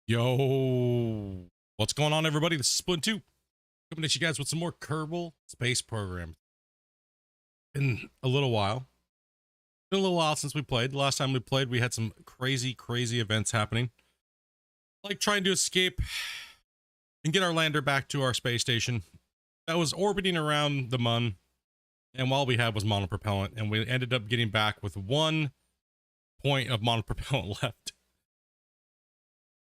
Yo, what's going on, everybody? This is Splitintwo coming at you guys with some more Kerbal Space Program. Been a little while. Been a little while since we played. The last time we played, we had some crazy events happening, like trying to escape and get our lander back to our space station that was orbiting around the Mun, and all we had was monopropellant, and we ended up getting back with 1 point of monopropellant left.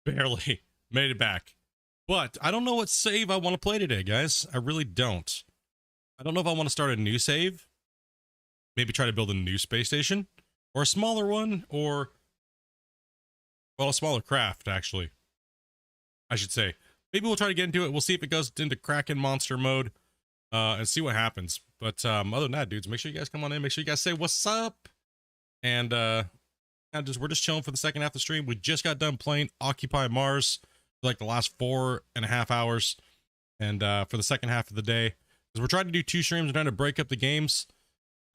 Barely made it back. But I don't know what save I want to play today, guys. I really don't. I don't know if I want to start a new save. Maybe try to build a new space station. Or a smaller one. Or, well, a smaller craft, actually. I should say. Maybe we'll try to get into it. We'll see if it goes into Kraken monster mode. And see what happens. But other than that, dudes, make sure you guys come on in. Make sure you guys say what's up. And we're just chilling for the second half of the stream. We just got done playing Occupy Mars for like the last 4.5 hours, and for the second half of the day, because we're trying to do 2 streams and trying to break up the games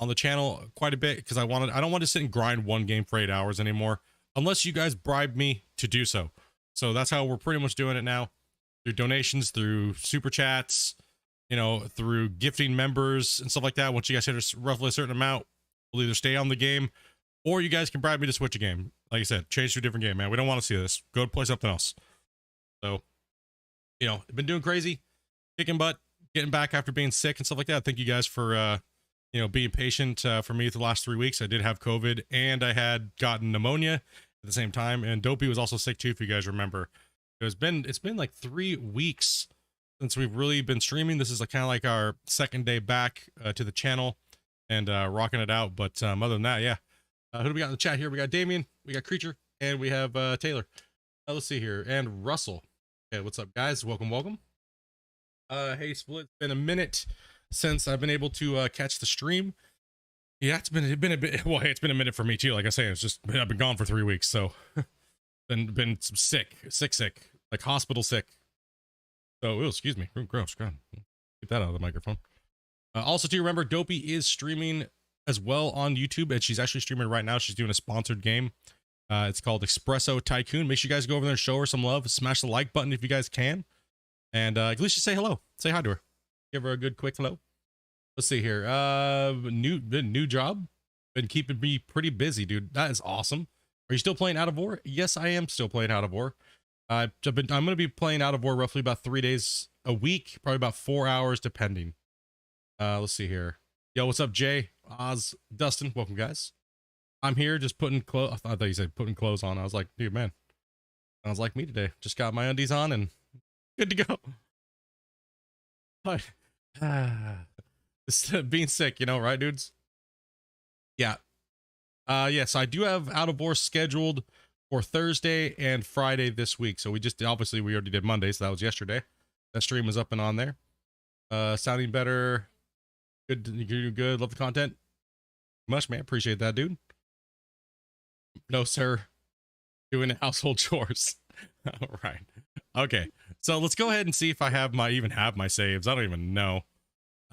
on the channel quite a bit, because I don't want to sit and grind 1 game for 8 hours anymore, unless you guys bribe me to do so. So that's how we're pretty much doing it now, through donations, through super chats, you know, through gifting members and stuff like that. Once you guys hit roughly a certain amount, we'll either stay on the game, or you guys can bribe me to switch a game. Like I said, change to a different game, man. We don't want to see this. Go play something else. So, you know, I've been doing crazy, kicking butt, getting back after being sick and stuff like that. Thank you guys for, you know, being patient for me for the last 3 weeks. I did have COVID, and I had gotten pneumonia at the same time. And Dopey was also sick too, if you guys remember. It's been like 3 weeks since we've really been streaming. This is kind of like our second day back to the channel and rocking it out. But other than that, yeah. Who do we got in the chat here? We got Damien, we got Creature, and we have Taylor. Let's see here. And Russell. Okay, what's up, guys? Welcome. Hey, Split. It's been a minute since I've been able to catch the stream. Yeah, it's been a bit. Well, hey, it's been a minute for me too. Like I say, I've been gone for 3 weeks, so been sick, like hospital sick. So, excuse me. Gross. God, get that out of the microphone. Also, do you remember Dopey is streaming as well on YouTube, and she's actually streaming right now. She's doing a sponsored game. It's called Espresso Tycoon. Make sure you guys go over there and show her some love. Smash the like button if you guys can, and at least just say hello. Say hi to her. Give her a good quick hello. Let's see here. New job. Been keeping me pretty busy, dude. That is awesome. Are you still playing Out of War? Yes, I am still playing Out of War. I'm gonna be playing Out of War roughly about 3 days a week, probably about 4 hours depending. Let's see here. Yo, what's up, Jay, Oz, Dustin? Welcome, guys. I'm here just putting clothes. I thought you said putting clothes on. I was like, dude, man, sounds like me today. Just got my undies on and good to go. But being sick, you know, right, dudes? Yeah. Yes, I do have Out of War scheduled for Thursday and Friday this week. So we already did Monday, so that was yesterday. That stream was up and on there. Sounding better. Good. Love the content. Much, man. Appreciate that, dude. No, sir. Doing household chores. All right. Okay. So let's go ahead and see if I even have my saves. I don't even know.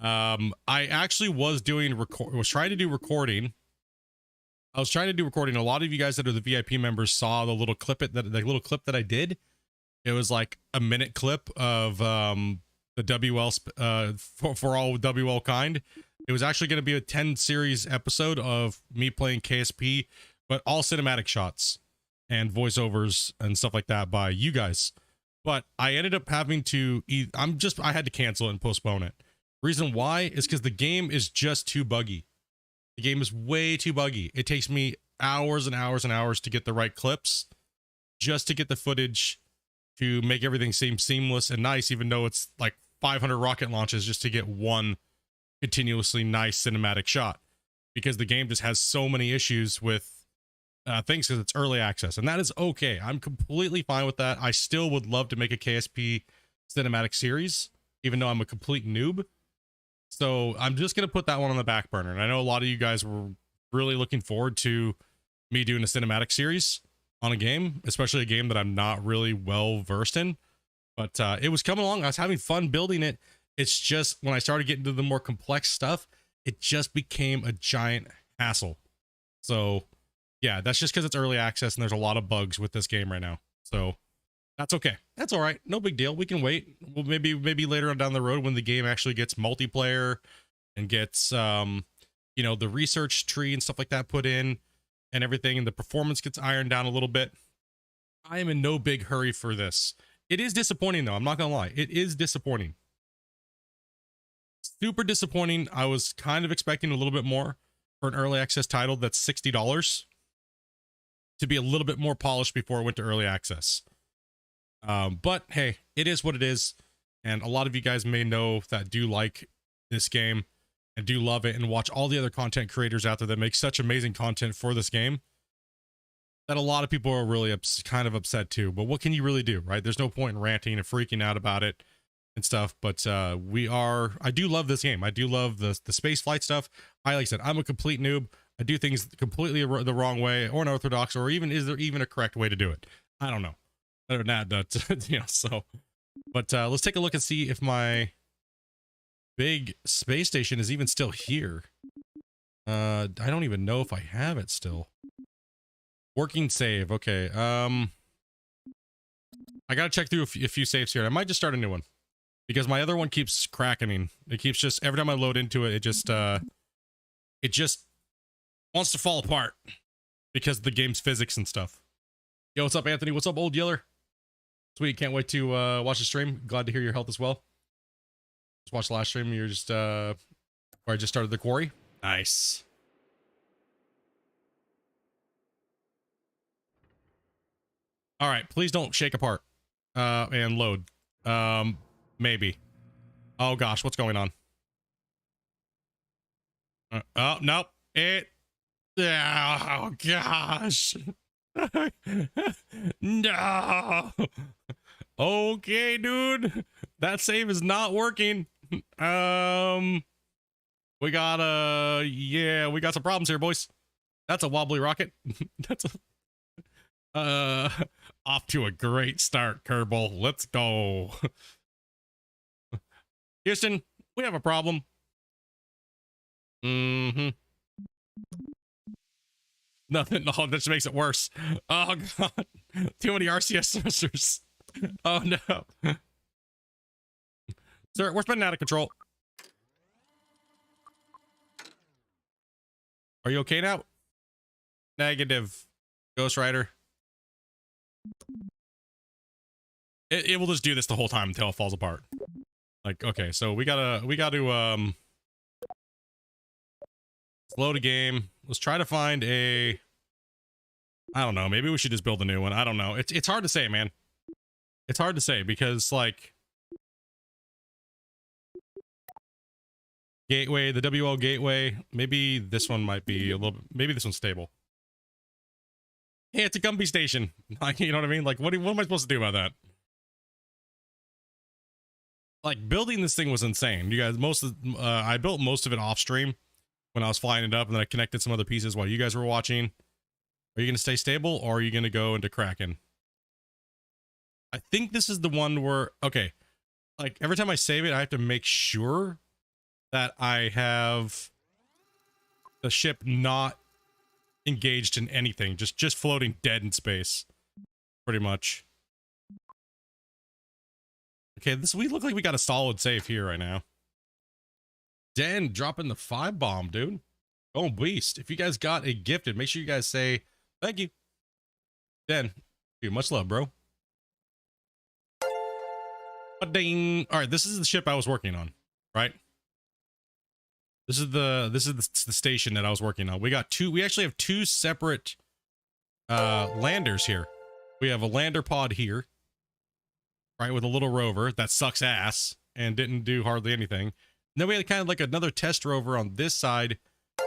I actually was trying to do recording. A lot of you guys that are the VIP members saw the little clip that I did. It was like a minute clip of the WL for all WL kind. It was actually going to be a 10 series episode of me playing KSP, but all cinematic shots and voiceovers and stuff like that by you guys. But I ended up having to I had to cancel it and postpone it. Reason why is because the game is just too buggy. The game is way too buggy. It takes me hours and hours and hours to get the right clips, just to get the footage to make everything seem seamless and nice, even though it's like 500 rocket launches just to get one continuously nice cinematic shot, because the game just has so many issues with things because it's early access, and that is okay. I'm completely fine with that. I still would love to make a KSP cinematic series, even though I'm a complete noob. So I'm just going to put that one on the back burner. And I know a lot of you guys were really looking forward to me doing a cinematic series on a game, especially a game that I'm not really well versed in. But it was coming along. I was having fun building it. It's just when I started getting to the more complex stuff, it just became a giant hassle. So yeah, that's just because it's early access and there's a lot of bugs with this game right now. So That's okay. That's all right. No big deal. We can wait. Well, maybe later on down the road when the game actually gets multiplayer and gets you know, the research tree and stuff like that put in and everything, and the performance gets ironed down a little bit. I am in no big hurry for this. It is disappointing though. I'm not gonna lie. It is disappointing. Super disappointing. I was kind of expecting a little bit more for an early access title that's $60 to be a little bit more polished before it went to early access. But hey, it is what it is. And a lot of you guys may know that do like this game and do love it and watch all the other content creators out there that make such amazing content for this game, that a lot of people are really kind of upset too. But what can you really do, right? There's no point in ranting and freaking out about it and stuff. But I do love this game. I do love the space flight stuff. Like I said, I'm a complete noob. I do things completely the wrong way or unorthodox, or even, is there even a correct way to do it? I don't know. Other than that, you know, so, but let's take a look and see if my big space station is even still here. I don't even know if I have it still. Working save. Okay. I gotta check through a few saves here. I might just start a new one because my other one keeps cracking. It keeps just, every time I load into it, it just wants to fall apart because of the game's physics and stuff. Yo, what's up, Anthony? What's up, Old Yeller? Sweet, can't wait to watch the stream. Glad to hear your health as well. Just watched the last stream. You're just where I just started the quarry. Nice. All right, please don't shake apart and load. Maybe. Oh gosh, what's going on? Oh nope. Oh gosh. No. Okay, dude. That save is not working. We got yeah, we got some problems here, boys. That's a wobbly rocket. That's a off to a great start, Kerbal. Let's go. Houston, we have a problem. Mm-hmm. Nothing. No, that just makes it worse. Oh god. Too many RCS sensors. Oh no. Sir, we're spinning out of control. Are you okay now? Negative. Ghost Rider. It will just do this the whole time until it falls apart. Like, okay, so we gotta load a game. Let's try to find a, I don't know, maybe we should just build a new one. I don't know. It's hard to say, man. It's hard to say because, like, gateway, the WL gateway, maybe this one might be a little, maybe this one's stable. Hey, it's a Gumby station. Like, you know what I mean? Like, what am I supposed to do about that? Like, building this thing was insane. You guys, I built most of it off stream when I was flying it up, and then I connected some other pieces while you guys were watching. Are you going to stay stable, or are you going to go into Kraken? I think this is the one where, okay, like, every time I save it, I have to make sure that I have the ship not engaged in anything, just floating dead in space, pretty much. Okay, we look like we got a solid save here right now. Dan dropping the 5 bomb, dude. Oh, beast. If you guys got a gifted, make sure you guys say thank you. Dan, dude, much love, bro. Ding. All right, this is the ship I was working on, right? This is the station that I was working on. We actually have 2 separate landers here. We have a lander pod here, right, with a little rover that sucks ass and didn't do hardly anything. And then we had kind of like another test rover on this side,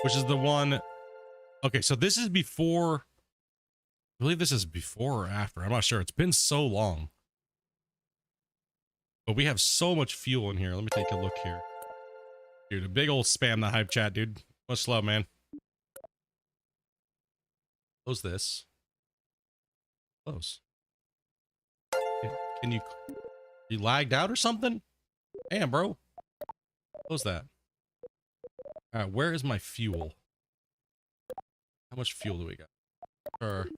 which is the one. Okay, so this is before, I believe this is before or after. I'm not sure. It's been so long. But we have so much fuel in here. Let me take a look here. Dude, a big old spam the hype chat, dude. Much love, man. Close this. Close. Can you lagged out or something? Damn, bro. Close that. All right, where is my fuel? How much fuel do we got for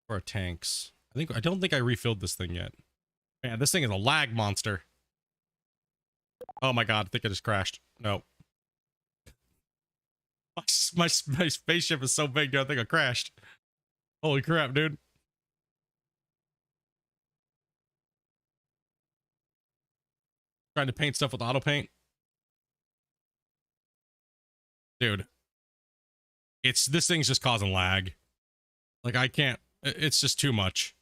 our tanks? I don't think I refilled this thing yet. Man, this thing is a lag monster. Oh my god, I think I just crashed. No. My spaceship is so big, dude, I think I crashed. Holy crap, dude. Trying to paint stuff with auto paint. Dude. This thing's just causing lag. Like I can't, it's just too much.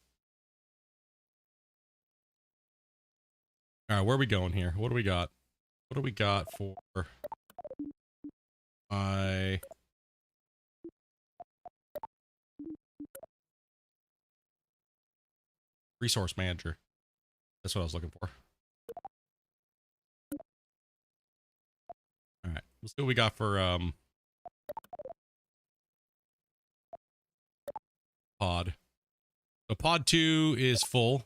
All right, where are we going here? What do we got? What do we got for my resource manager? That's what I was looking for. All right, let's see what we got for pod. So pod 2 is full.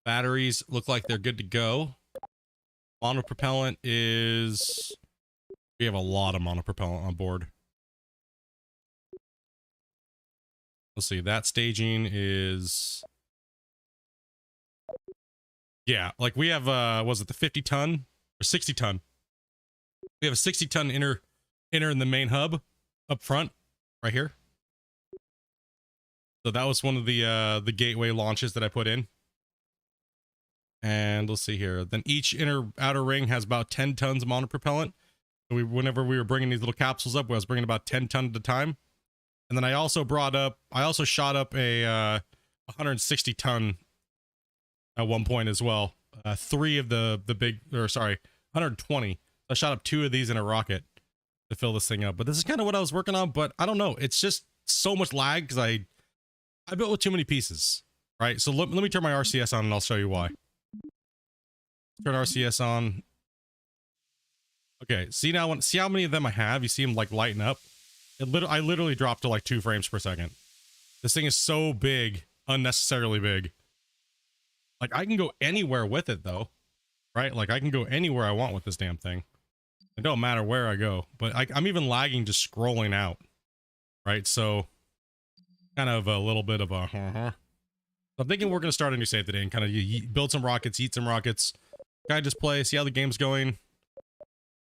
Batteries look like they're good to go. Monopropellant is... We have a lot of monopropellant on board. Let's see, that staging is... Yeah, like we have, was it the 50 ton or 60 ton? We have a 60 ton inner in the main hub up front, right here. So that was one of the gateway launches that I put in. And let's see here. Then each outer ring has about 10 tons of monopropellant. So whenever we were bringing these little capsules up, I was bringing about 10 tons at a time. And then I also shot up a 160 ton at one point as well. 3 of the big, or sorry, 120. I shot up 2 of these in a rocket to fill this thing up. But this is kind of what I was working on. But I don't know. It's just so much lag because I built with too many pieces. Right. So let me turn my RCS on and I'll show you why. Turn RCS on. Okay. See now, see how many of them I have? You see them like lighten up. I literally dropped to like 2 frames per second. This thing is so big, unnecessarily big. Like I can go anywhere with it though, right? Like I can go anywhere I want with this damn thing. It don't matter where I go, but I'm even lagging just scrolling out, right? So kind of a little bit of a, so I'm thinking we're going to start a new save today and kind of build some rockets, eat some rockets, kind of just play, see how the game's going.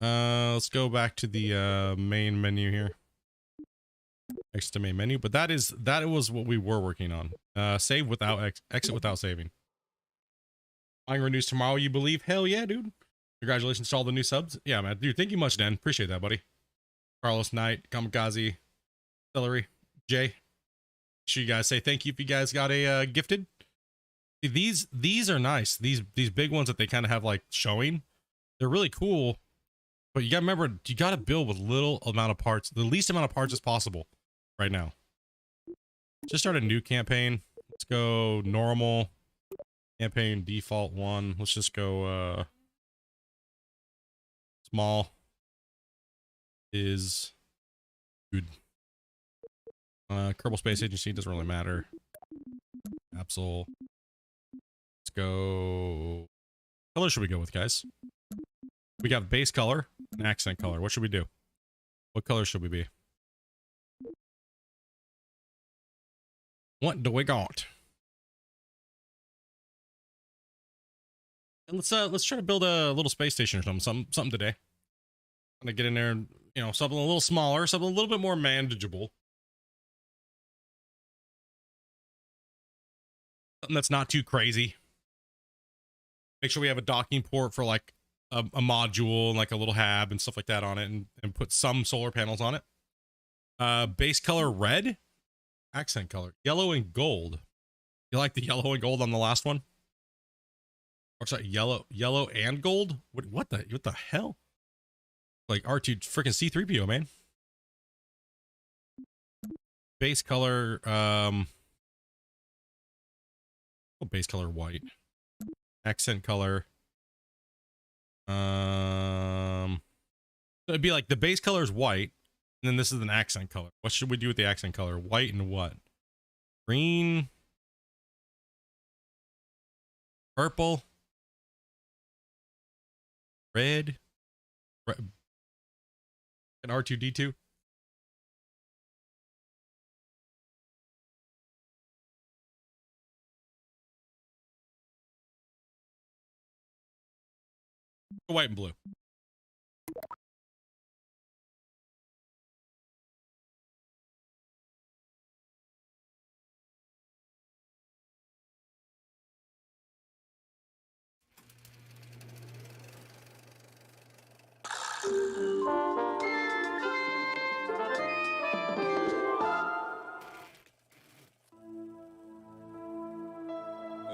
Let's go back to the main menu here. Exit to main menu, but that was what we were working on. Save without exit without saving. Buying renews tomorrow, you believe? Hell yeah, dude. Congratulations to all the new subs. Yeah, man. Dude, thank you much, Dan. Appreciate that, buddy. Carlos Knight, Kamikaze, Celery, Jay. Make sure you guys say thank you if you guys got a gifted. These are nice. These big ones that they kind of have like showing. They're really cool. But you gotta remember, you gotta build with little amount of parts, the least amount of parts as possible right now. Just start a new campaign. Let's go normal. Campaign default 1. Let's just go small is good. Kerbal Space Agency doesn't really matter. Capsule. Let's go. What color should we go with, guys? We got base color and accent color. What should we do? What color should we be? What do we got? And let's try to build a little space station or something today. I'm gonna get in there and, you know, something a little smaller, something a little bit more manageable. Something that's not too crazy. Make sure we have a docking port for like a module and like a little hab and stuff like that on it, and put some solar panels on it. Base color red, accent color yellow and gold. You like the yellow and gold on the last one? Or sorry, yellow and gold? What the hell? Like R2 freaking C3PO, man. Base color, base color white. Accent color. So it'd be like the base color is white, and then this is an accent color. What should we do with the accent color? White and what? Green. Purple. Red. And R2D2. White and blue.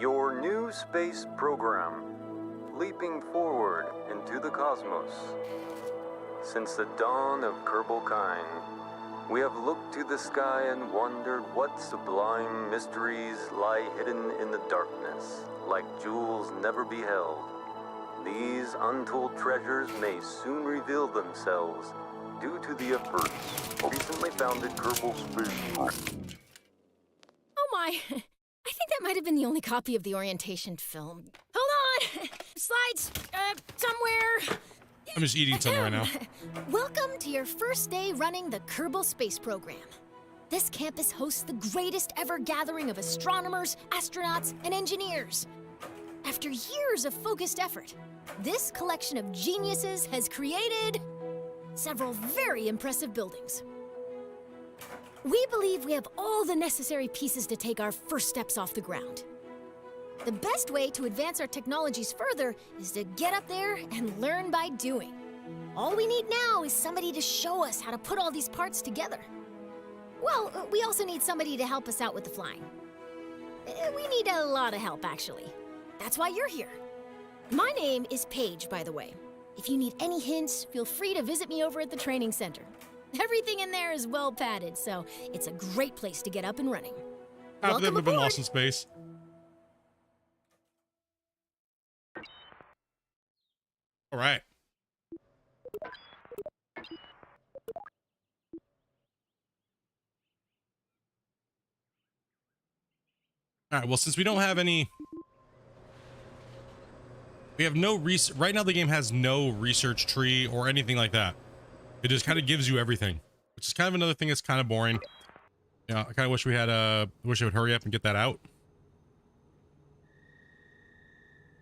Your new space program, leaping forward into the cosmos. Since the dawn of Kerbal kind, we have looked to the sky and wondered what sublime mysteries lie hidden in the darkness, like jewels never beheld. These untold treasures may soon reveal themselves due to the efforts of recently founded Kerbal Space Program. Oh my! I think that might have been the only copy of the orientation film. Hold on! Slides, somewhere. I'm just eating something right now. Welcome to your first day running the Kerbal Space Program. This campus hosts the greatest ever gathering of astronomers, astronauts, and engineers. After years of focused effort, this collection of geniuses has created several very impressive buildings. We believe we have all the necessary pieces to take our first steps off the ground. The best way to advance our technologies further is to get up there and learn by doing. All we need now is somebody to show us how to put all these parts together. Well, we also need somebody to help us out with the flying. We need a lot of help, actually. That's why you're here. My name is Paige, by the way. If you need any hints, feel free to visit me over at the training center. Everything in there is well padded, so it's a great place to get up and running. Half of them have been aboard. lost in space. All right. All right, well, since we don't have any... We have no right now the game has no research tree or anything like that. It just kind of gives you everything, which is kind of another thing that's kind of boring. Yeah, I kind of wish we had wish it would hurry up and get that out.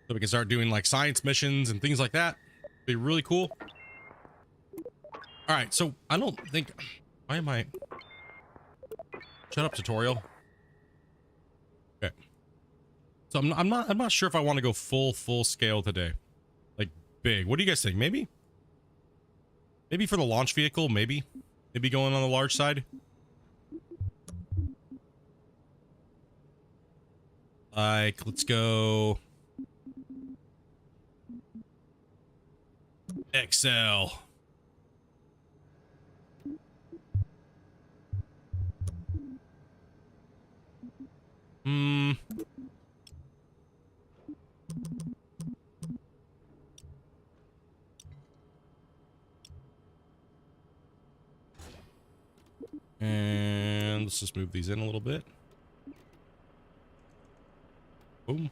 So we can start doing like science missions and things like that. Be really cool. All right, so I don't think, why am I, shut up tutorial. Okay. So I'm not sure if I want to go full scale today. Like big. What do you guys think? Maybe for the launch vehicle, maybe going on the large side. Like, let's go XL. And let's just move these in a little bit. Boom.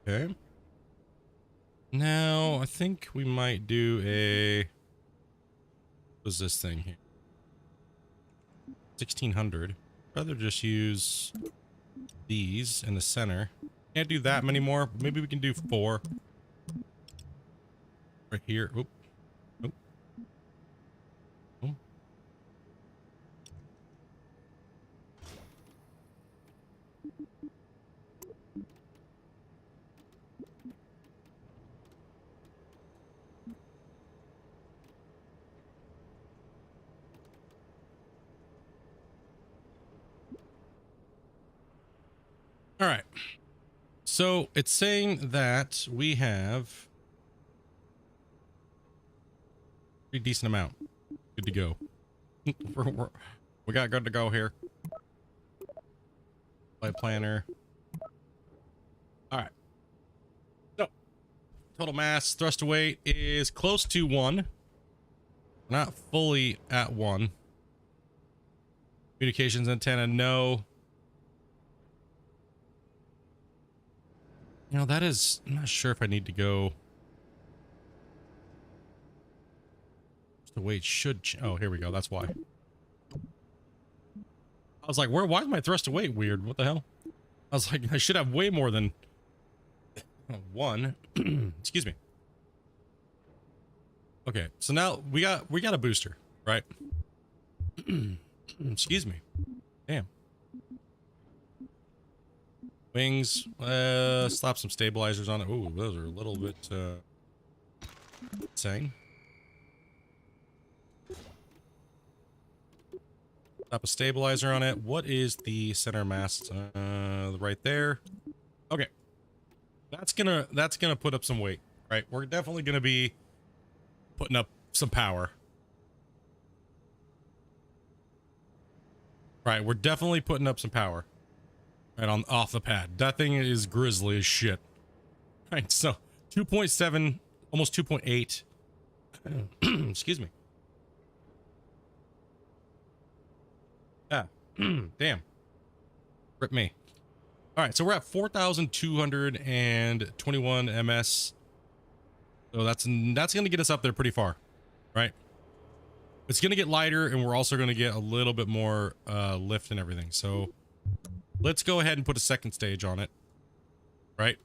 Okay. Now, I think we might do a... What's this thing here? 1600. Rather just use these in the center. Can't do that many more. Maybe we can do 4. Right here. Oop. Oop. Oop. All right. So it's saying that we have a pretty decent amount. Good to go. We got good to go here. Flight planner. All right. So total mass, thrust to weight is close to 1. Not fully at 1. Communications antenna, no. You know, that is, I'm not sure if I need to go. The weight should, oh, here we go. That's why. I was like, why is my thrust to weight weird? What the hell? I was like, I should have way more than one. Excuse me. Okay, so now we got a booster, right? Excuse me. Damn. Wings. Slap some stabilizers on it. Ooh, those are a little bit insane. Slap a stabilizer on it. What is the center mast? Right there. Okay. That's gonna put up some weight, right? We're definitely gonna be putting up some power. Right, we're definitely putting up some power. Right on off the pad. That thing is grizzly as shit. Right, so 2.7, almost 2.8. Excuse me. Ah, damn. Rip me. All right, so we're at 4,221 MS. So that's going to get us up there pretty far, right? It's going to get lighter, and we're also going to get a little bit more lift and everything. So let's go ahead and put a second stage on it, right?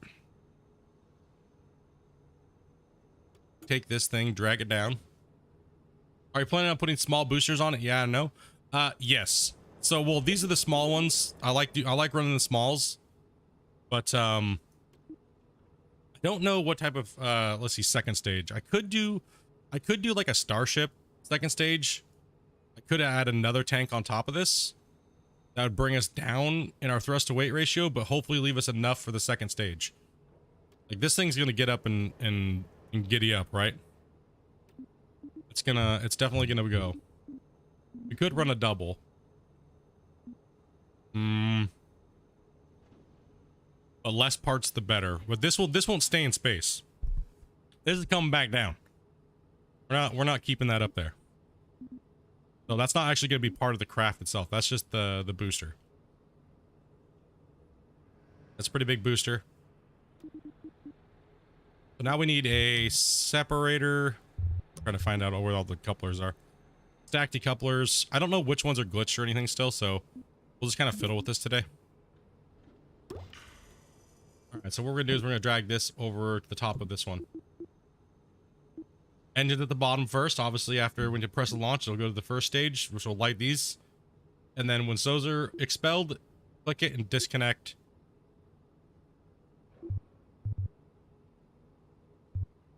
Take this thing, drag it down. Are you planning on putting small boosters on it? Yeah, no. Yes. So, well, these are the small ones. I like running the smalls, but I don't know what type of let's see, second stage. I could do like a starship second stage. I could add another tank on top of this. That would bring us down in our thrust to weight ratio, but hopefully leave us enough for the second stage. Like this thing's gonna get up and giddy up, right? It's definitely gonna go. We could run a double. But less parts the better. But this won't stay in space. This is coming back down. We're not keeping that up there. So that's not actually going to be part of the craft itself. That's just the booster. That's a pretty big booster. So now we need a separator. Trying to find out where all the couplers are. Stack decouplers. I don't know which ones are glitched or anything still, so we'll just kind of fiddle with this today. Alright, so what we're going to do is we're going to drag this over to the top of this one. Engine at the bottom first. Obviously, when you press the launch, it'll go to the first stage, which will light these. And then when those are expelled, click it and disconnect.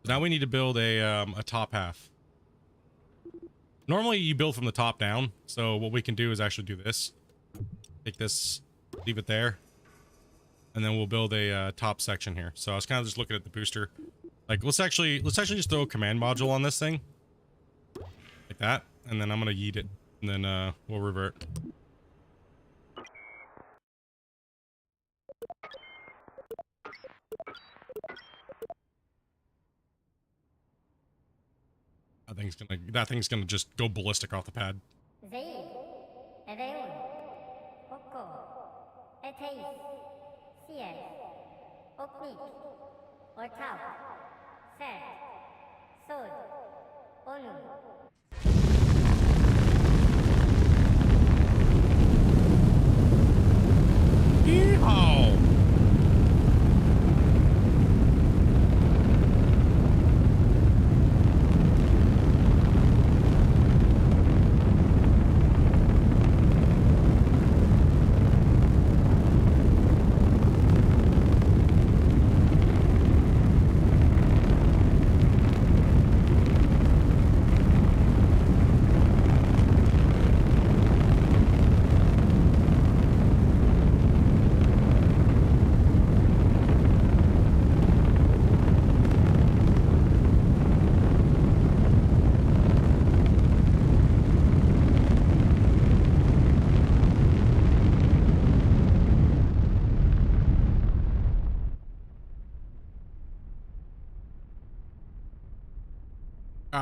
Now we need to build a top half. Normally you build from the top down, so what we can do is actually do this. Take this, leave it there, and then we'll build a top section here. So I was kind of just looking at the booster. Like let's actually just throw a command module on this thing, like that, and then I'm gonna yeet it, and then we'll revert. That thing's gonna just go ballistic off the pad. Yeehaw!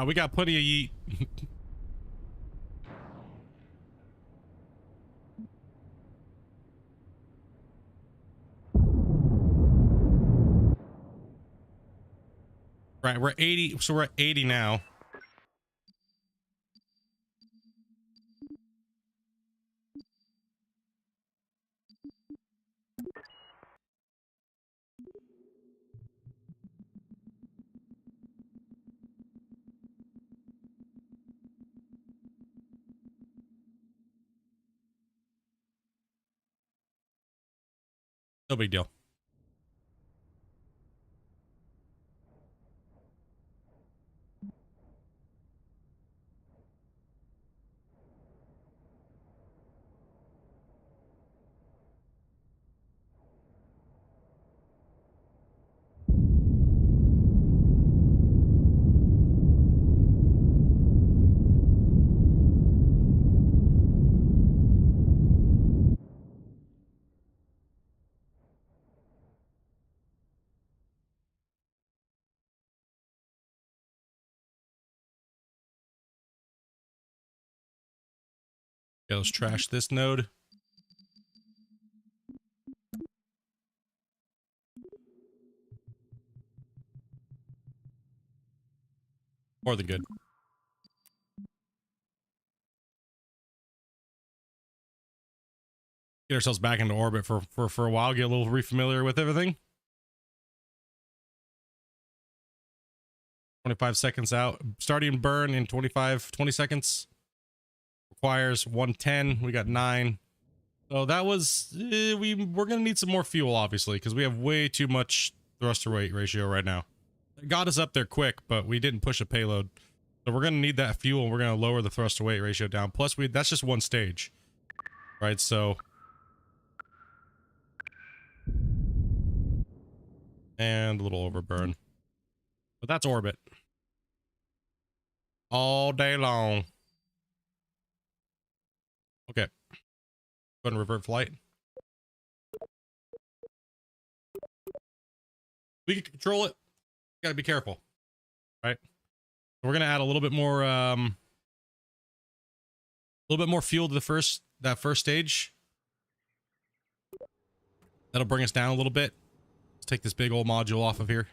We got plenty of yeet. Right, we're 80, so we're at 80 now. No big deal. Okay, let's trash this node. More than good. Get ourselves back into orbit for a while, get a little refamiliar with everything. 25 seconds out. Starting burn in 20 seconds. Requires 110. We got 9. So that was, we're going to need some more fuel, obviously, because we have way too much thrust to weight ratio right now. It got us up there quick, but we didn't push a payload. So we're going to need that fuel. We're going to lower the thrust to weight ratio down. Plus, that's just one stage, right? So, and a little overburn. But that's orbit. All day long. Okay. Go ahead and revert flight. We can control it. Gotta be careful, right? We're gonna add a little bit more fuel to that first stage. That'll bring us down a little bit. Let's take this big old module off of here.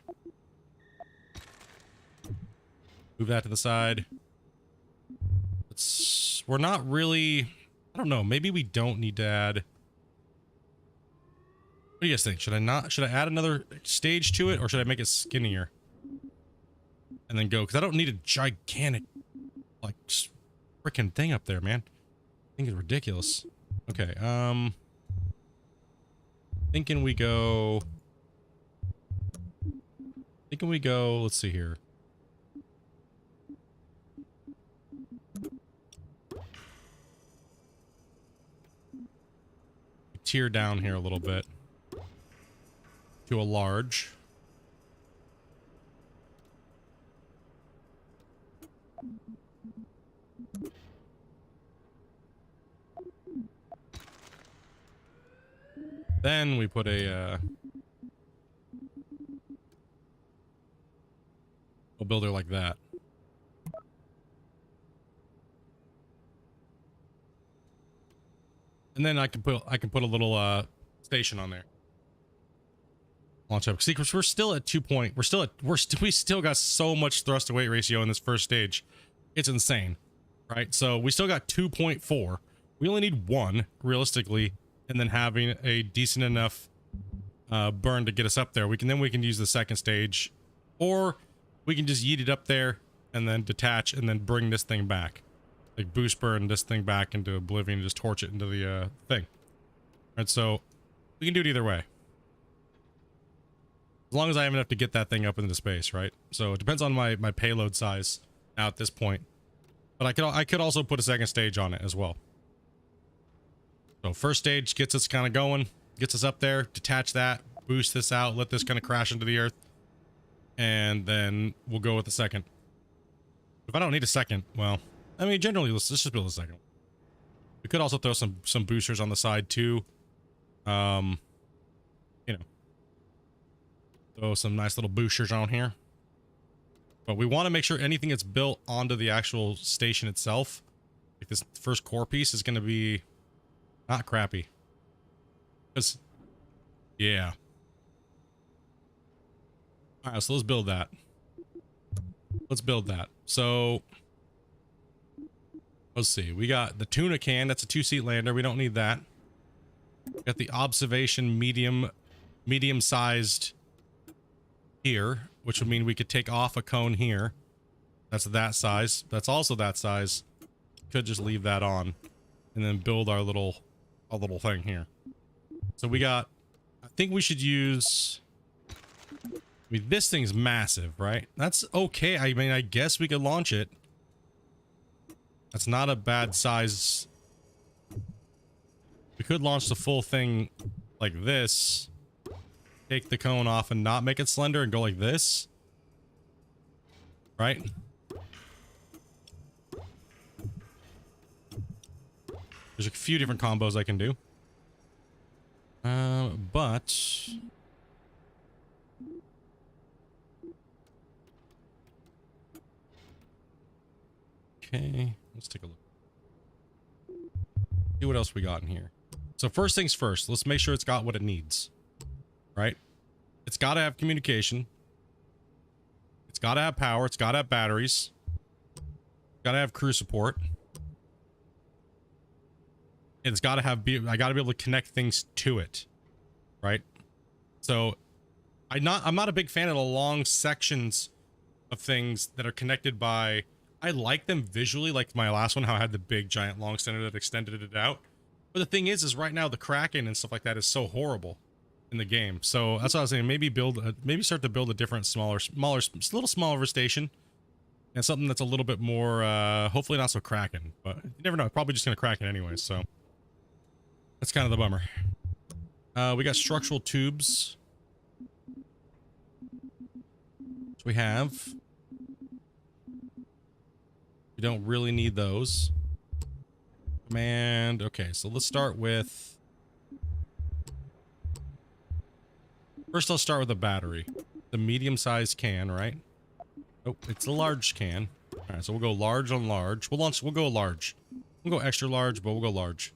Move that to the side. We're not really, I don't know, maybe we don't need to add. What do you guys think? Should I add another stage to it, or should I make it skinnier? And then go, because I don't need a gigantic, like, freaking thing up there, man. I think it's ridiculous. Okay, thinking we go, let's see here. Tear down here a little bit to a large. Then we put a builder like that. And then I can put a little station on there. Launch up. See, because we're still at 2 point. We still got so much thrust to weight ratio in this first stage. It's insane, right? So we still got 2.4. We only need 1 realistically, and then having a decent enough burn to get us up there. We can use the second stage, or we can just yeet it up there and then detach and then bring this thing back. Like boost burn this thing back into oblivion and just torch it into the thing. And so we can do it either way. As long as I have enough to get that thing up into space, right? So it depends on my payload size now at this point. But I could also put a second stage on it as well. So first stage gets us kind of going, gets us up there, detach that, boost this out, let this kind of crash into the earth. And then we'll go with the second. If I don't need a second, well, I mean, generally, let's just build a second. We could also throw some boosters on the side too. You know, throw some nice little boosters on here. But we want to make sure anything that's built onto the actual station itself, like this first core piece, is going to be not crappy. Because, yeah. All right, so let's build that. Let's build that. So let's see. We got the tuna can. That's a 2-seat lander. We don't need that. We got the observation medium-sized here, which would mean we could take off a cone here. That's that size. That's also that size. Could just leave that on and then build our little thing here. So we got, I think we should use... I mean, this thing's massive, right? That's okay. I mean, I guess we could launch it. That's not a bad size. We could launch the full thing like this. Take the cone off and not make it slender and go like this. Right? There's a few different combos I can do. But... Okay, let's take a look. See what else we got in here. So first things first, let's make sure it's got what it needs. Right? It's got to have communication. It's got to have power. It's got to have batteries. It's got to have crew support. And it's got to have... I got to be able to connect things to it. Right? So I'm not a big fan of the long sections of things that are connected by... I like them visually, like my last one, how I had the big giant long center that extended it out. But the thing is right now the Kraken and stuff like that is so horrible in the game. So that's what I was saying. Maybe start to build a different, a little smaller station, and something that's a little bit more, hopefully not so Kraken. But you never know. Probably just gonna Kraken anyway. So that's kind of the bummer. We got structural tubes, which we have. We don't really need those. Command. Okay, so let's start with... First, I'll start with a battery. The medium-sized can, right? Oh, it's a large can. All right, so we'll go large on large. We'll go large. We'll go extra large, but we'll go large.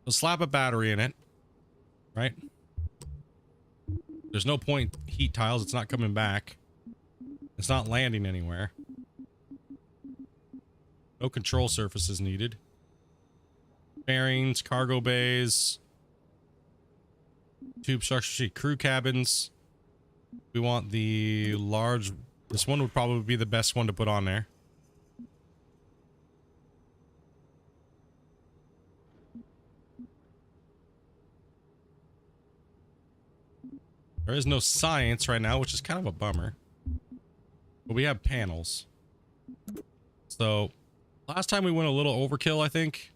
We'll slap a battery in it, right? There's no point heat tiles. It's not coming back. It's not landing anywhere. No control surfaces needed. Bearings, cargo bays, tube structure sheet, crew cabins. We want the large... This one would probably be the best one to put on there. There is no science right now, which is kind of a bummer. But we have panels. So... Last time we went a little overkill, I think.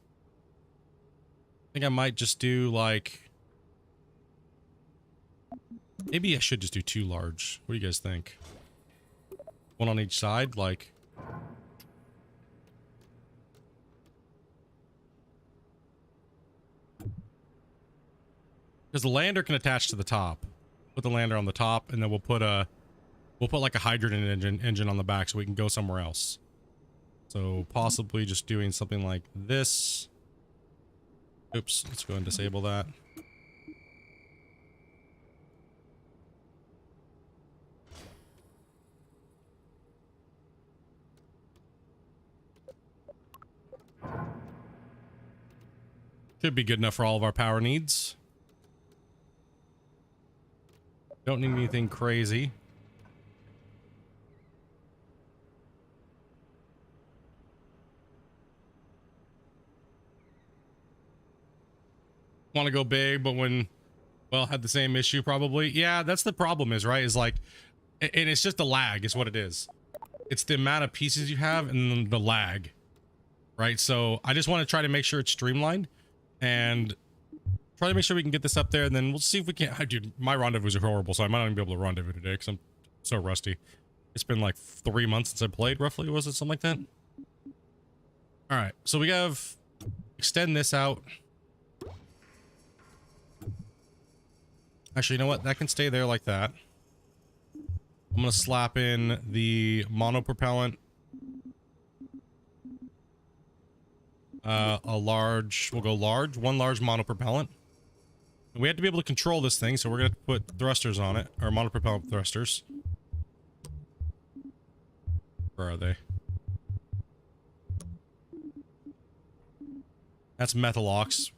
I think I might just do like... Maybe I should just do 2 large. What do you guys think? One on each side, like... Because the lander can attach to the top. Put the lander on the top, and then we'll put like a hydrogen engine on the back so we can go somewhere else. So possibly just doing something like this. Oops, let's go and disable that. Should be good enough for all of our power needs. Don't need anything crazy. Want to go big, but when, well, had the same issue probably. Yeah, that's the problem is, right? Is like, and it's just the lag is what it is. It's the amount of pieces you have and the lag, right? So I just want to try to make sure it's streamlined and try to make sure we can get this up there, and then we'll see if we can. Dude, my rendezvous are horrible, so I might not even be able to rendezvous today because I'm so rusty. It's been like 3 months since I played, roughly. Was it something like that? All right, so we have extend this out. Actually, you know what? That can stay there like that. I'm going to slap in the monopropellant. A large, we'll go large, 1 large monopropellant. And we have to be able to control this thing, so we're going to put thrusters on it, or monopropellant thrusters. Where are they? That's methalox.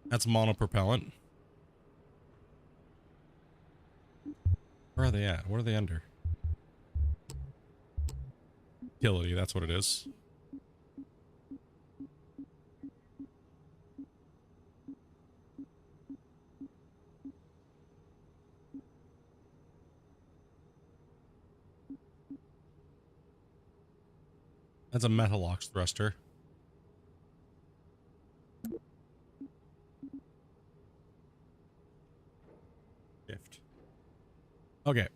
That's monopropellant. Where are they at? What are they under? Utility, that's what it is. That's a Metalox thruster. Shift. Okay.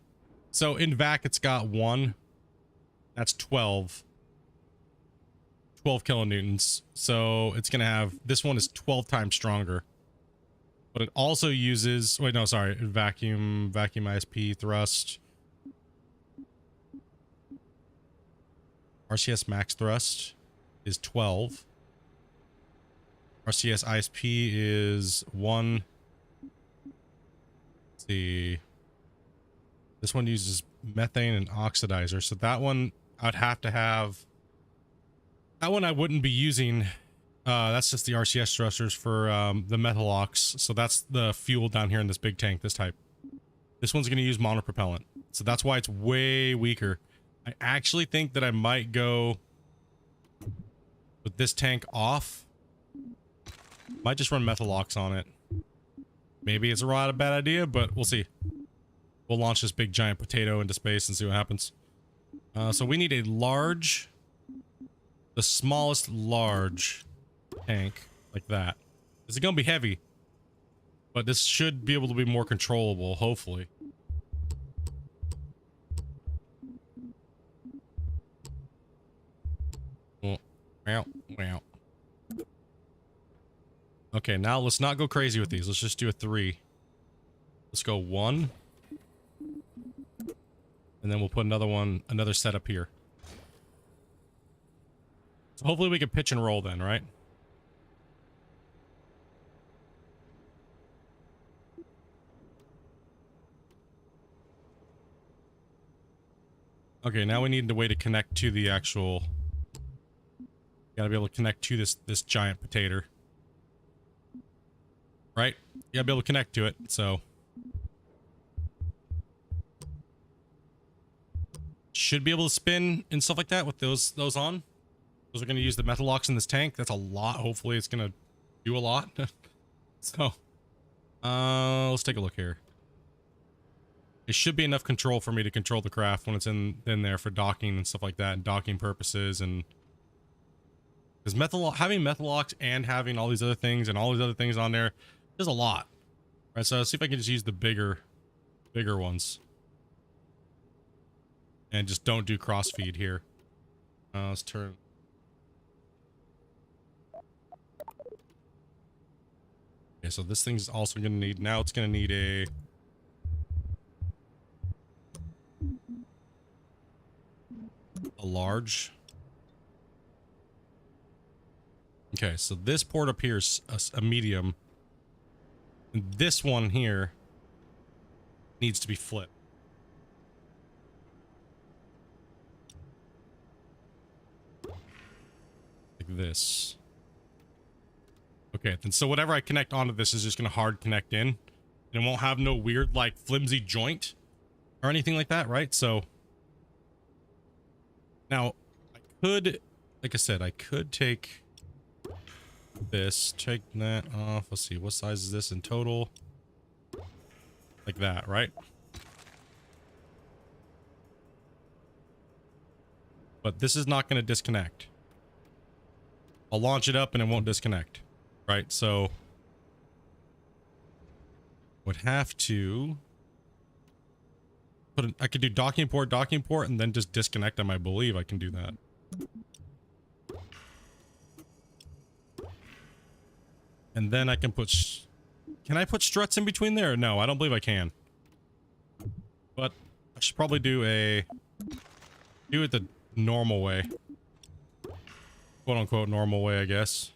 So in vac, it's got 1. That's 12. 12 kilonewtons. So it's going to have, this one is 12 times stronger. But it also uses, wait, no, sorry. Vacuum ISP thrust. RCS max thrust is 12. RCS ISP is 1. Let's see. This one uses methane and oxidizer. So that one I'd have to have. That one I wouldn't be using. That's just the RCS thrusters for the Metalox. So that's the fuel down here in this big tank, this type. This one's going to use monopropellant. So that's why it's way weaker. I actually think that I might go with this tank off. Might just run Metalox on it. Maybe it's a bad idea, but we'll see. We'll launch this big giant potato into space and see what happens. So we need a large, the smallest large tank like that. This is going to be heavy, but this should be able to be more controllable, hopefully. Wow. Okay, now let's not go crazy with these. Let's just do a 3. Let's go 1. And then we'll put another setup here. So hopefully we can pitch and roll then, right? Okay, now we need a way to connect to the actual... Gotta be able to connect to this giant potato. Right? You gotta be able to connect to it, so... Should be able to spin and stuff like that with those on. Those are gonna use the Metalox in this tank. That's a lot. Hopefully it's gonna do a lot. So... let's take a look here. It should be enough control for me to control the craft when it's in there for docking and stuff like that, and docking purposes, and... Because having Metalox and having all these other things and all these other things on there is a lot. Right, so let's see if I can just use the bigger ones. And just don't do crossfeed here. Let's turn... Okay, so this thing's also going to need... Now it's going to need a large... Okay, so this port up here is a medium. And this one here needs to be flipped. Like this. Okay, then so whatever I connect onto this is just going to hard connect in. And it won't have no weird, like, flimsy joint or anything like that, right? So... Now, I could... Like I said, I could take... this, take that off. Let's see, what size is this in total? Like that, right? But this is not going to disconnect. I'll launch it up and it won't disconnect, right? So would have to put I could do docking port, and then just disconnect them. I believe I can do that. And then I can put... Can I put struts in between there? No, I don't believe I can. But I should probably do it the normal way. Quote unquote normal way, I guess.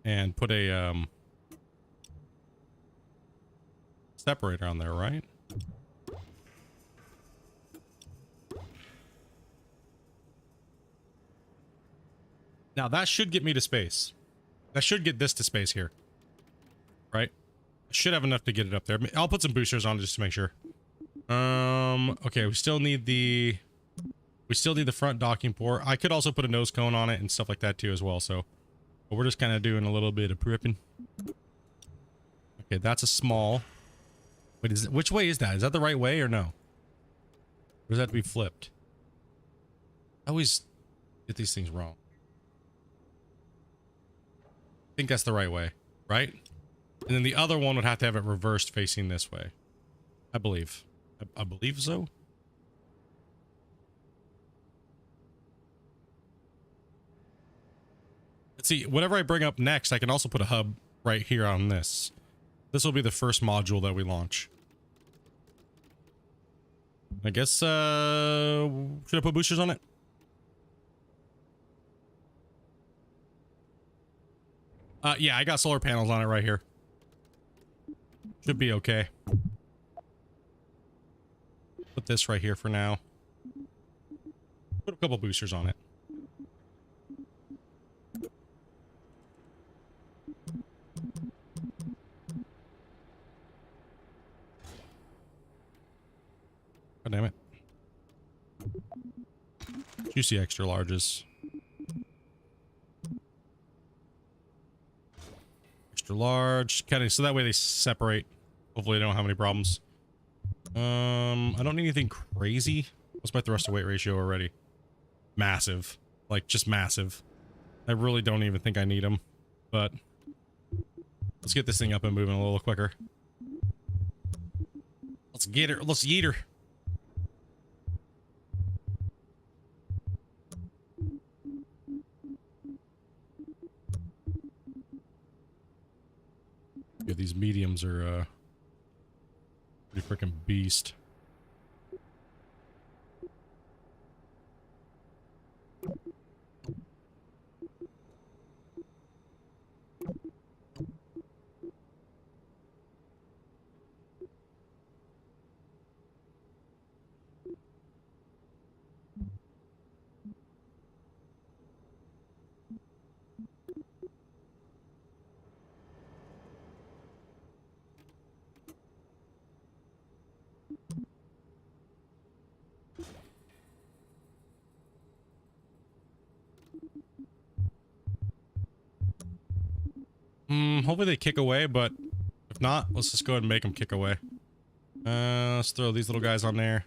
And put a separator on there, right? Now that should get me to space. That should get this to space here. Right? I should have enough to get it up there. I'll put some boosters on just to make sure. Okay, we still need the front docking port. I could also put a nose cone on it and stuff like that too as well, so but we're just kind of doing a little bit of prepping. Okay, that's a small. Wait, which way is that? Is that the right way or no? Or does that have to be flipped? I always get these things wrong. I think that's the right way, right? And then the other one would have to have it reversed facing this way. I believe. I believe so. Let's see, whatever I bring up next, I can also put a hub right here on this. This will be the first module that we launch. I guess, should I put boosters on it? Yeah, I got solar panels on it right here. Should be okay. Put this right here for now. Put a couple boosters on it. God damn it. Juicy extra larges. Extra large. Kind of, so that way they separate. Hopefully they don't have any problems. I don't need anything crazy. What's my thrust to weight ratio already? Massive. Like, just massive. I really don't even think I need them. But let's get this thing up and moving a little quicker. Let's get her. Let's yeet her. Yeah, these mediums are pretty freaking beast. Hopefully they kick away, but if not, let's just go ahead and make them kick away. Let's throw these little guys on there.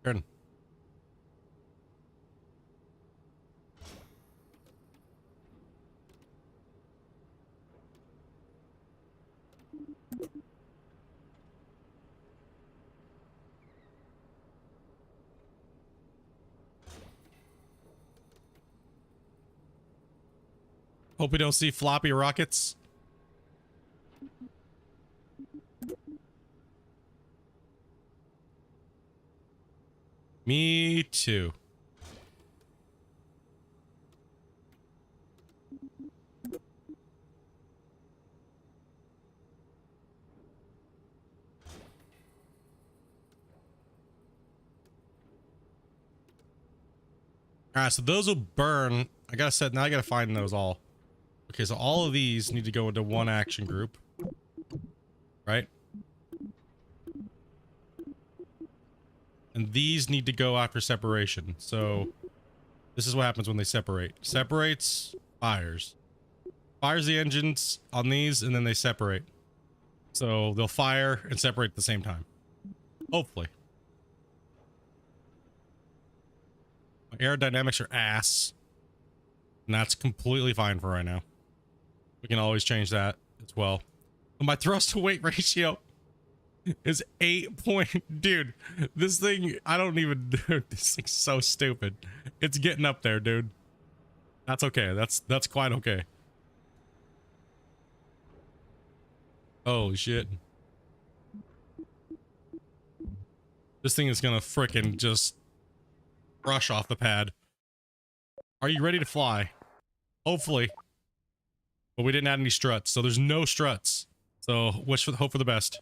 Turn. Hope we don't see floppy rockets. Me too. All right, so those will burn. I gotta set, now I gotta find those all. Okay, so all of these need to go into one action group, right? And these need to go after separation. So this is what happens when they separate. Separates, fires. Fires the engines on these, and then they separate. So they'll fire and separate at the same time. Hopefully. My aerodynamics are ass. And that's completely fine for right now. We can always change that as well. But my thrust to weight ratio is 8 point. Dude, this thing, I don't even do. This thing's so stupid. It's getting up there, dude. That's okay. That's quite okay. Holy shit. This thing is gonna frickin' just rush off the pad. Are you ready to fly? Hopefully. But we didn't add any struts, so there's no struts. So hope for the best.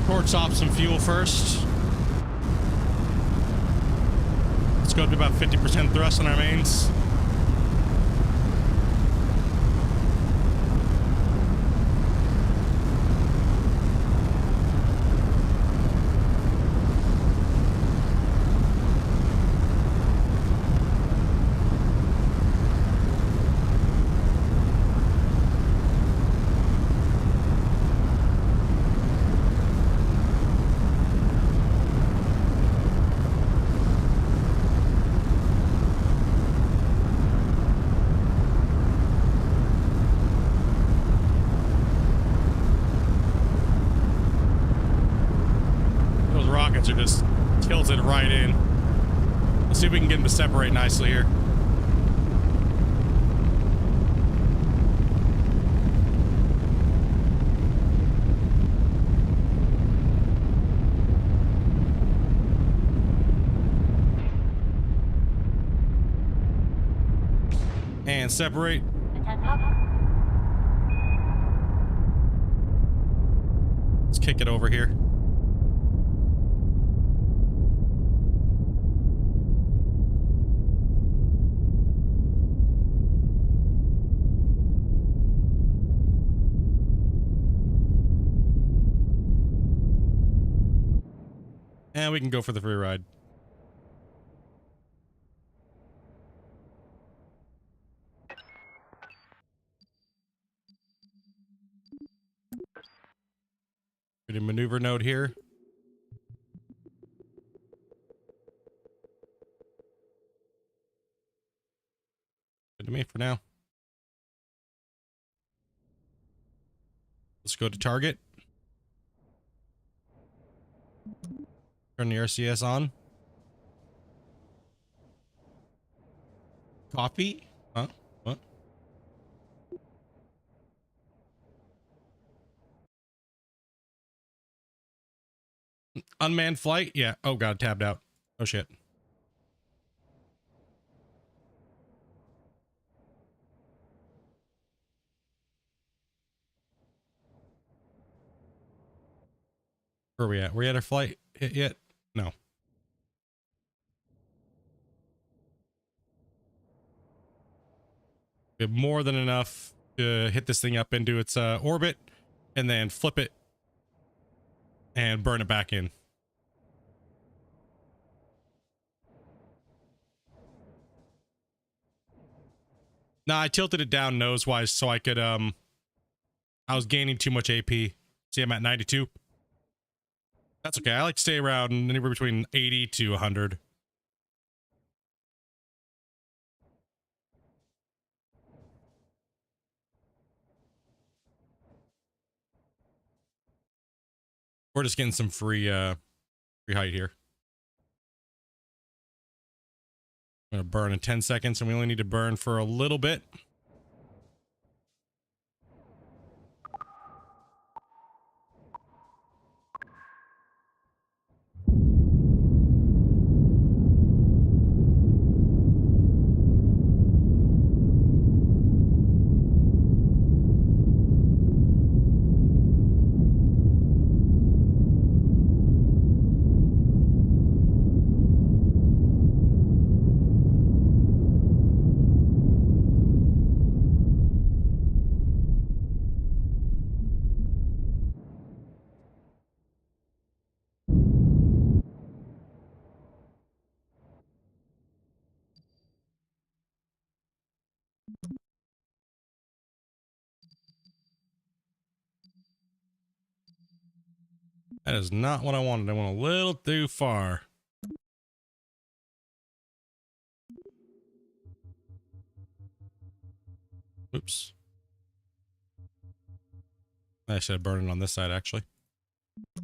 Torch off some fuel first. Let's go up to about 50% thrust on our mains. Are just tilted right in. Let's see if we can get them to separate nicely here. And separate. Let's kick it over here. And we can go for the free ride. Get a maneuver node here. Good to me for now. Let's go to target. Turn the RCS on. Copy? Huh? What? Unmanned flight? Yeah. Oh god, tabbed out. Oh shit. Where are we at? We at our flight hit yet? No. We have more than enough to hit this thing up into its orbit and then flip it and burn it back in. Nah, I tilted it down nose-wise so I could, I was gaining too much AP. See, I'm at 92. That's okay. I like to stay around anywhere between 80 to 100. We're just getting some free height here. I'm gonna burn in 10 seconds, and we only need to burn for a little bit. That is not what I wanted. I went a little too far. Oops. I should have burned it on this side, actually. I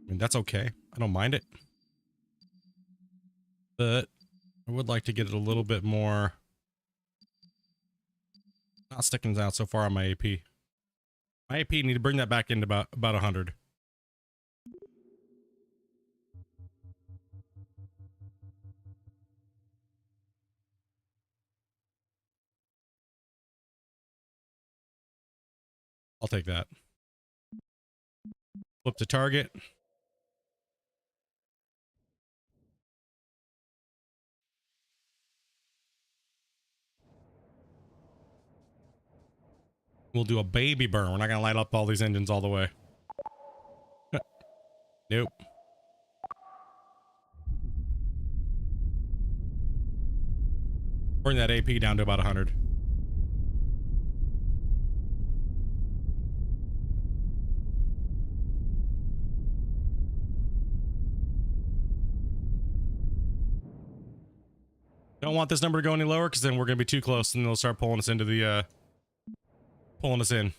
mean, that's okay. I don't mind it. But I would like to get it a little bit more... Not sticking out so far on my AP. My AP need to bring that back into about 100. I'll take that. Flip to target. We'll do a baby burn. We're not gonna light up all these engines all the way. Nope. Bring that AP down to about 100. Don't want this number to go any lower because then we're gonna be too close and they'll start pulling us into the pulling us in.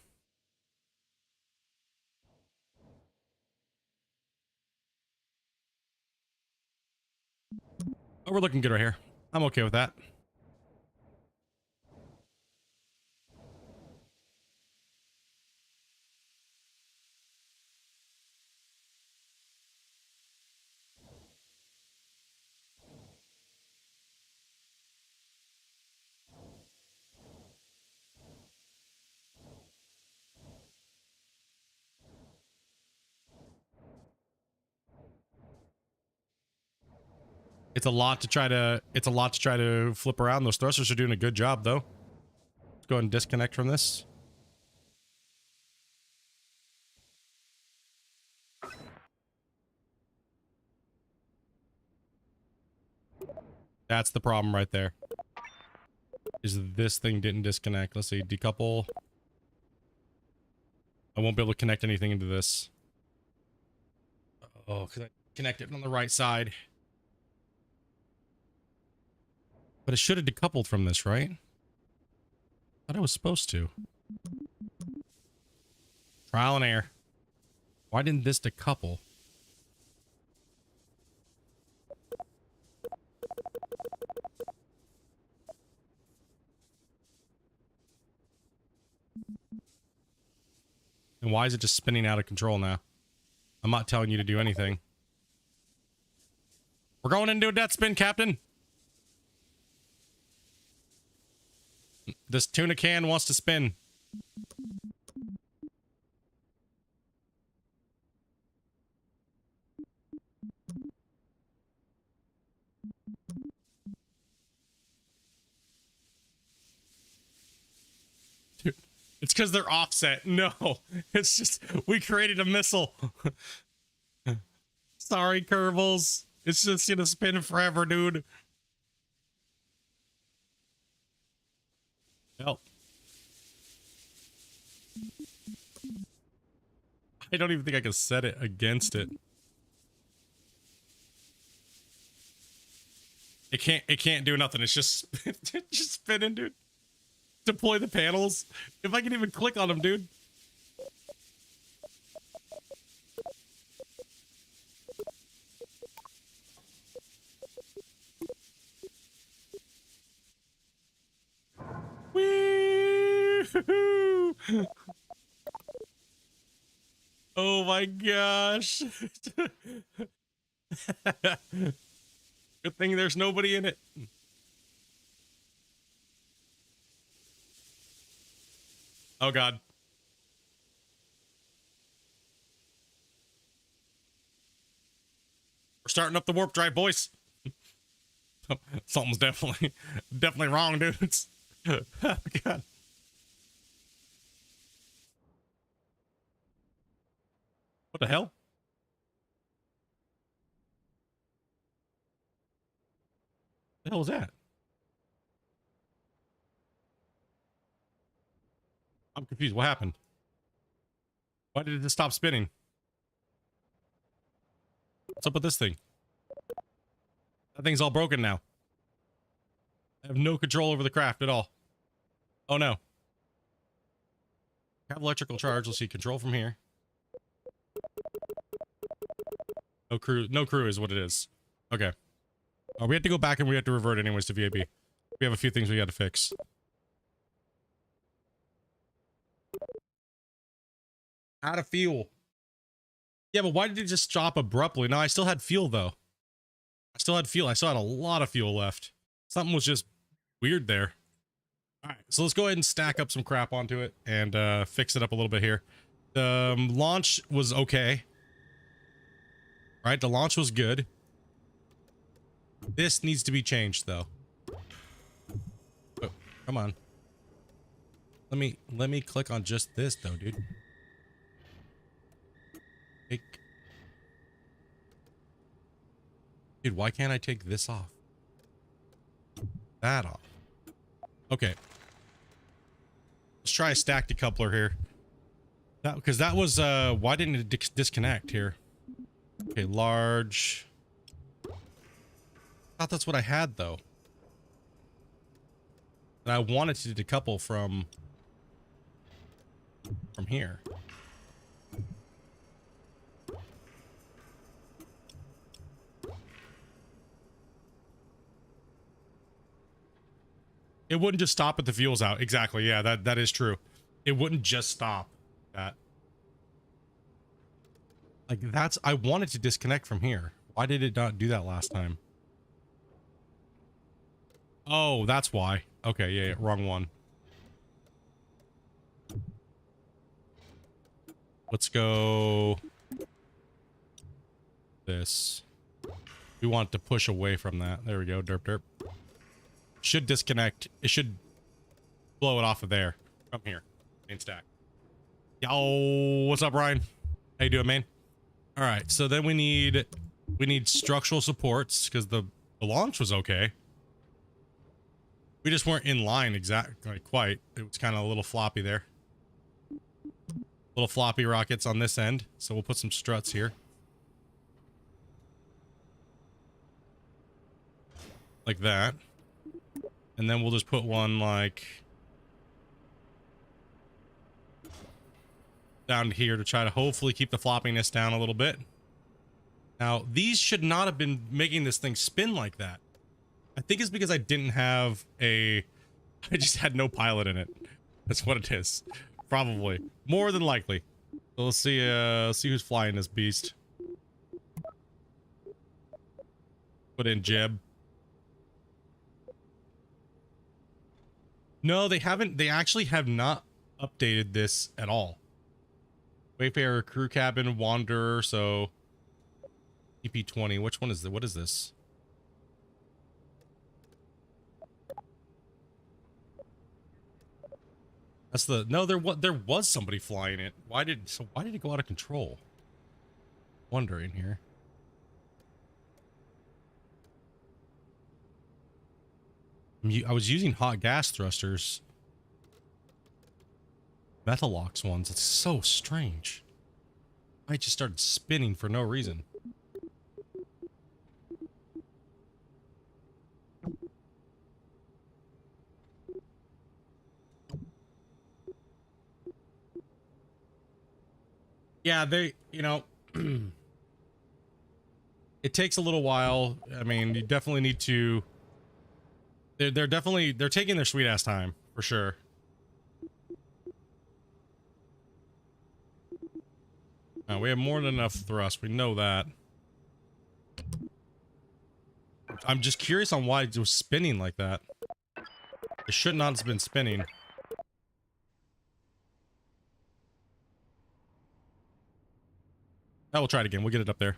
Oh, we're looking good right here. I'm okay with that. It's a lot to try to flip around. Those thrusters are doing a good job though. Let's go ahead and disconnect from this. That's the problem right there. Is this thing didn't disconnect. Let's see, decouple. I won't be able to connect anything into this. Oh, because I connected it on the right side. But it should have decoupled from this, right? I thought I was supposed to. Trial and error. Why didn't this decouple? And why is it just spinning out of control now? I'm not telling you to do anything. We're going into a death spin, Captain. This tuna can wants to spin. Dude, it's because they're offset. No, it's just we created a missile. Sorry, Kerbals. It's just gonna spin forever, dude. Help. I don't even think I can set it against it. It can't do nothing. It's just it's just spinning, dude. Deploy the panels. If I can even click on them, dude. Whee! Oh my gosh. Good thing there's nobody in it. Oh god. We're starting up the warp drive, boys. Something's definitely wrong, dudes. Oh god. What the hell? The hell was that? I'm confused. What happened? Why did it just stop spinning? What's up with this thing? That thing's all broken now. I have no control over the craft at all. Oh no. Have electrical charge. Let's see. Control from here. No crew. No crew is what it is. Okay. We have to go back and we have to revert anyways to VAB. We have a few things we got to fix. Out of fuel. Yeah, but why did it just stop abruptly? No, I still had fuel though. I still had fuel. I still had a lot of fuel left. Something was just weird there. All right, so let's go ahead and stack up some crap onto it and fix it up a little bit here. The launch was okay. Right, the launch was good. This needs to be changed though. Oh, come on. Let me click on just this though, dude. Take. Dude, why can't I take this off? That off. Okay. Let's try a stack decoupler here. That, because that was why didn't it disconnect here? Okay, large. I thought that's what I had though. And I wanted to decouple from here. It wouldn't just stop at the fuel's out. Exactly. Yeah, that is true. It wouldn't just stop that. Like that's, I wanted to disconnect from here. Why did it not do that last time? Oh, that's why. Okay, yeah, wrong one. Let's go this. We want to push away from that. There we go. Derp derp. Should disconnect. It should blow it off of there. From here. Main stack. Yo, what's up, Ryan? How you doing, man? All right, so then we need structural supports because the launch was okay. We just weren't in line exactly quite. It was kind of a little floppy there. Little floppy rockets on this end. So we'll put some struts here. Like that. And then we'll just put one like down here to try to hopefully keep the floppiness down a little bit. Now, these should not have been making this thing spin like that. I think it's because I didn't have I just had no pilot in it. That's what it is. Probably. More than likely. So let's see who's flying this beast. Put in Jeb. No, they haven't. They actually have not updated this at all. Wayfarer, crew cabin, wanderer, so EP20. Which one is what is this? That's the no. There was somebody flying it. Why did it go out of control? Wondering here. I was using hot gas thrusters. Metalox ones. It's so strange. I just started spinning for no reason. Yeah, they, you know, it takes a little while. I mean, you definitely need to. They're taking their sweet ass time for sure. We have more than enough thrust. We know that. I'm just curious on why it was spinning like that. It should not have been spinning. We'll try it again. We'll get it up there.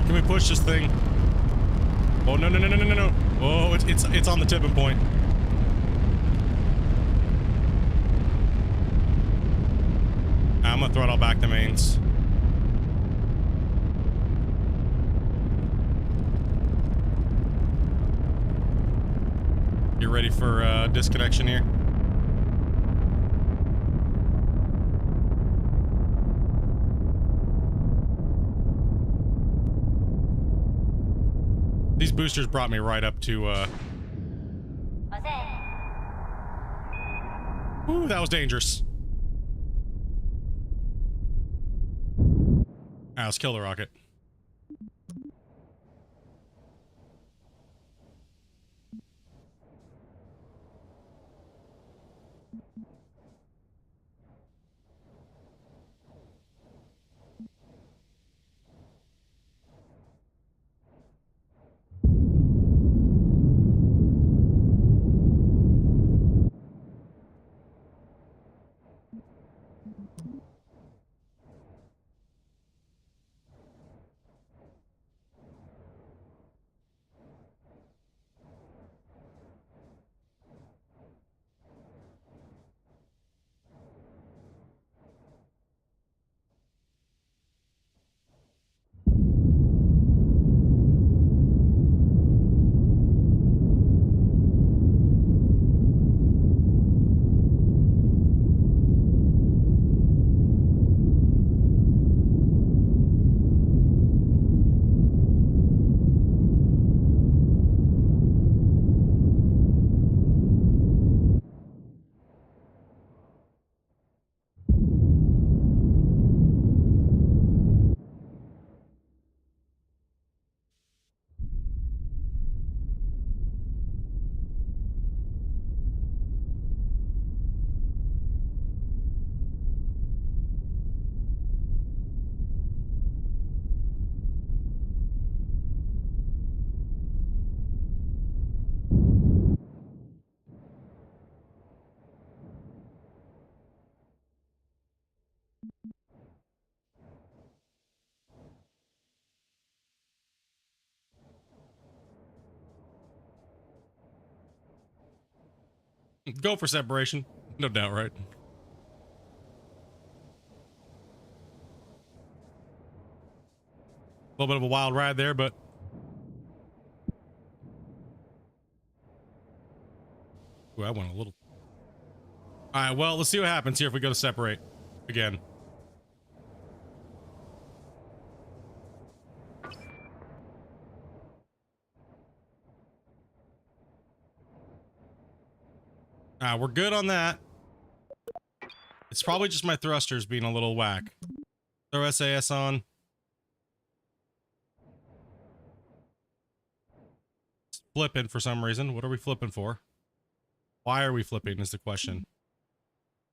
Can we push this thing? Oh, no, no, no, no, no, no. Oh, it's on the tipping point. I'm gonna throttle back the mains. You ready for disconnection here? These boosters brought me right up to ooh, that was dangerous. Alright, let's kill the rocket. Go for separation. No doubt, right? A little bit of a wild ride there, but ooh, I went a little. All right, well, let's see what happens here if we go to separate again. We're good on that. It's probably just my thrusters being a little whack. Throw SAS on. It's flipping for some reason. What are we flipping for? Why are we flipping is the question.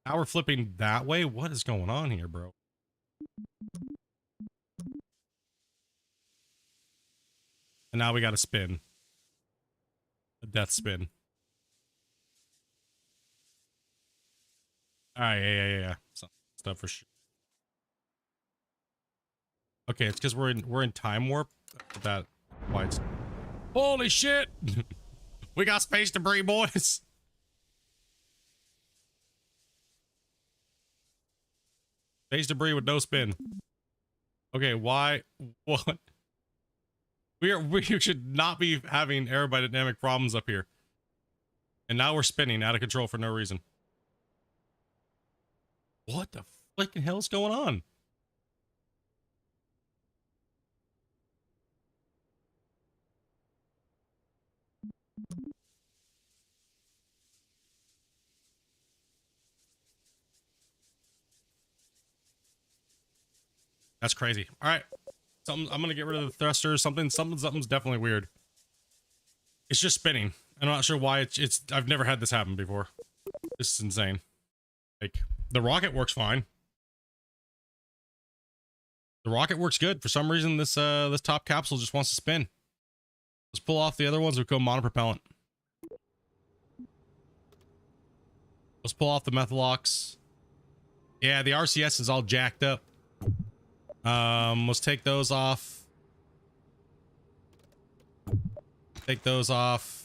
Now we're flipping that way? What is going on here, bro? And now we got to spin. A death spin. All right, yeah. Some stuff for sure. Okay, it's because we're in time warp. That why it's. Holy shit! We got space debris, boys. Space debris with no spin. Okay, why? What? We should not be having aerodynamic problems up here. And now we're spinning out of control for no reason. What the freaking hell is going on? That's crazy. All right. I'm gonna get rid of the thrusters. Something's definitely weird. It's just spinning. I'm not sure why it's I've never had this happen before. This is insane. Like, the rocket works fine. The rocket works good. For some reason, this top capsule just wants to spin. Let's pull off the other ones. We go monopropellant. Let's pull off the methalox. Yeah, the RCS is all jacked up. Let's take those off. Take those off.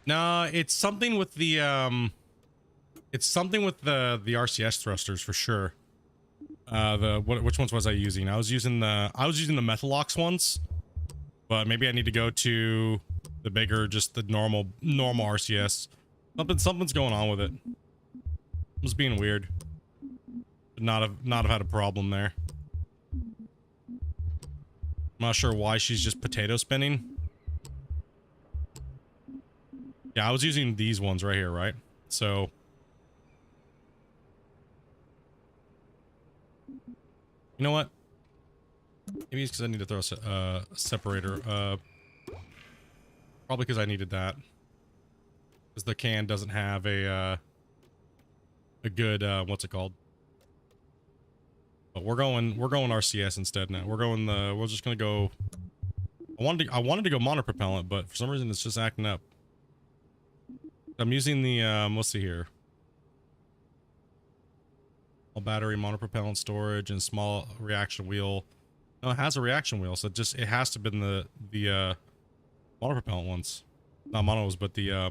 No, it's something with the RCS thrusters for sure. Which ones was I using? I was using the Metalox ones, but maybe I need to go to the bigger, just the normal RCS. Something's going on with it. It was being weird. But not have had a problem there. I'm not sure why she's just potato spinning. Yeah, I was using these ones right here, right? So you know what? Maybe it's because I need to throw a separator. Probably because I needed that. Because the can doesn't have a good what's it called? But we're going RCS instead now. We're just gonna go. I wanted to go monopropellant, but for some reason it's just acting up. I'm using the let's see here. All battery, monopropellant storage, and small reaction wheel. No, it has a reaction wheel, so it has to have been the monopropellant ones. Not monos, but the or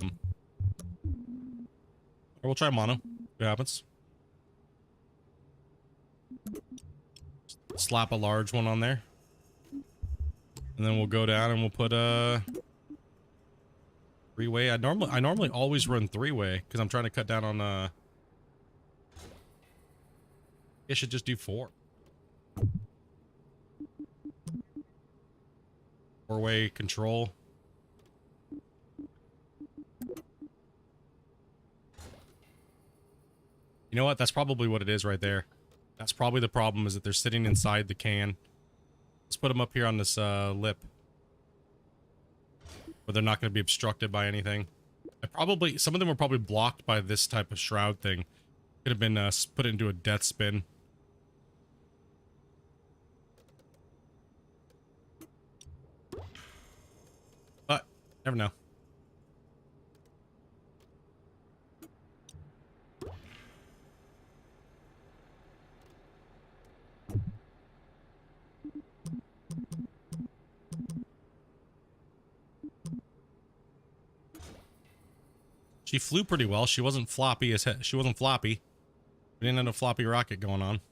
we'll try mono. See what happens. Slap a large one on there. And then we'll go down and we'll put a three-way. I normally always run three-way because I'm trying to cut down on I should just do four-way control. You know what? That's probably what it is right there. That's probably the problem, is that they're sitting inside the can. Let's put them up here on this lip, where they're not going to be obstructed by anything. Some of them were probably blocked by this type of shroud thing. Could have been put into a death spin. But never know. She flew pretty well. She wasn't floppy as she wasn't floppy. We didn't have a floppy rocket going on.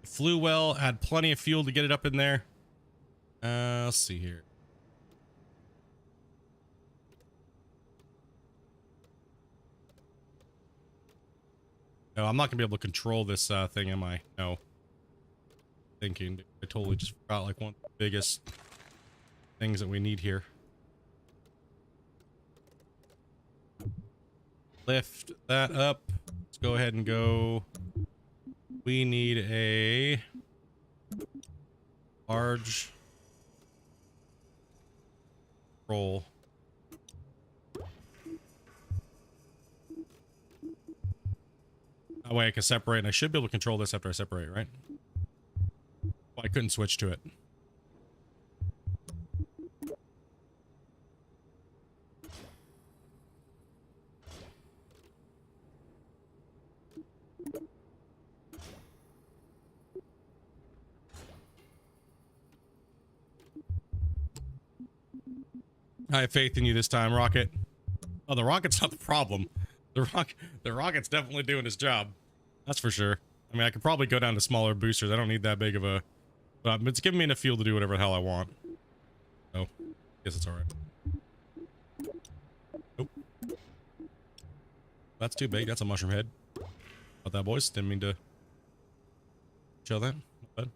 It flew well, had plenty of fuel to get it up in there. Let's see here. No, I'm not gonna be able to control this thing, am I? No. Thinking. I totally just forgot like one of the biggest things that we need here. Lift that up. Let's go ahead and go. We need a large roll. That way I can separate, and I should be able to control this after I separate, right? Well, I couldn't switch to it. I have faith in you this time, Rocket. Oh, the rocket's not the problem. The rocket's definitely doing his job. That's for sure. I mean, I could probably go down to smaller boosters. I don't need that big of a... But it's giving me enough fuel to do whatever the hell I want. Oh, guess it's alright. Nope. That's too big. That's a mushroom head. About that, boys. Didn't mean to show that. Not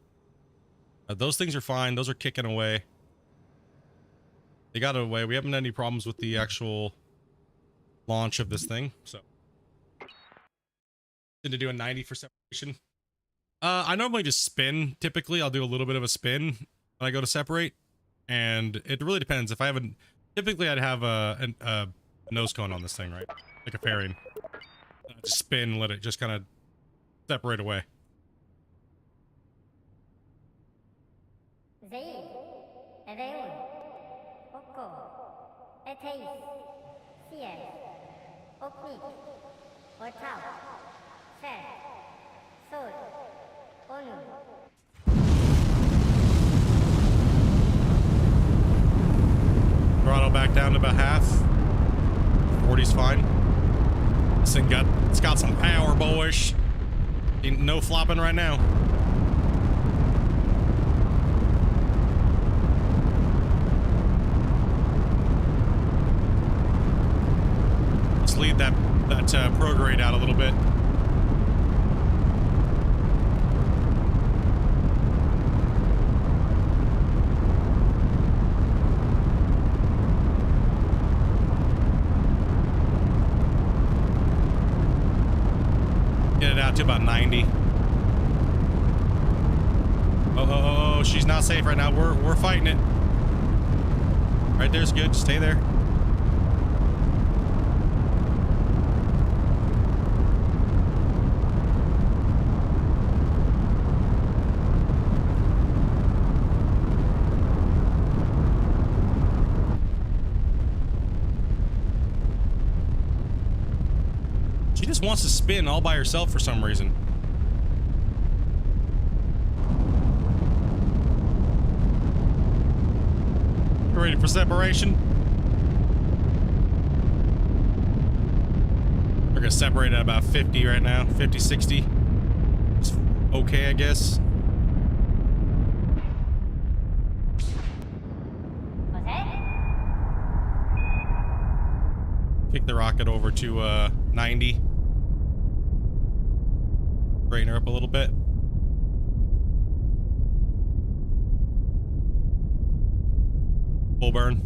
bad. Those things are fine. Those are kicking away. They got it away. We haven't had any problems with the actual launch of this thing, so. To do a 90 for separation. I normally just spin. Typically, I'll do a little bit of a spin when I go to separate, and it really depends. If I have typically I'd have a nose cone on this thing, right? Like a fairing. Just spin and let it just kind of separate away. Zaid, Ereun, Oko, Eteis, Sier, Oknik, Ortau, Fer, Sol, Onu. Throttle back down to about half. 40's fine. This thing it's got some power, boys. Ain't no flopping right now. Let's lead that prograde out a little bit. Get it out to about 90. Oh, she's not safe right now. We're fighting it. Right there's good. Stay there. She just wants to spin all by herself for some reason. You ready for separation? We're gonna separate at about 50 right now. 50, 60. It's okay, I guess. Kick the rocket over to 90. Straighten her up a little bit. Full burn.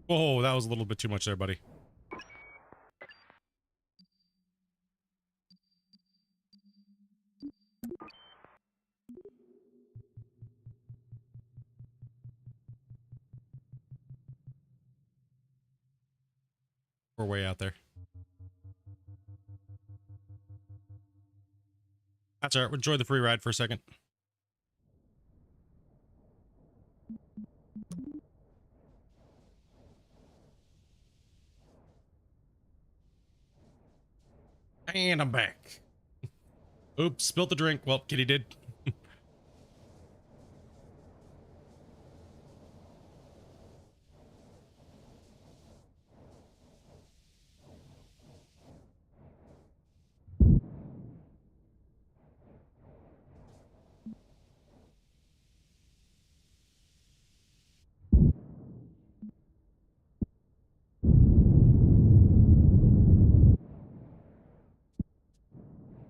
Oh, that was a little bit too much there, buddy. We're way out there. That's all right. We'll enjoy the free ride for a second. And I'm back. Oops, spilt the drink. Well, Kitty did.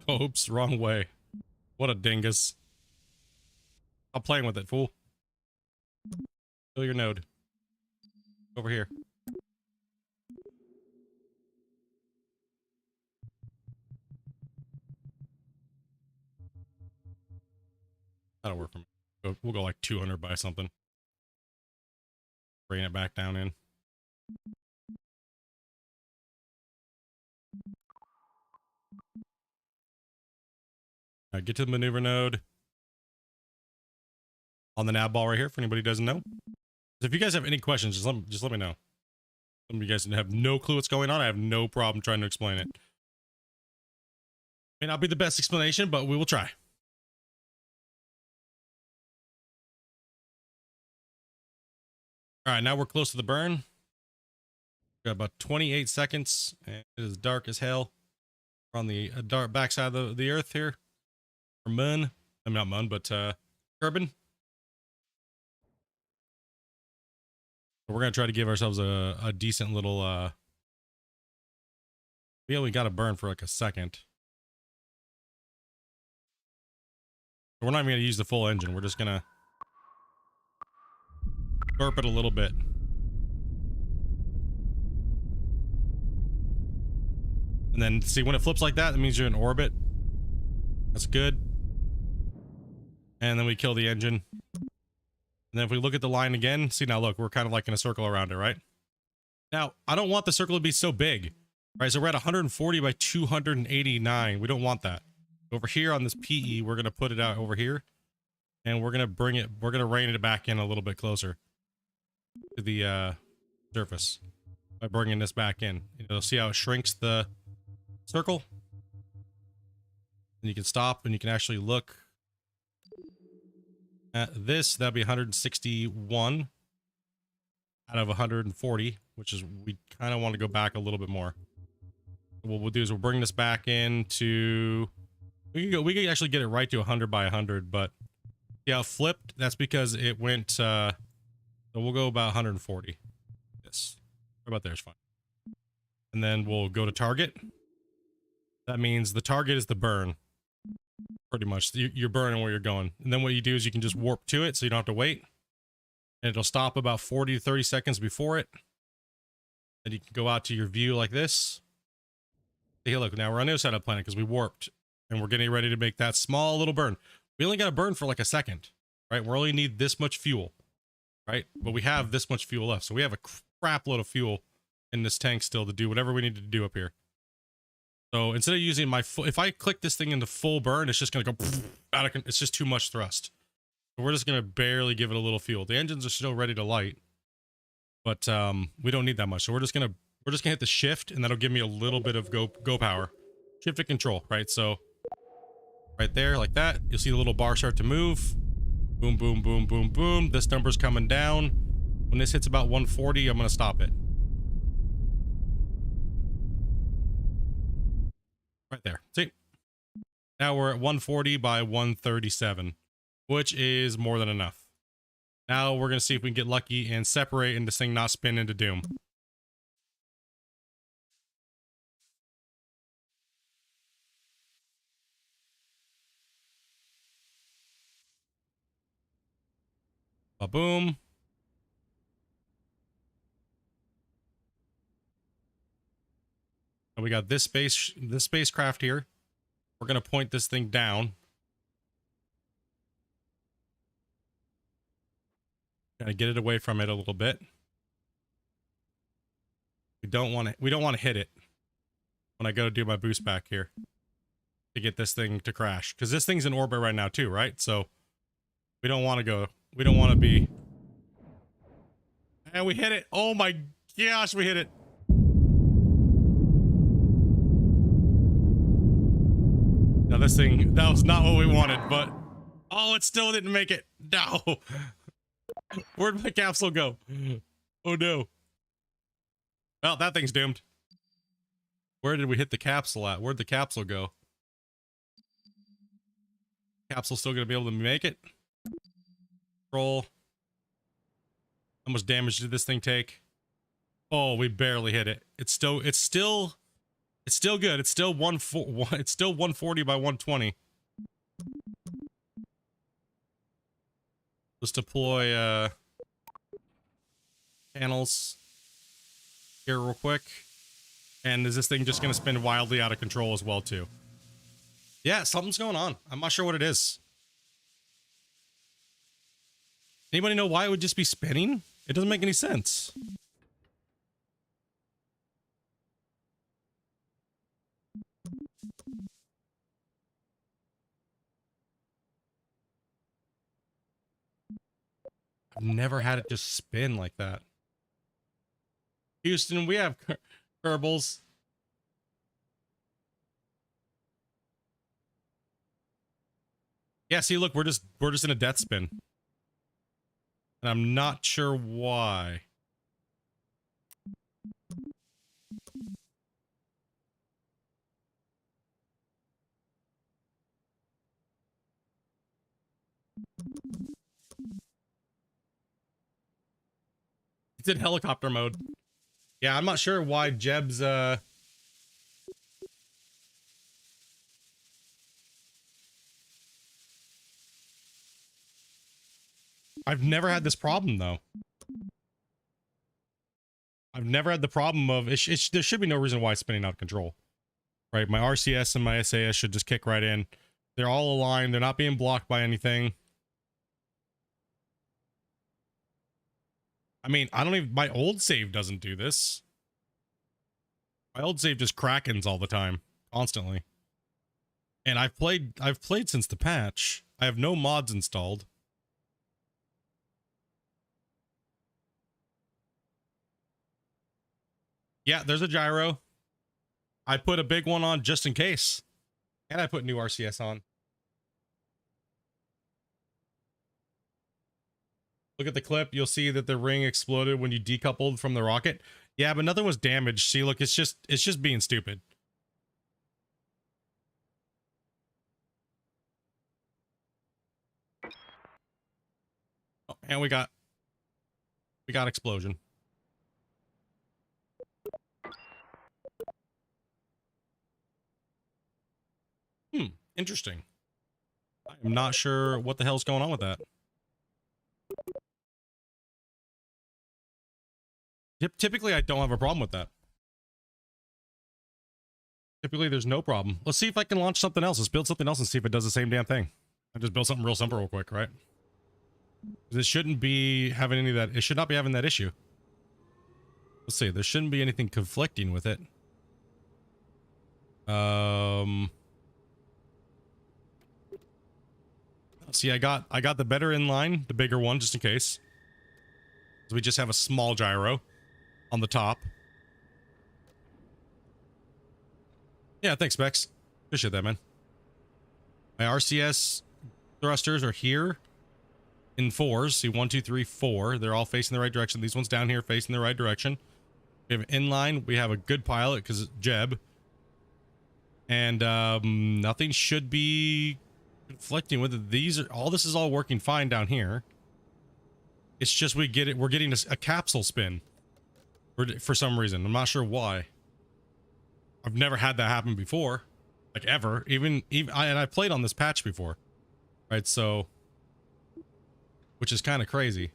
Oops, wrong way. What a dingus. I'm playing with it, fool. Fill your node. Over here. That'll work for me. We'll go like 200 by something. Bring it back down in. All right, get to the maneuver node. On the nav ball right here, for anybody who doesn't know. So if you guys have any questions, just let me know. Some of you guys have no clue what's going on. I have no problem trying to explain it. May not be the best explanation, but we will try. All right, now we're close to the burn. Got about 28 seconds, and it is dark as hell. We're on the dark backside of the earth here. Or moon. I'm not moon, but Kerbin. We're gonna try to give ourselves a decent little we only got to burn for like a second. We're not even gonna use the full engine. We're just gonna burp it a little bit. And then see when it flips like that, that means you're in orbit. That's good. And then we kill the engine. And then if we look at the line again, see now look, we're kind of like in a circle around it, right? Now, I don't want the circle to be so big. Right, so we're at 140 by 289. We don't want that. Over here on this PE, we're gonna put it out over here. And we're gonna rein it back in a little bit closer to the surface by bringing this back in. You'll see how it shrinks the circle. And you can stop and you can actually look at this. That'd be 161 out of 140, which is, we kind of want to go back a little bit more. What we'll do is we'll bring this back into, we can actually get it right to 100 by 100, but yeah, it flipped. That's because it went, so we'll go about 140. Yes. Right about there is fine. And then we'll go to target. That means the target is the burn. Pretty much. You're burning where you're going. And then what you do is you can just warp to it so you don't have to wait. And it'll stop about 40 to 30 seconds before it. And you can go out to your view like this. Hey, look, now we're on the other side of the planet because we warped. And we're getting ready to make that small little burn. We only got to burn for like a second. Right? We only need this much fuel. Right? But we have this much fuel left. So we have a crap load of fuel in this tank still to do whatever we need to do up here. So instead of using my full, if I click this thing into full burn, it's just going to go out of, it's just too much thrust. So we're just going to barely give it a little fuel. The engines are still ready to light, but we don't need that much. So we're just going to hit the shift, and that'll give me a little bit of go power. Shift and control, right? So right there, like that, you'll see the little bar start to move. Boom, boom, boom, boom, boom. This number's coming down. When this hits about 140, I'm going to stop it. Right there. See? Now we're at 140 by 137, which is more than enough. Now we're going to see if we can get lucky and separate and this thing not spin into doom. Ba-boom. And we got this spacecraft here. We're going to point this thing down. Kind of get it away from it a little bit. We don't want to hit it when I go to do my boost back here to get this thing to crash, because this thing's in orbit right now too, right? So we don't want to be, and we hit it. Oh my gosh, we hit it. Now this thing, that was not what we wanted, but oh, it still didn't make it. No. Where'd my capsule go? Oh no. Well, that thing's doomed. Where did we hit the capsule at? Where'd the capsule go? Capsule still gonna be able to make it? Roll. How much damage did this thing take? Oh, we barely hit it. It's still good. It's still 140 by 120. Let's deploy panels here real quick. And is this thing just gonna spin wildly out of control as well too? Yeah, something's going on. I'm not sure what it is. Anybody know why it would just be spinning? It doesn't make any sense. I've never had it just spin like that. Houston, we have Kerbals. Yeah, see, look, we're just in a death spin. And I'm not sure why. It's in helicopter mode. Yeah, I'm not sure why Jeb's I've never had this problem though. I've never had the problem of there should be no reason why it's spinning out of control. Right? My RCS and my SAS should just kick right in. They're all aligned. They're not being blocked by anything. I mean, I don't even, my old save doesn't do this. My old save just krakens all the time, constantly. And I've played since the patch. I have no mods installed. Yeah, there's a gyro. I put a big one on just in case. And I put new RCS on. Look at the clip. You'll see that the ring exploded when you decoupled from the rocket. Yeah, but nothing was damaged. See, look, it's just being stupid. Oh, and we got explosion. Interesting. I'm not sure what the hell's going on with that. Typically, I don't have a problem with that. Typically, there's no problem. Let's see if I can launch something else. Let's build something else and see if it does the same damn thing. I just built something real simple real quick, right? This shouldn't be having any of that. It should not be having that issue. Let's see. There shouldn't be anything conflicting with it. See, I got the better inline, the bigger one, just in case. So we just have a small gyro on the top. Yeah, thanks, Bex. Appreciate that, man. My RCS thrusters are here in 4s. See, 1, 2, 3, 4. They're all facing the right direction. These ones down here facing the right direction. We have inline. We have a good pilot because it's Jeb. And nothing should be conflicting with it. All this is all working fine down here. It's just we're getting a capsule spin for some reason. I'm not sure why. I've never had that happen before, like ever. And I played on this patch before, right? So, which is kind of crazy.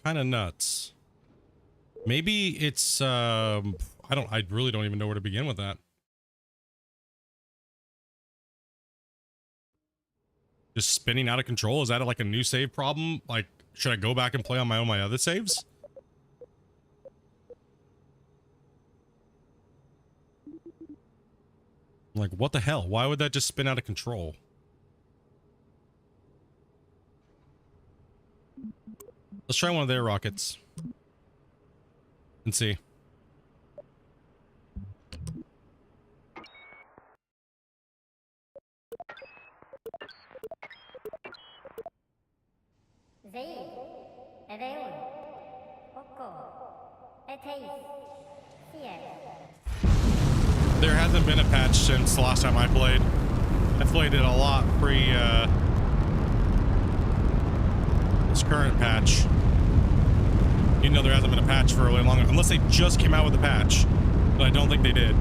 Kind of nuts. Maybe it's I really don't even know where to begin with that. Just spinning out of control? Is that like a new save problem? Like, should I go back and play on my other saves? Like, what the hell? Why would that just spin out of control? Let's try one of their rockets and see. There hasn't been a patch since the last time I played. I played it a lot pre this current patch. You know, there hasn't been a patch for a really long, unless they just came out with a patch, but I don't think they did.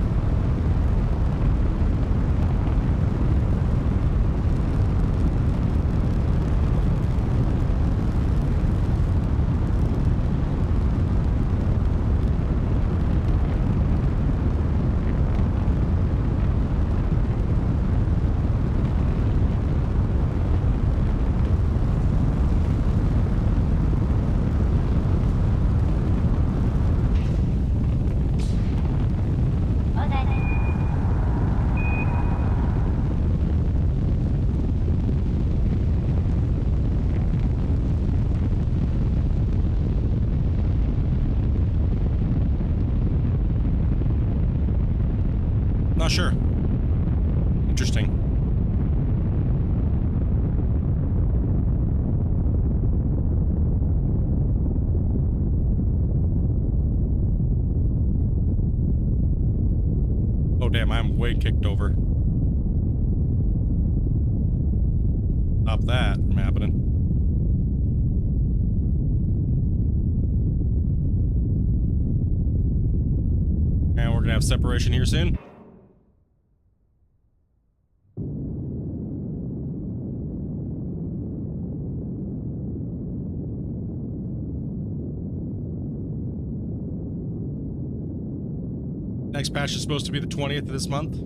Not sure. Interesting. Oh damn, I'm way kicked over. Stop that from happening. And we're gonna have separation here soon. Next patch is supposed to be the 20th of this month.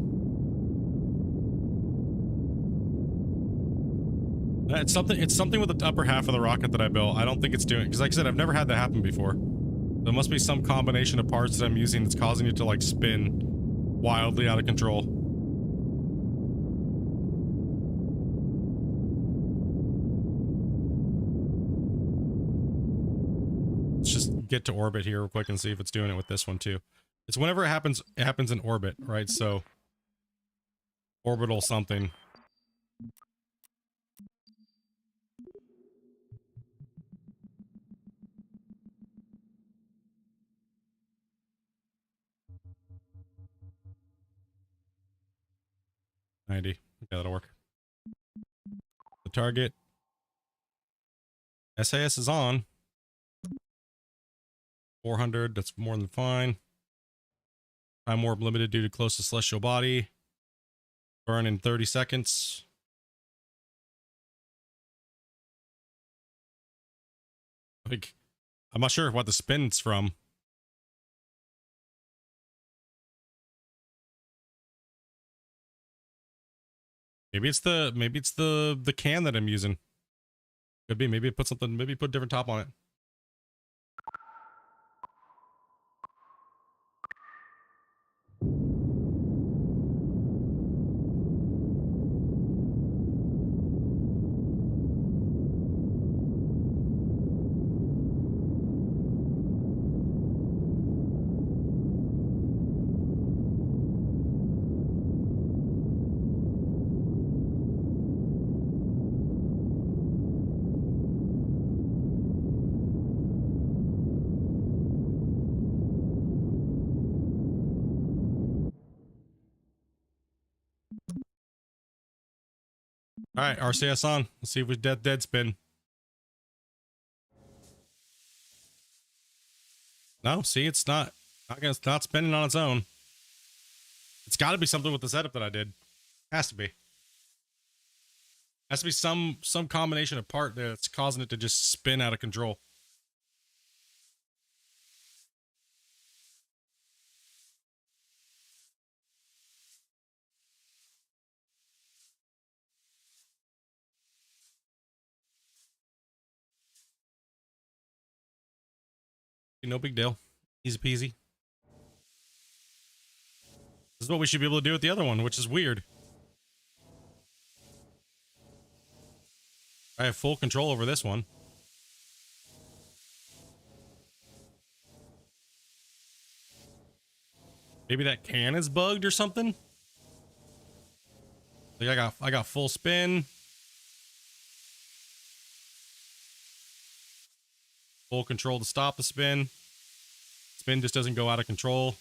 It's something with the upper half of the rocket that I built. I don't think it's doing, because like I said, I've never had that happen before. There must be some combination of parts that I'm using that's causing it to like spin wildly out of control. Let's just get to orbit here real quick and see if it's doing it with this one too. It's whenever it happens in orbit, right? So orbital something. $90. Okay, that'll work. The target. SAS is on. 400, that's more than fine. Time warp limited due to closest celestial body. Burn in 30 seconds. Like, I'm not sure what the spin's from. Maybe it's the can that I'm using. Could be. Maybe put a different top on it. All right, RCS on. Let's see if we dead spin. No, see, it's not spinning on its own. It's got to be something with the setup that I did. Has to be. Has to be some combination of part there that's causing it to just spin out of control. No big deal. Easy peasy. This is what we should be able to do with the other one, which is weird. I have full control over this one. Maybe that can is bugged or something. Like I got full spin. Full control to stop the spin. Spin just doesn't go out of control.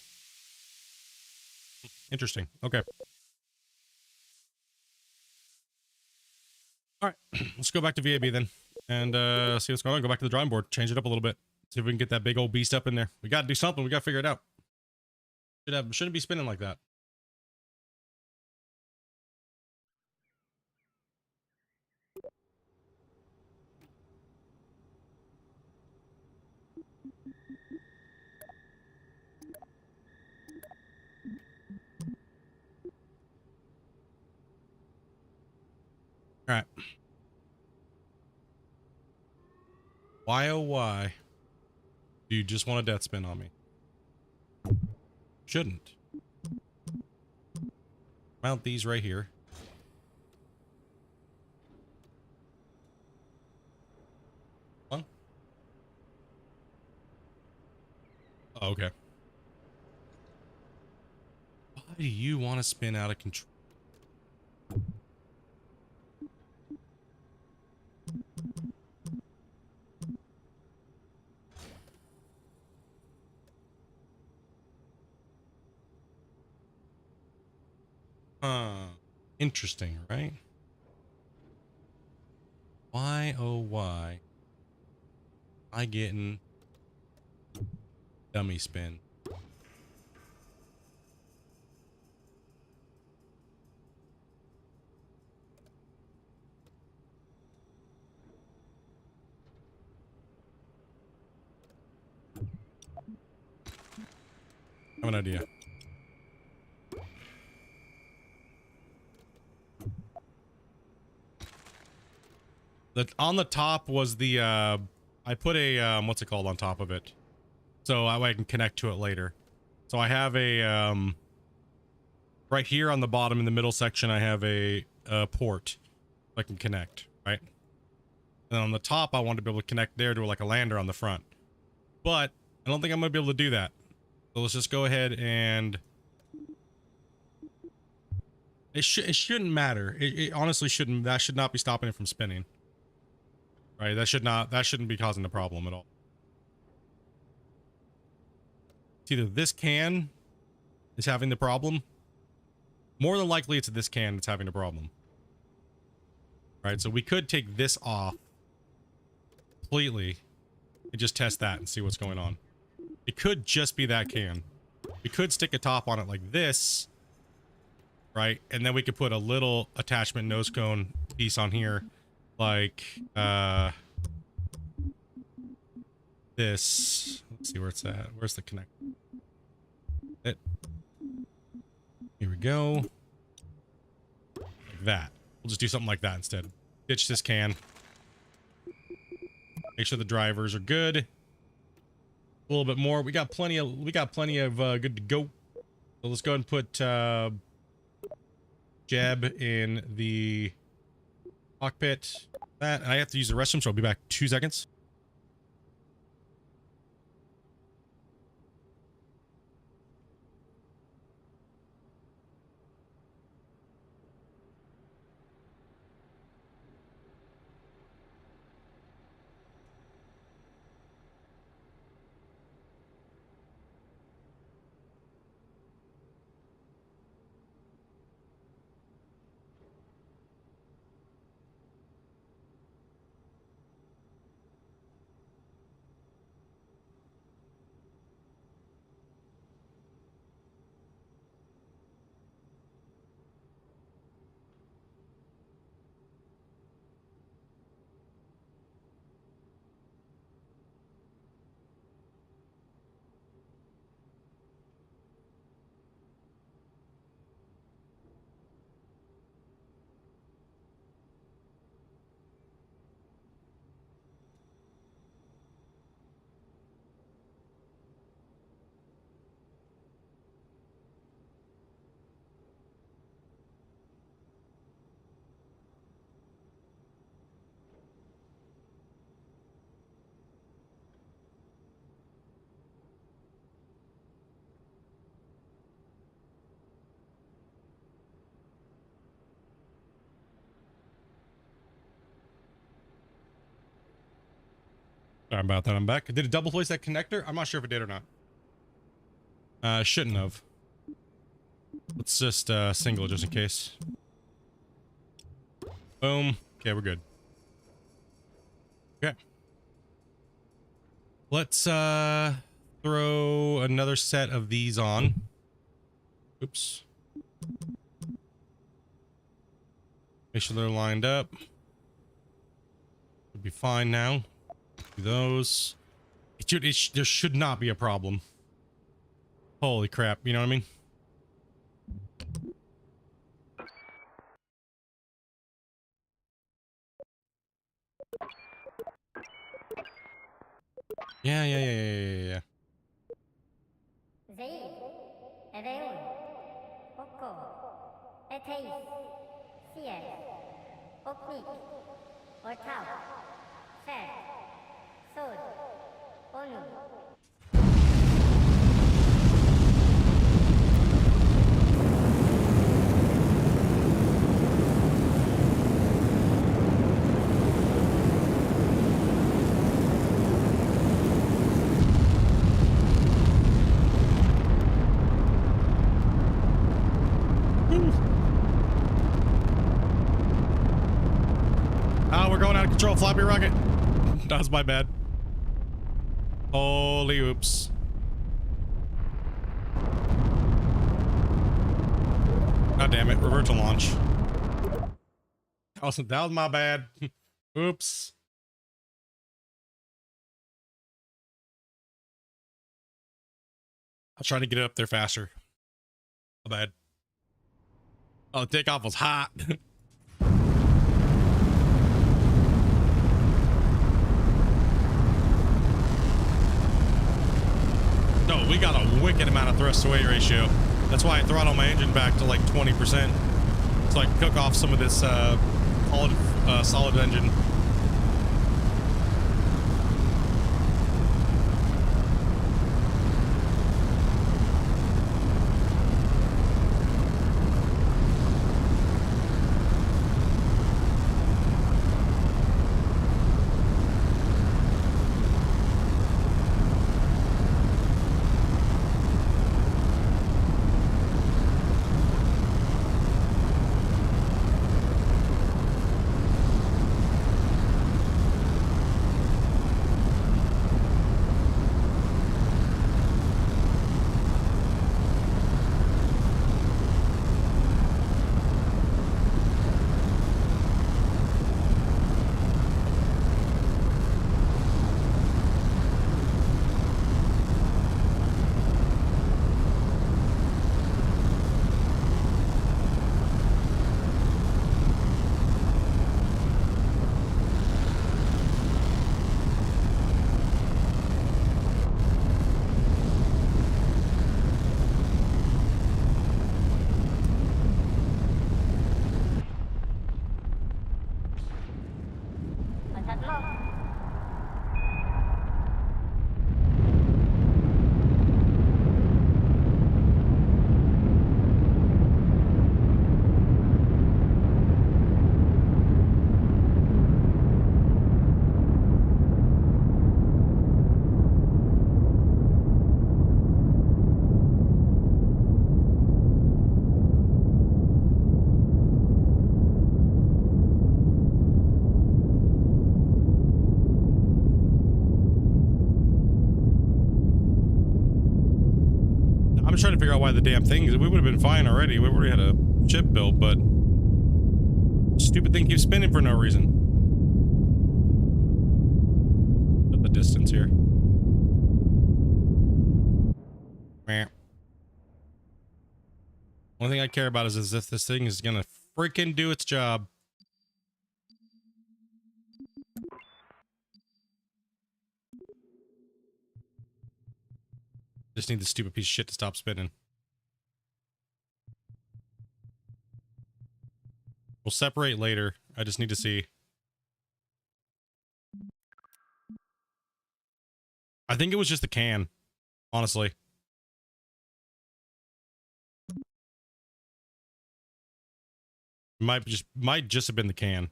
Interesting. Okay. All right. Let's go back to VAB then and see what's going on. Go back to the drawing board. Change it up a little bit. See if we can get that big old beast up in there. We got to do something. We got to figure it out. Shouldn't be spinning like that. All right. Why, oh, why do you just want a death spin on me? Shouldn't. Mount these right here. Huh? Oh, okay. Why do you want to spin out of control? Interesting, right? Why, oh why? I getting dummy spin. I have an idea. On the top was the I put a what's it called on top of it, so that way I can connect to it later. So I have a right here on the bottom in the middle section I have a port I can connect, right? And on the top I want to be able to connect there to like a lander on the front, but I don't think I'm gonna be able to do that. So let's just go ahead and it shouldn't matter. It honestly shouldn't. That should not be stopping it from spinning. Right, that shouldn't be causing the problem at all. It's either this can is having the problem. More than likely it's this can that's having a problem. Right, so we could take this off completely and just test that and see what's going on. It could just be that can. We could stick a top on it like this, right? And then we could put a little attachment nose cone piece on here. Like, this. Let's see where it's at. Where's the connect? It. Here we go. Like that. We'll just do something like that instead. Ditch this can. Make sure the drivers are good. A little bit more. We got plenty of good to go. So let's go ahead and put Jeb in the cockpit. That, and I have to use the restroom, so I'll be back 2 seconds. Sorry about that, I'm back. Did it double place that connector? I'm not sure if it did or not. Shouldn't have. Let's just single it just in case. Boom. Okay, we're good. Okay. Let's throw another set of these on. Oops. Make sure they're lined up. Should be fine now. Do those. There should not be a problem. Holy crap, you know what I mean? Yeah. Zaid, Ereun, Oko, Eteis, Sier, Oknik, Ortau, Fer, Sod, Onu. We're going out of control. floppy rocket. That was my bad. Holy oops. God damn it. Revert to launch. That was my bad. Oops. I'll try to get it up there faster. My bad. Oh, the takeoff was hot. No, we got a wicked amount of thrust to weight ratio. That's why I throttle my engine back to like 20%. So I can cook off some of this solid engine. I'm trying to figure out why the damn thing is. We would have been fine already. We already had a ship built, but stupid thing keeps spinning for no reason. At the distance here. Meh. Only thing I care about is if this thing is gonna freaking do its job. Just need this stupid piece of shit to stop spinning. We'll separate later. I just need to see. I think it was just the can, honestly. Might just have been the can.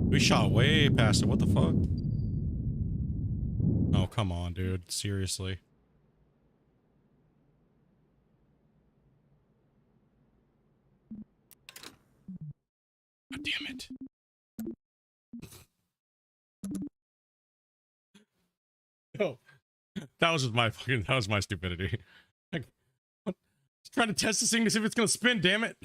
We shot way past it. What the fuck? Oh, come on, dude. Seriously. God damn it. Oh, that was just that was my stupidity. Like, just trying to test this thing to see if it's gonna spin, damn it.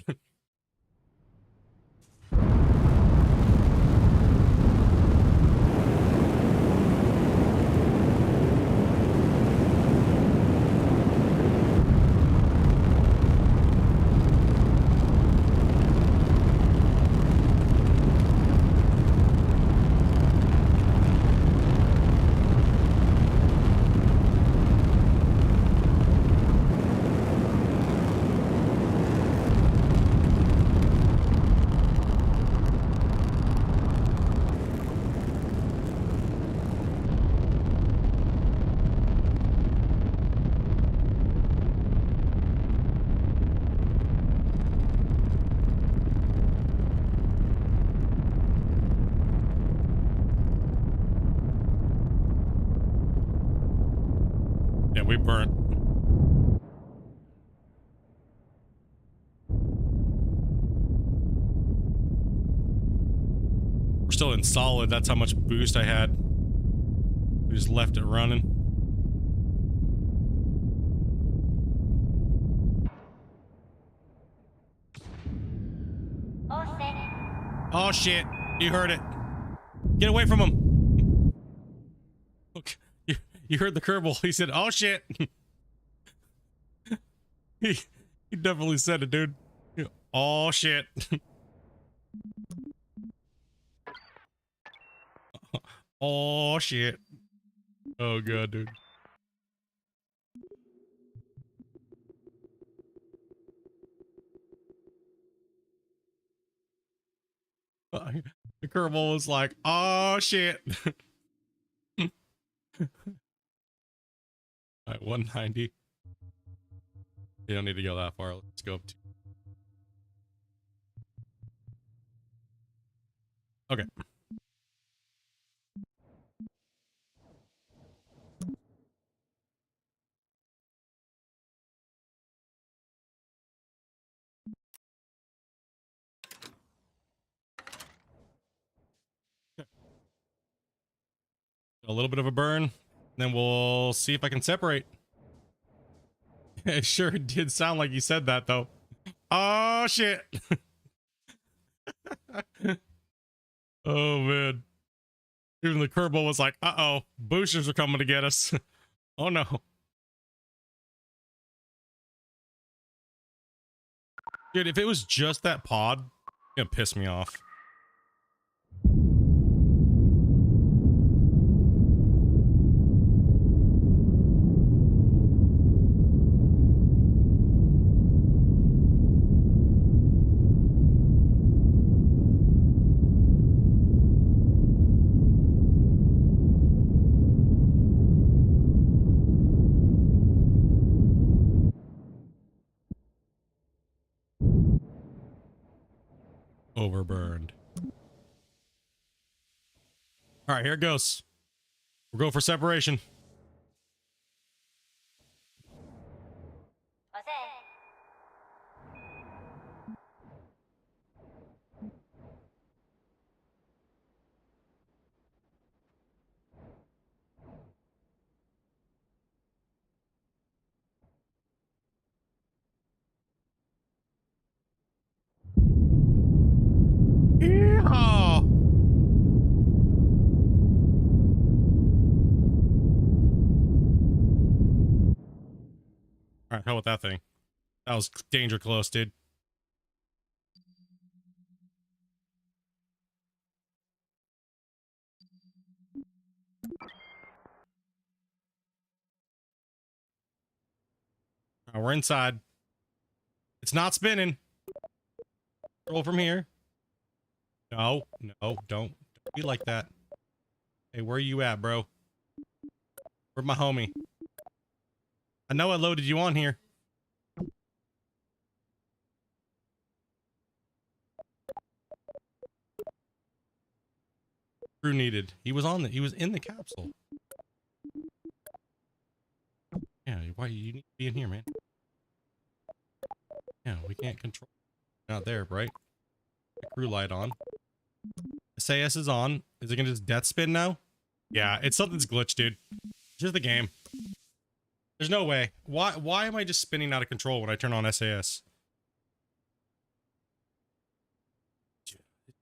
still in solid. That's how much boost I had. We just left it running. Oh shit. Oh shit. You heard it. Get away from him. Look, you heard the Kerbal. He said, oh shit. he definitely said it, dude. Oh shit. Oh shit. Oh god, dude. The Kerbal was like, oh shit. All right, 190. You don't need to go that far. Let's go up to. Okay. A little bit of a burn, then we'll see if I can separate. It sure did sound like you said that though. Oh shit. Oh man. Even the Kerbal was like, uh-oh, boosters are coming to get us. Oh no. Dude, if it was just that pod, it's gonna piss me off. Overburned. All right, here it goes. We'll go for separation. Oh shit. Yeehaw! All right, hell with that thing. That was danger close, dude. All right, we're inside. It's not spinning. Roll from here. No, don't be like that. Hey, where you at, bro? Where's my homie? I know I loaded you on here. Crew needed. He was in the capsule. Yeah, why you need to be in here, man? Yeah, we can't control. Not there, right? The crew light on. SAS is on. Is it gonna just death spin now? Yeah, it's something's glitched, dude. Just the game. There's no way. Why am I just spinning out of control when I turn on SAS?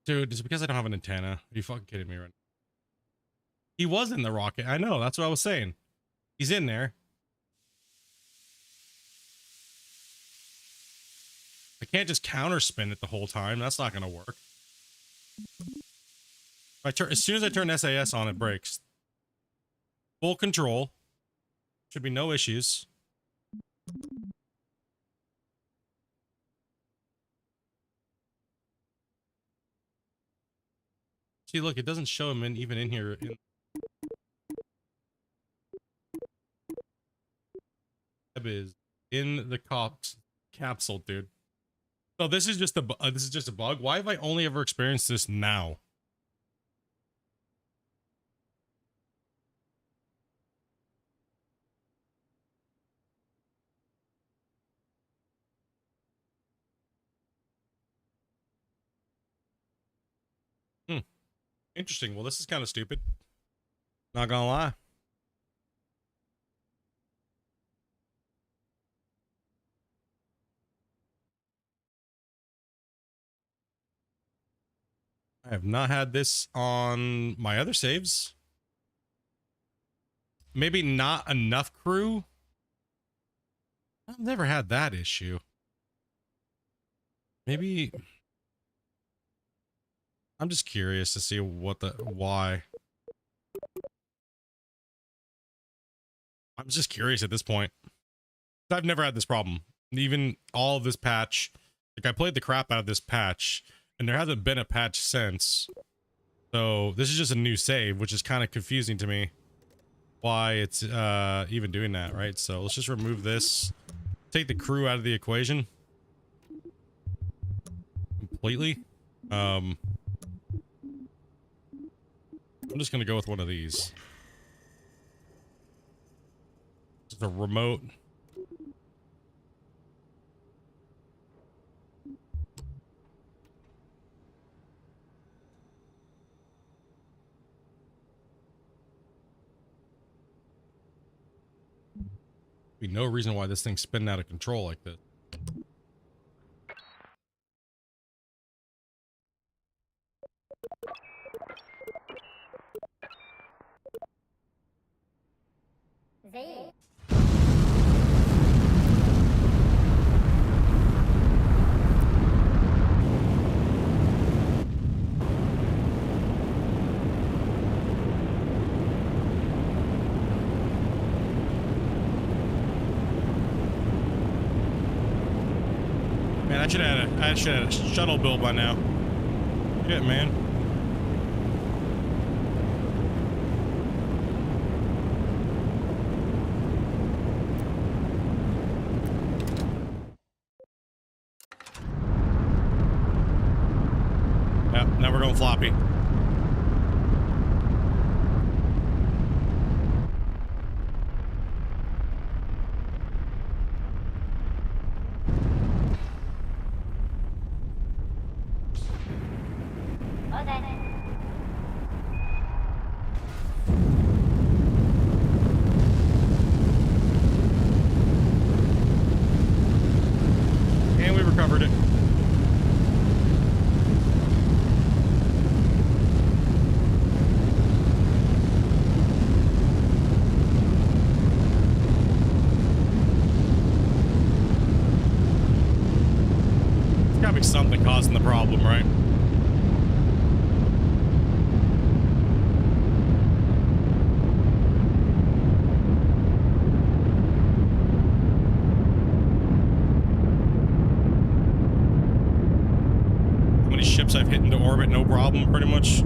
Dude, is it because I don't have an antenna? Are you fucking kidding me right now? He was in the rocket. I know, that's what I was saying. He's in there. I can't just counter spin it the whole time. That's not gonna work. As soon as I turn SAS on, it breaks. Full control. Should be no issues. See, look, it doesn't show him even in here. Is in the capsule, dude. So this is just a bug. Why have I only ever experienced this now? Interesting. Well, this is kind of stupid. Not gonna lie. I have not had this on my other saves. Maybe not enough crew. I've never had that issue. Maybe I'm just curious to see why. I'm just curious at this point. I've never had this problem. Even all of this patch, like I played the crap out of this patch, and there hasn't been a patch since. So this is just a new save, which is kind of confusing to me. Why it's even doing that, right? So let's just remove this. Take the crew out of the equation. Completely. I'm just gonna go with one of these. Just a remote. Be no reason why this thing's spinning out of control like this. زي Man, I should have had a shuttle built by now. Shit, man. Yep, now we're going floppy. أوزن And we recovered it. There's gotta be something causing the problem, right? How many ships I've hit into orbit, no problem, pretty much.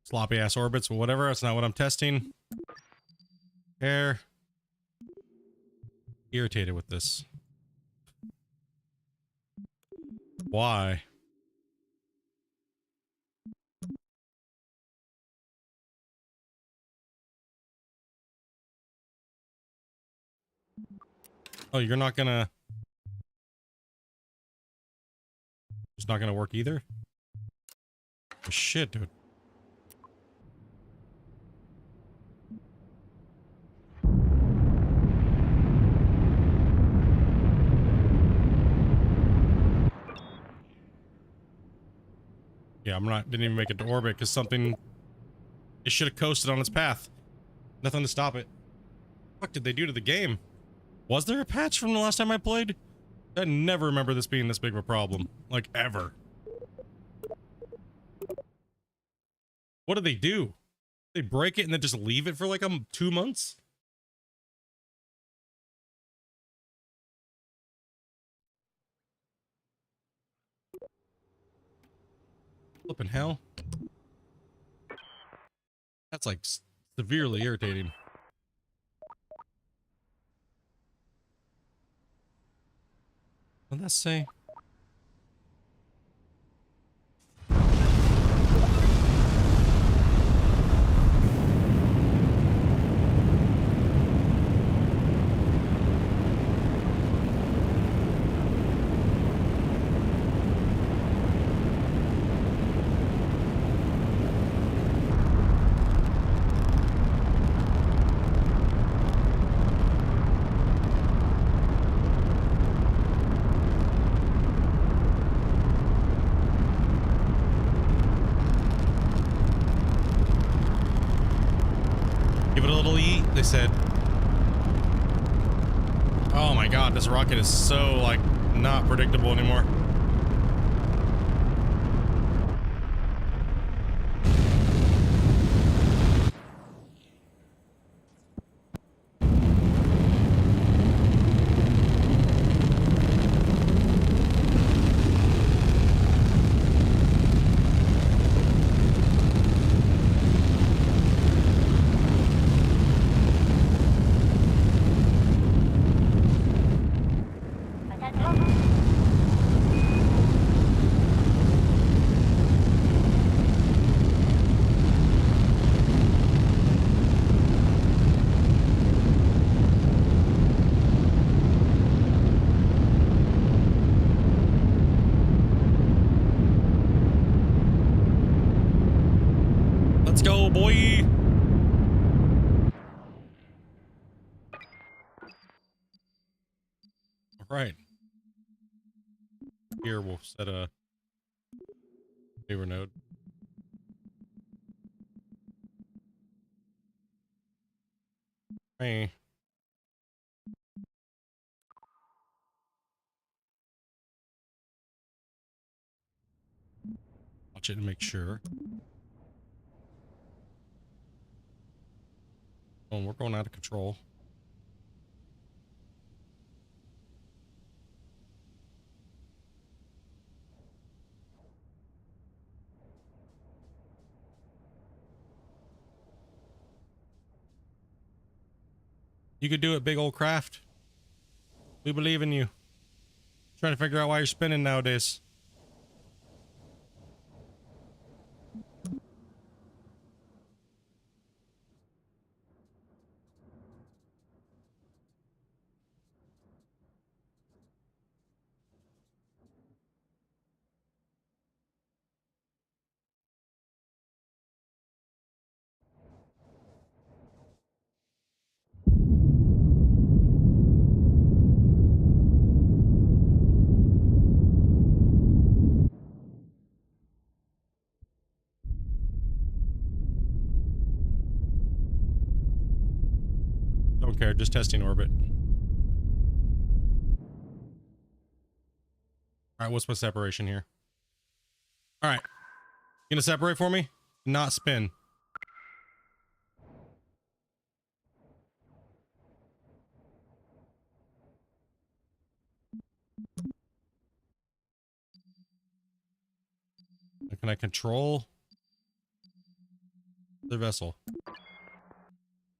Sloppy ass orbits, but whatever. That's not what I'm testing. Air. Irritated with this. Why? Oh, you're not gonna... It's not gonna work either? Oh, shit, dude. Yeah, didn't even make it to orbit because something... It should have coasted on its path. Nothing to stop it. What did they do to the game? Was there a patch from the last time I played? I never remember this being this big of a problem. Like, ever. What did they do? They break it and then just leave it for like 2 months? Flippin' hell. That's like Severely irritating. What did that say? Give it a little yeet, they said. Oh my god, this rocket is so, like, not predictable anymore. Let's go, boy. All right. Here we'll set a favor node. Hey. Watch it and make sure. Oh, we're going out of control. You could do it, big old craft. We believe in you. Trying to figure out why you're spinning nowadays. Don't care, just testing orbit. All right, what's my separation here? All right, you gonna separate for me? Not spin. Can I control the vessel?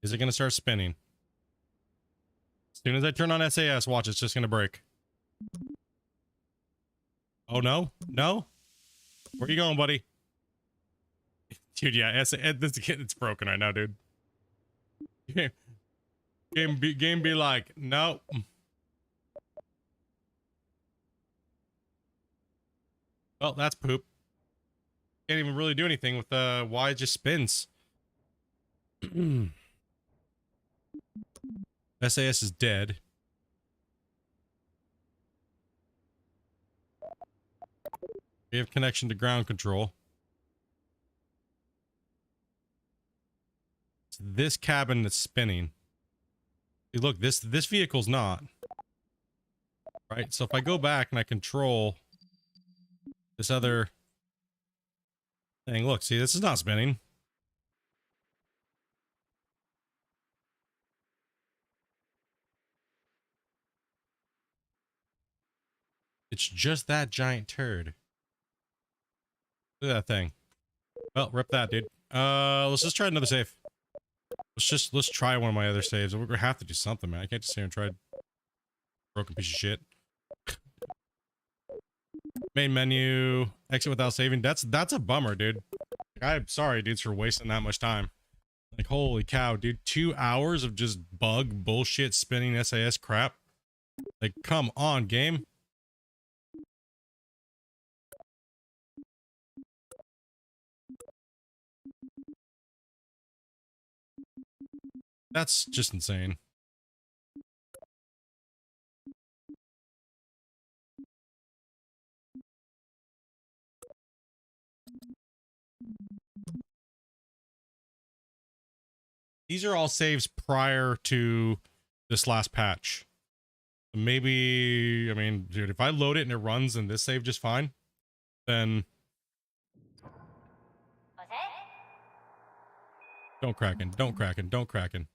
Is it gonna start spinning? As soon as I turn on SAS, watch, it's just gonna break. Oh no, no. Where you going, buddy? Dude, yeah, this it's broken right now, dude. Game be like, no. Well, that's poop. Can't even really do anything with why it just spins. SAS is dead. We have connection to ground control. It's this cabin that's spinning. See, look, this vehicle's not. Right? So if I go back and I control this other thing, look, see, this is not spinning. It's just that giant turd. Look at that thing. Well, rip that, dude. Let's just try another save. Let's try one of my other saves. We're gonna have to do something, man. I can't just sit here and try broken piece of shit. Main menu, exit without saving. That's a bummer, dude. I'm sorry, dudes, for wasting that much time. Like, holy cow, dude. 2 hours of just bug bullshit spinning SAS crap. Like, come on, game. That's just insane. These are all saves prior to this last patch. Maybe, I mean, dude, if I load it and it runs and this save just fine, then don't Kraken, don't Kraken, don't Kraken.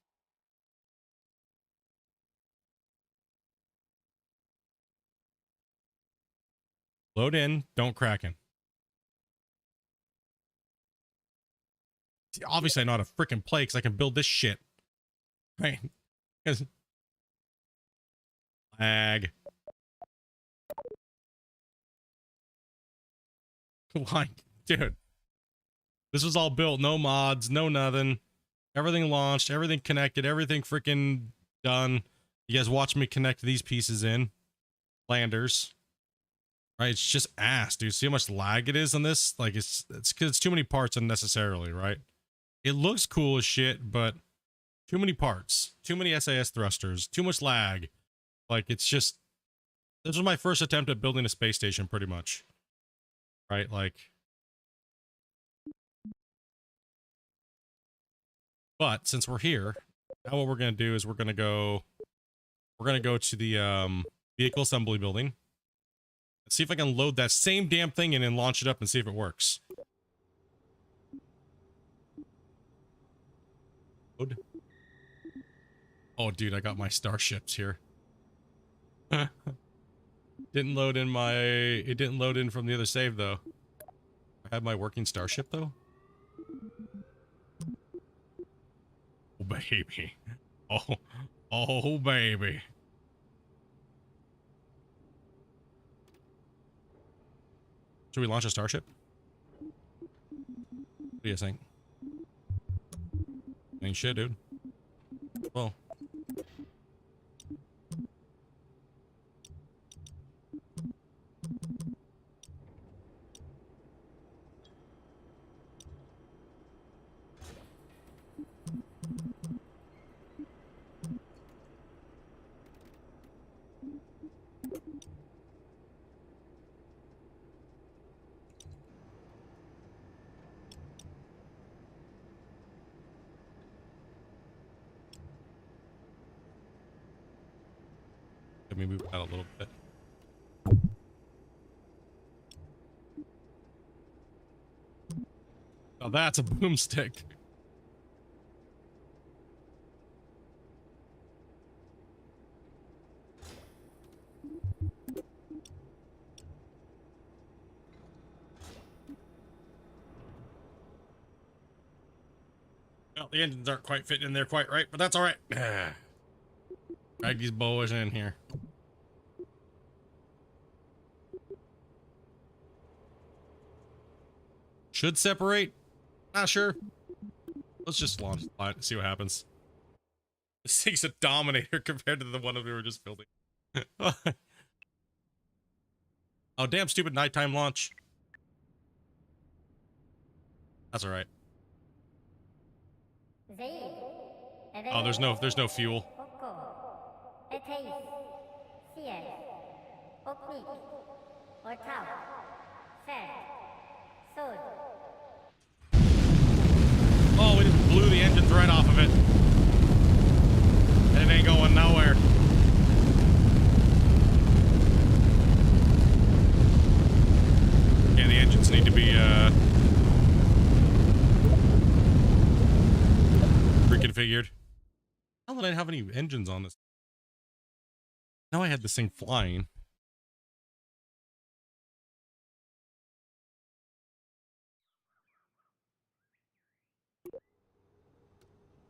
Load in, don't Kraken. Obviously, I know how to freaking play because I can build this shit. Right? Lag. Like, dude. This was all built, no mods, no nothing. Everything launched, everything connected, everything freaking done. You guys watch me connect these pieces in. Landers. Right? It's just ass, dude. See how much lag it is on this? Like, it's too many parts unnecessarily, right? It looks cool as shit, but too many parts, too many SAS thrusters, too much lag. Like, it's just, this was my first attempt at building a space station, pretty much. Right? Like, but since we're here, now what we're going to do is we're going to go to the vehicle assembly building. Let's see if I can load that same damn thing in and launch it up and see if it works. Load. Oh, dude, I got my starships here. Didn't load in my... It didn't load in from the other save, though. I have my working starship, though? Oh, baby. Oh, baby. Should we launch a starship? What do you think? Ain't shit, dude. Well. Let me move that a little bit. Now that's a boomstick. Well, the engines aren't quite fitting in there quite right, but that's all right. Drag these boys in here. Should separate? Not sure. Let's just launch the line and see what happens. This thing's a dominator compared to the one we were just building. Oh, damn stupid nighttime launch. That's all right. Oh, there's no fuel. Oh, we just blew the engines right off of it. And it ain't going nowhere. Yeah, the engines need to be, reconfigured. How did I have any engines on this? Now I had this thing flying.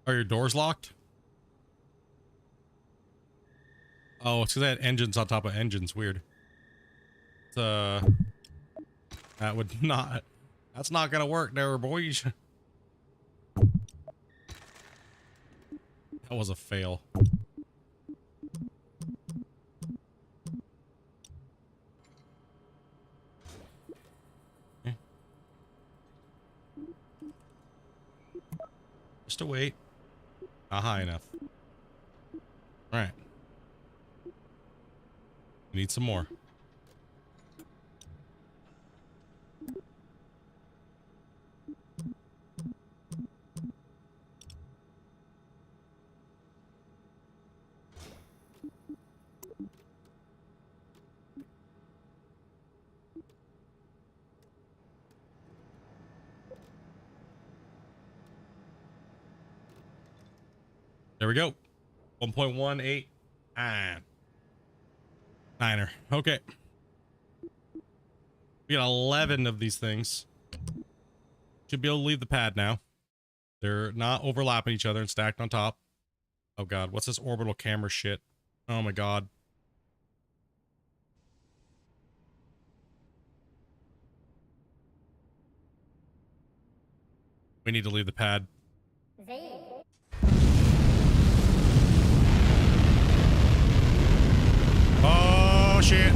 Are your doors locked? Oh, it's because they had engines on top of engines. Weird. That would not... That's not gonna work there, boys. That was a fail. Okay. Just to wait. Not high enough. Alright. Need some more. There we go. 1.18. Niner. Okay. We got 11 of these things. Should be able to leave the pad now. They're not overlapping each other and stacked on top. Oh god, what's this orbital camera shit? Oh my god. We need to leave the pad. Oh shit.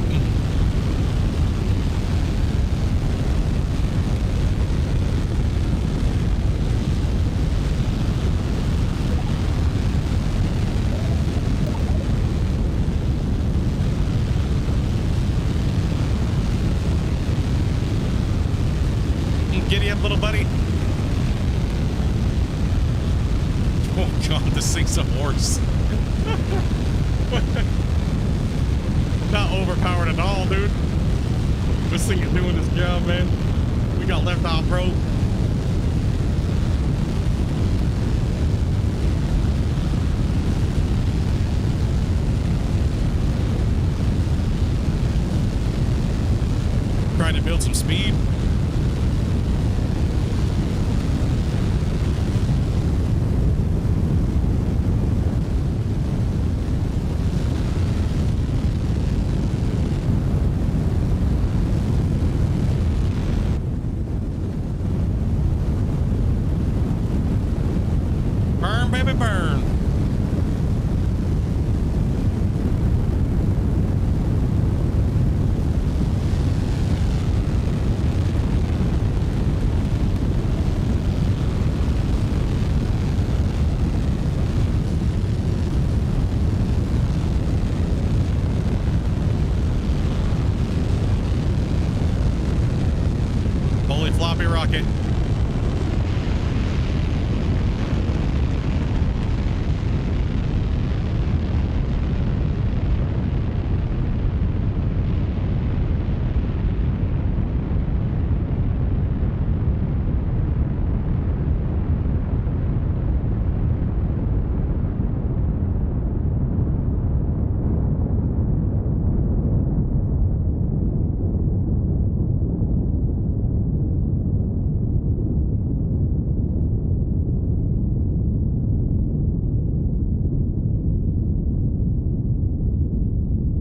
Giddy up, little buddy. Oh god, this thing's a horse. Not overpowered at all, dude. This thing is doing its job, man. We got left off road. Trying to build some speed. Floppy rocket.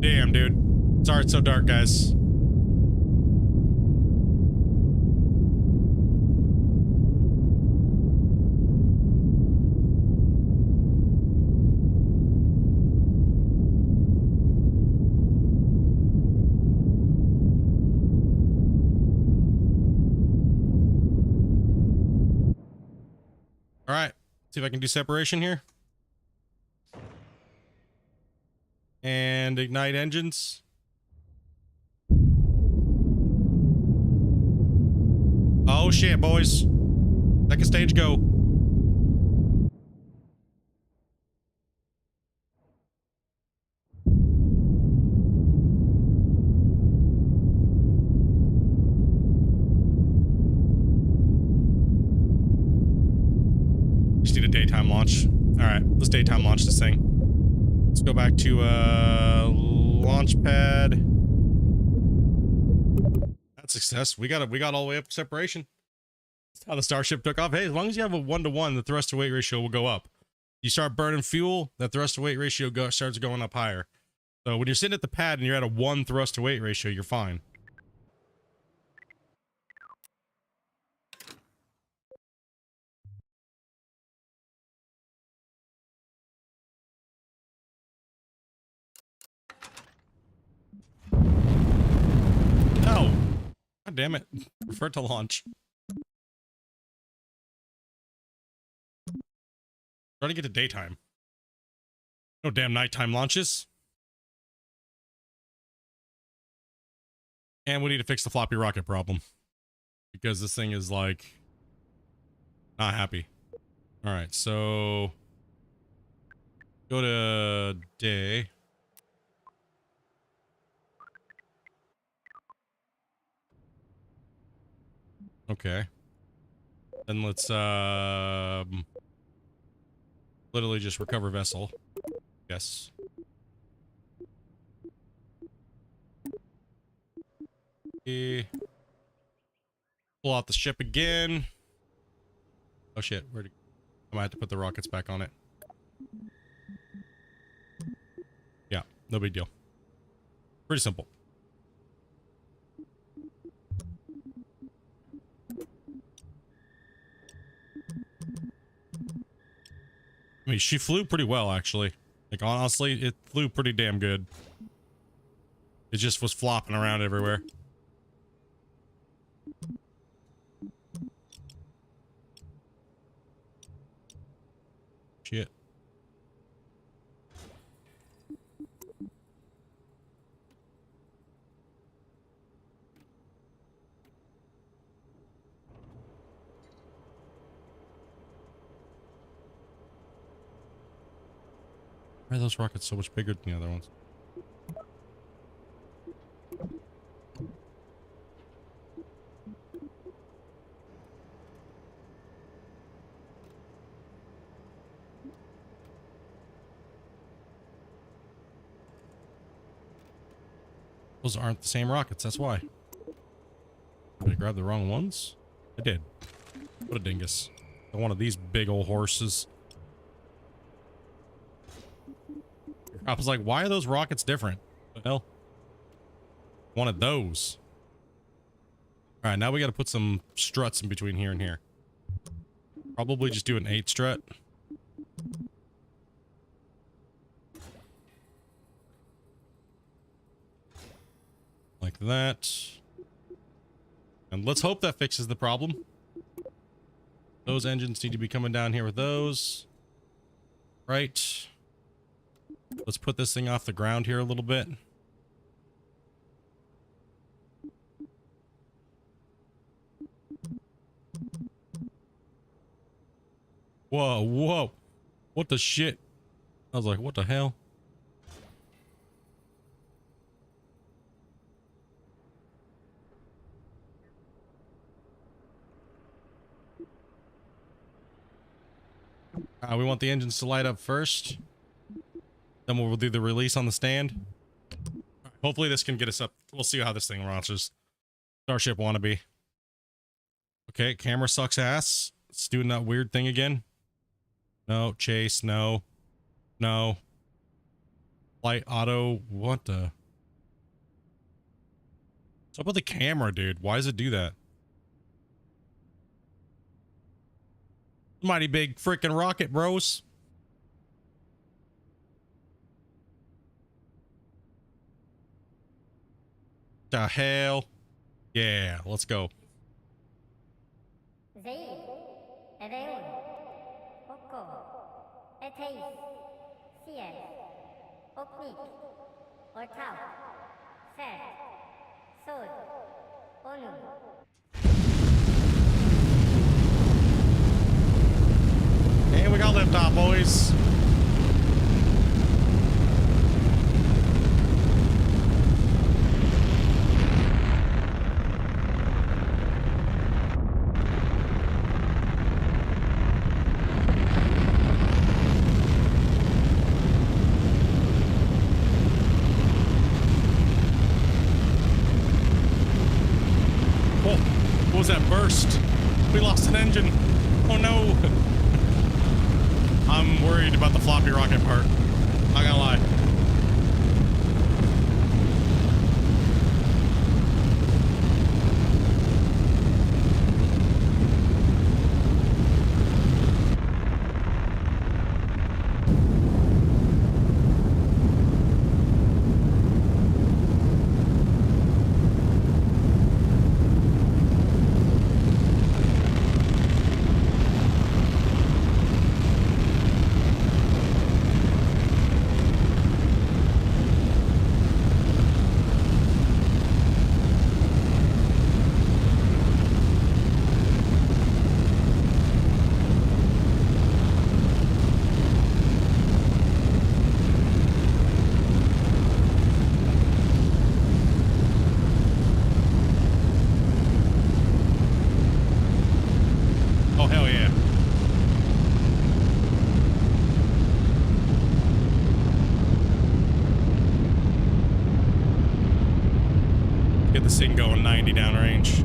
Damn, dude. Sorry it's so dark, guys. All right. See if I can do separation here. And ignite engines. Oh shit, boys. Second stage go. Just need a daytime launch. All right, let's daytime launch this thing. Let's go back to launch pad. That's success. We got all the way up to separation. That's how the Starship took off. Hey, as long as you have a 1-to-1, the thrust to weight ratio will go up. You start burning fuel, that thrust to weight ratio starts going up higher. So when you're sitting at the pad and you're at a 1 thrust to weight ratio, you're fine. No! God damn it. Prefer to launch. Try to get to daytime. No damn nighttime launches. And we need to fix the floppy rocket problem. Because this thing is like not happy. Alright, so go to day. Okay. Then let's literally just recover vessel. Yes. Okay. Pull out the ship again. Oh shit, where'd it go? I might have to put the rockets back on it. Yeah, no big deal. Pretty simple. I mean, she flew pretty well, actually. Like, honestly, it flew pretty damn good. It just was flopping around everywhere. Shit. Why are those rockets so much bigger than the other ones? Those aren't the same rockets, that's why. Did I grab the wrong ones? I did. What a dingus. One of these big old horses. I was like, why are those rockets different? What the hell? Wanted those. Alright, now we gotta put some struts in between here and here. Probably just do an 8 strut. Like that. And let's hope that fixes the problem. Those engines need to be coming down here with those. Right. Let's put this thing off the ground here a little bit. Whoa, whoa. What the shit? I was like, what the hell? We want the engines to light up first. Then we'll do the release on the stand. Hopefully this can get us up. We'll see how this thing launches. Starship wannabe. Okay, camera sucks ass. It's doing that weird thing again. No, chase, no. No. Flight auto, what the? What's up with the camera, dude? Why does it do that? Mighty big freaking rocket, bros. The hell? Yeah, let's go. Zaid, Ereun, Oko, Eteis, Sier, Oknik, Ortau, Fer, Sod, Onu. And we got liftoff, boys. Oh, what was that burst? We lost an engine. Oh no. I'm worried about the floppy rocket part. Not gonna lie. Oh, hell yeah. Get this thing going 90 downrange.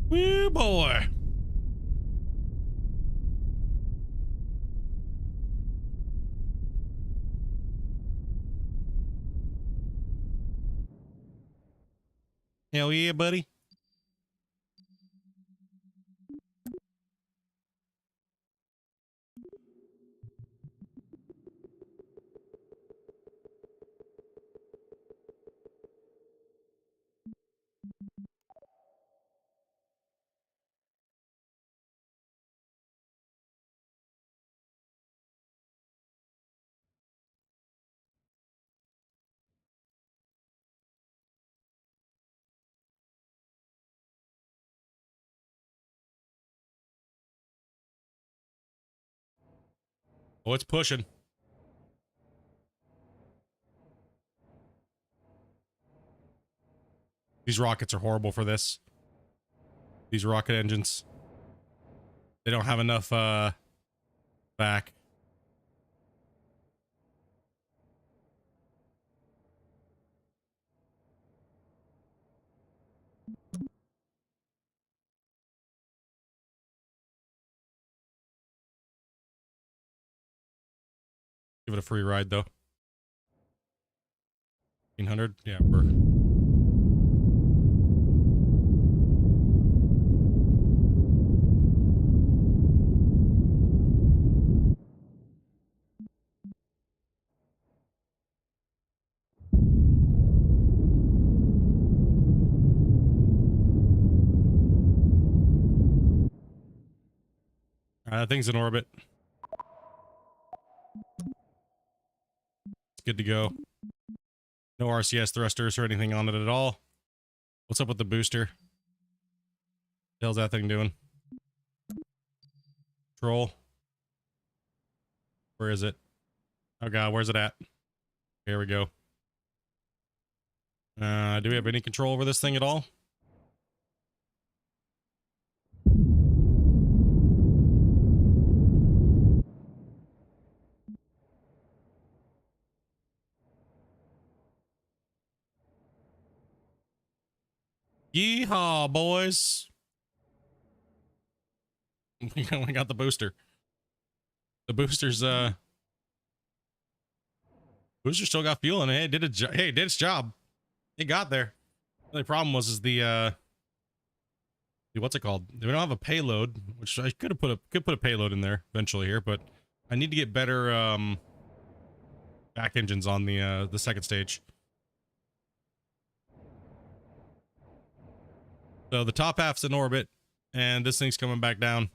Woo boy. Hell yeah, buddy. Oh, it's pushing. These rockets are horrible for this. These rocket engines. They don't have enough back. Give it a free ride though. 1500? Yeah, that thing's in orbit. It's good to go. No RCS thrusters or anything on it at all. What's up with the booster? What the hell's that thing doing? Control. Where is it? Oh god, where's it at? Here we go. Do we have any control over this thing at all? Yeehaw, boys. We got the booster. The booster's booster still got fuel in it. Hey, it did its job. It got there. The only problem was the what's it called? We don't have a payload, which I could put a payload in there eventually here, but I need to get better back engines on the second stage. So the top half's in orbit, and this thing's coming back down.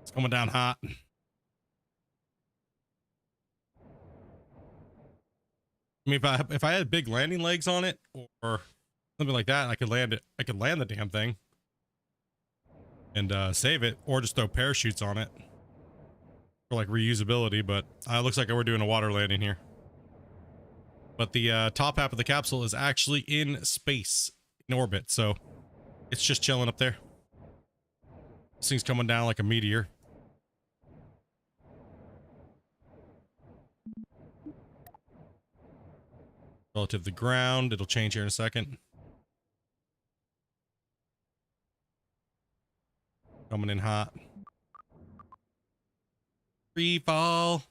It's coming down hot. I mean, if I had big landing legs on it or something like that, I could land it. I could land the damn thing and save it, or just throw parachutes on it for like reusability. But it looks like we're doing a water landing here. But the top half of the capsule is actually in space, in orbit, so it's just chilling up there. This thing's coming down like a meteor. Relative to the ground, it'll change here in a second. Coming in hot. Free fall.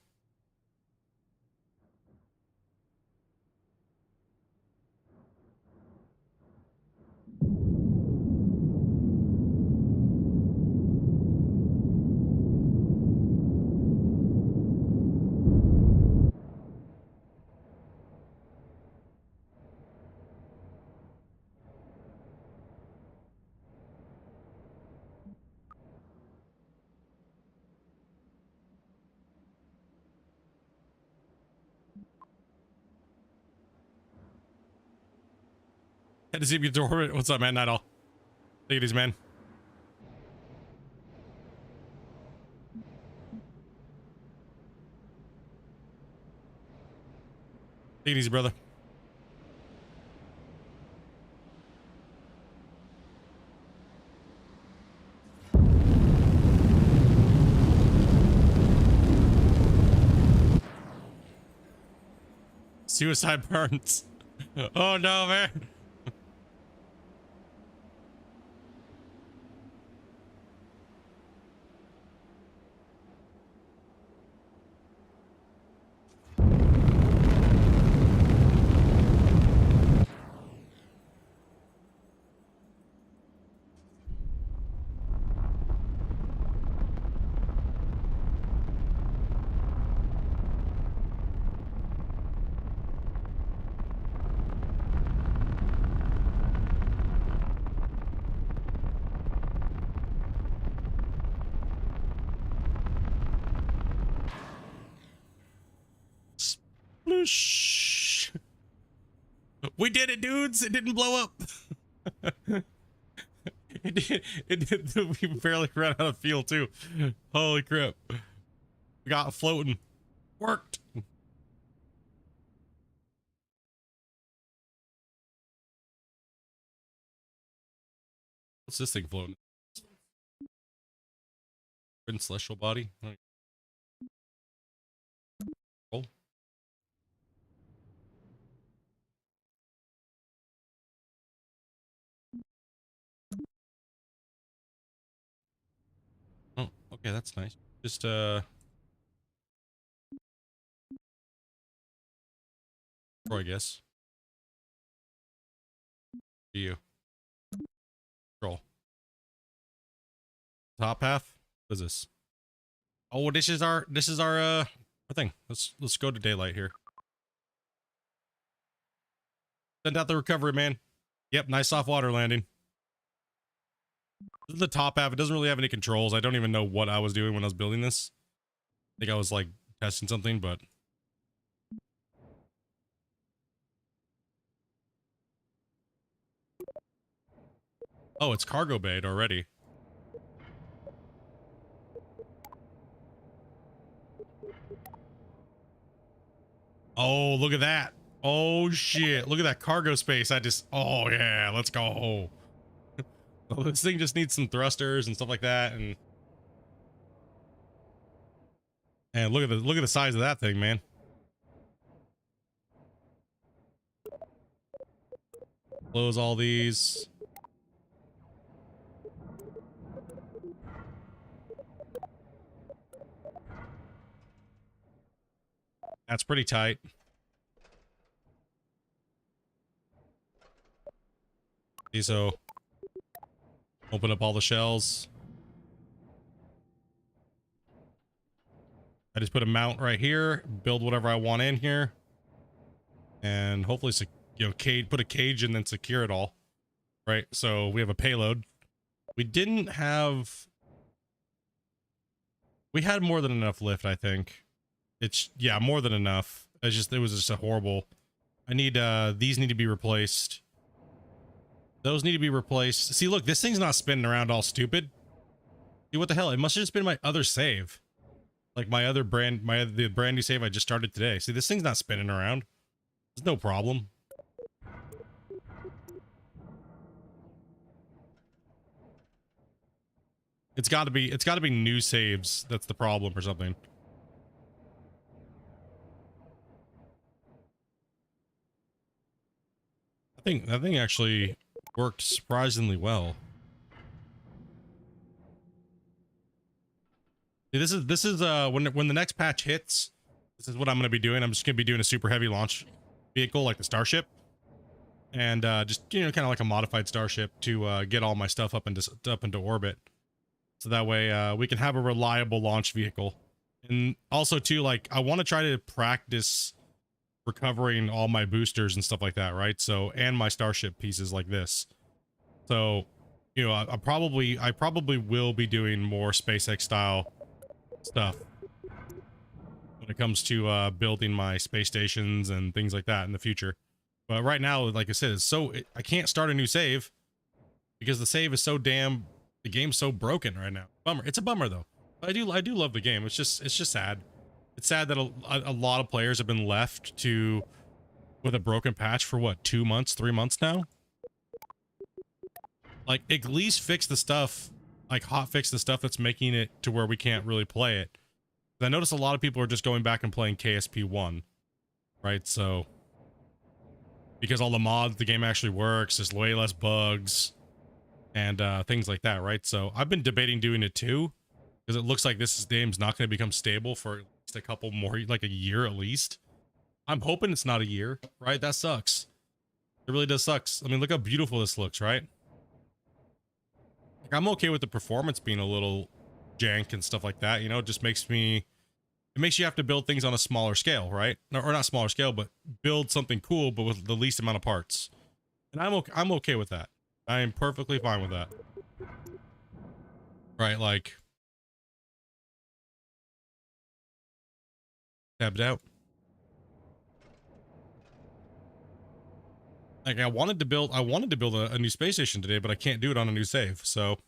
Had to see if you get to orbit. What's up, man? Night all. Take it easy, man. Take it easy, brother. Suicide burns. Oh no, man. Sploosh. We did it, dudes. It didn't blow up. It did. We barely ran out of fuel too. Holy crap. We got floating. Worked. What's this thing floating? In celestial body. Oh. Oh, okay, that's nice. Just I guess. You. Control. Top half? What is this? Oh, this is our thing. Let's go to daylight here. Send out the recovery, man. Yep, nice soft water landing. This is the top half. It doesn't really have any controls. I don't even know what I was doing when I was building this. I think I was like testing something, but oh, it's cargo bayed already. Oh, look at that. Oh shit. Look at that cargo space. Oh yeah, let's go. Well, this thing just needs some thrusters and stuff like that, and look at the size of that thing, man. Close all these. That's pretty tight. So open up all the shells. I just put a mount right here, build whatever I want in here, and hopefully, put a cage and then secure it all. Right, so we have a payload. We had more than enough lift, I think. Yeah, more than enough. It was just a horrible I need these need to be replaced. Those need to be replaced. See, look, this thing's not spinning around all stupid. See, what the hell? It must have just been my other save. Like the brand new save I just started today. See, this thing's not spinning around. There's no problem. It's got to be new saves. That's the problem or something. That thing actually worked surprisingly well. See, this is when the next patch hits, this is what I'm going to be doing. I'm just going to be doing a super heavy launch vehicle like the Starship, and just kind of like a modified Starship to get all my stuff up into orbit, so that way we can have a reliable launch vehicle. And also too, like, I want to try to practice recovering all my boosters and stuff like that, right? So, and my Starship pieces like this. So, I probably will be doing more SpaceX style stuff when it comes to building my space stations and things like that in the future. But right now, like I said, I can't start a new save because the save is the game's so broken right now. Bummer. It's a bummer though. But I do love the game. It's just sad. It's sad that a lot of players have been left with a broken patch for what, 2 months, 3 months now? Like, at least fix the stuff, like hot fix the stuff that's making it to where we can't really play it. I notice a lot of people are just going back and playing KSP1, right? So, because all the mods, the game actually works, there's way less bugs, and things like that, right? So, I've been debating doing it too, because it looks like this game's not going to become stable for at least a couple more, like a year at least. I'm hoping it's not a year, right? That sucks. It really does sucks. I mean, look how beautiful this looks, right? Like, I'm okay with the performance being a little jank and stuff like that, it just makes you have to build things on a smaller scale, right? Or not smaller scale, but build something cool, but with the least amount of parts. And I'm okay with that. I am perfectly fine with that. Right, like, tabbed out. Like, I wanted to build a new space station today, but I can't do it on a new save. So,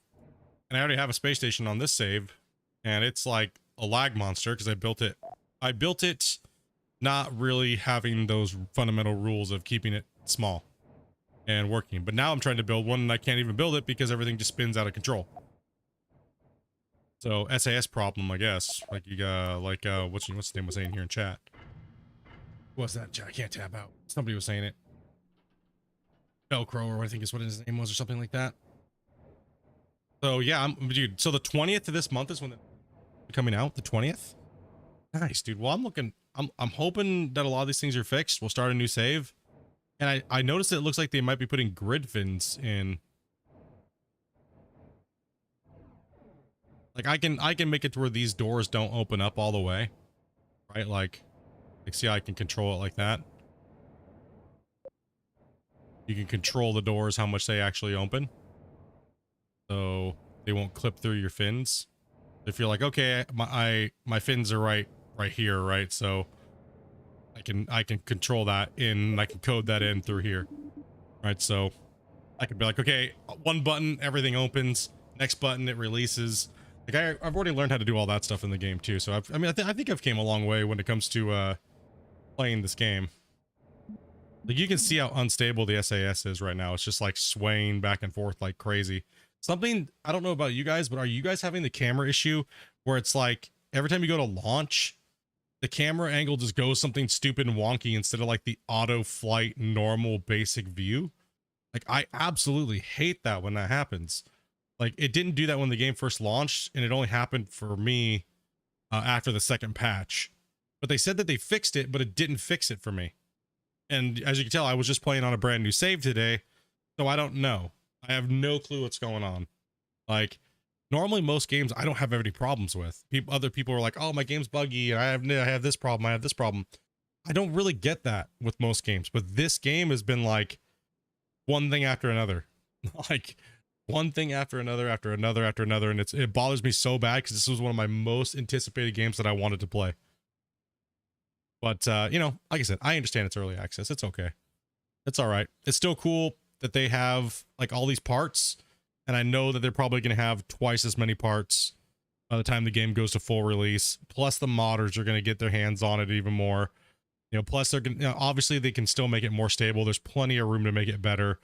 and I already have a space station on this save, and it's like a lag monster because I built it not really having those fundamental rules of keeping it small and working. But now I'm trying to build one and I can't even build it because everything just spins out of control. So SAS problem, I guess. Like you got what's the name was saying here in chat? What's that? I can't tab out. Somebody was saying it. Velcro, or I think is what his name was, or something like that. So yeah, dude. So the 20th of this month is when it's coming out. The 20th. Nice, dude. Well, I'm hoping that a lot of these things are fixed. We'll start a new save, and I noticed that it looks like they might be putting grid fins in. Like I can make it to where these doors don't open up all the way, right? Like see how I can control it like that. You can control the doors, how much they actually open, so they won't clip through your fins. If you're like, okay, my fins are right here, right? So I can control that in, I can code that in through here, right? So I could be like, okay, one button, everything opens. Next button, it releases. Like I've already learned how to do all that stuff in the game too. So I think I've came a long way when it comes to playing this game. Like you can see how unstable the SAS is right now. It's just like swaying back and forth like crazy. Something, I don't know about you guys, but are you guys having the camera issue where it's like every time you go to launch, the camera angle just goes something stupid and wonky instead of like the auto flight normal basic view? Like I absolutely hate that when that happens. Like it didn't do that when the game first launched, and it only happened for me after the second patch. But they said that they fixed it, but it didn't fix it for me. And as you can tell, I was just playing on a brand new save today, so I don't know. I have no clue what's going on. Like, normally most games I don't have any problems with. Other people are like, "Oh, my game's buggy. I have this problem. I have this problem." I don't really get that with most games, but this game has been like one thing after another, like one thing after another, after another, after another, and it bothers me so bad because this was one of my most anticipated games that I wanted to play. But you know, like I said, I understand it's early access. It's okay. It's all right. It's still cool that they have like all these parts, and I know that they're probably going to have twice as many parts by the time the game goes to full release. Plus, the modders are going to get their hands on it even more. You know, plus they're going, you know, obviously they can still make it more stable. There's plenty of room to make it better,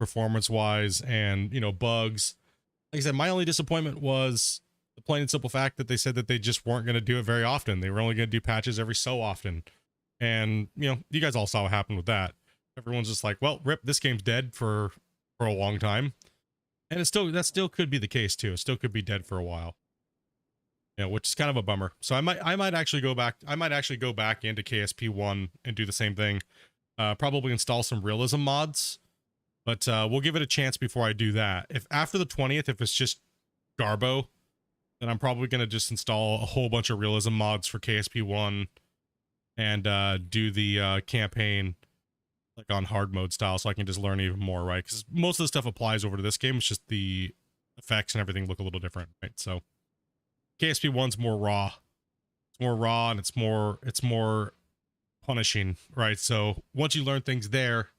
performance-wise, and you know, bugs. Like I said, my only disappointment was the plain and simple fact that they said that they just weren't going to do it very often. They were only going to do patches every so often. And, you know, you guys all saw what happened with that. Everyone's just like, well, rip, this game's dead for a long time. And that still could be the case too. It still could be dead for a while. You know, which is kind of a bummer. So I might actually go back into KSP1 and do the same thing. Probably install some realism mods. But we'll give it a chance before I do that. If after the 20th, if it's just Garbo, then I'm probably going to just install a whole bunch of realism mods for KSP1 and do the campaign like on hard mode style, so I can just learn even more, right? Because most of the stuff applies over to this game. It's just the effects and everything look a little different, right? So KSP1's more raw. It's more raw and it's more punishing, right? So once you learn things there,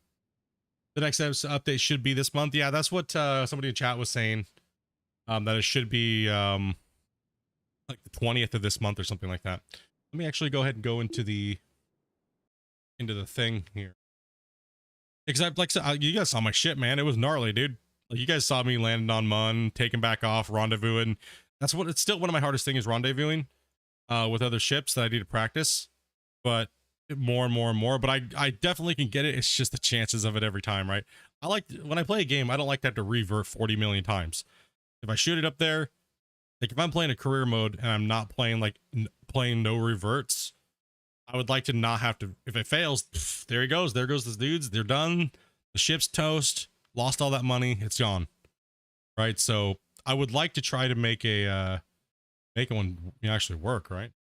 the next update should be this month. Yeah, that's what somebody in chat was saying. That it should be like the 20th of this month or something like that. Let me actually go ahead and go into the thing here. Because you guys saw my shit, man. It was gnarly, dude. Like, you guys saw me landing on Mun, taking back off, rendezvousing. It's still one of my hardest things is rendezvousing with other ships that I need to practice. But more and more and more. But I definitely can get it. It's just the chances of it every time, right? When I play a game, I don't like to have to revert 40 million times. If I shoot it up there, like if I'm playing a career mode and I'm not playing playing no reverts, I would like to not have to. If it fails, there he goes. There goes the dudes. They're done. The ship's toast. Lost all that money. It's gone. Right. So I would like to try to make one actually work. Right.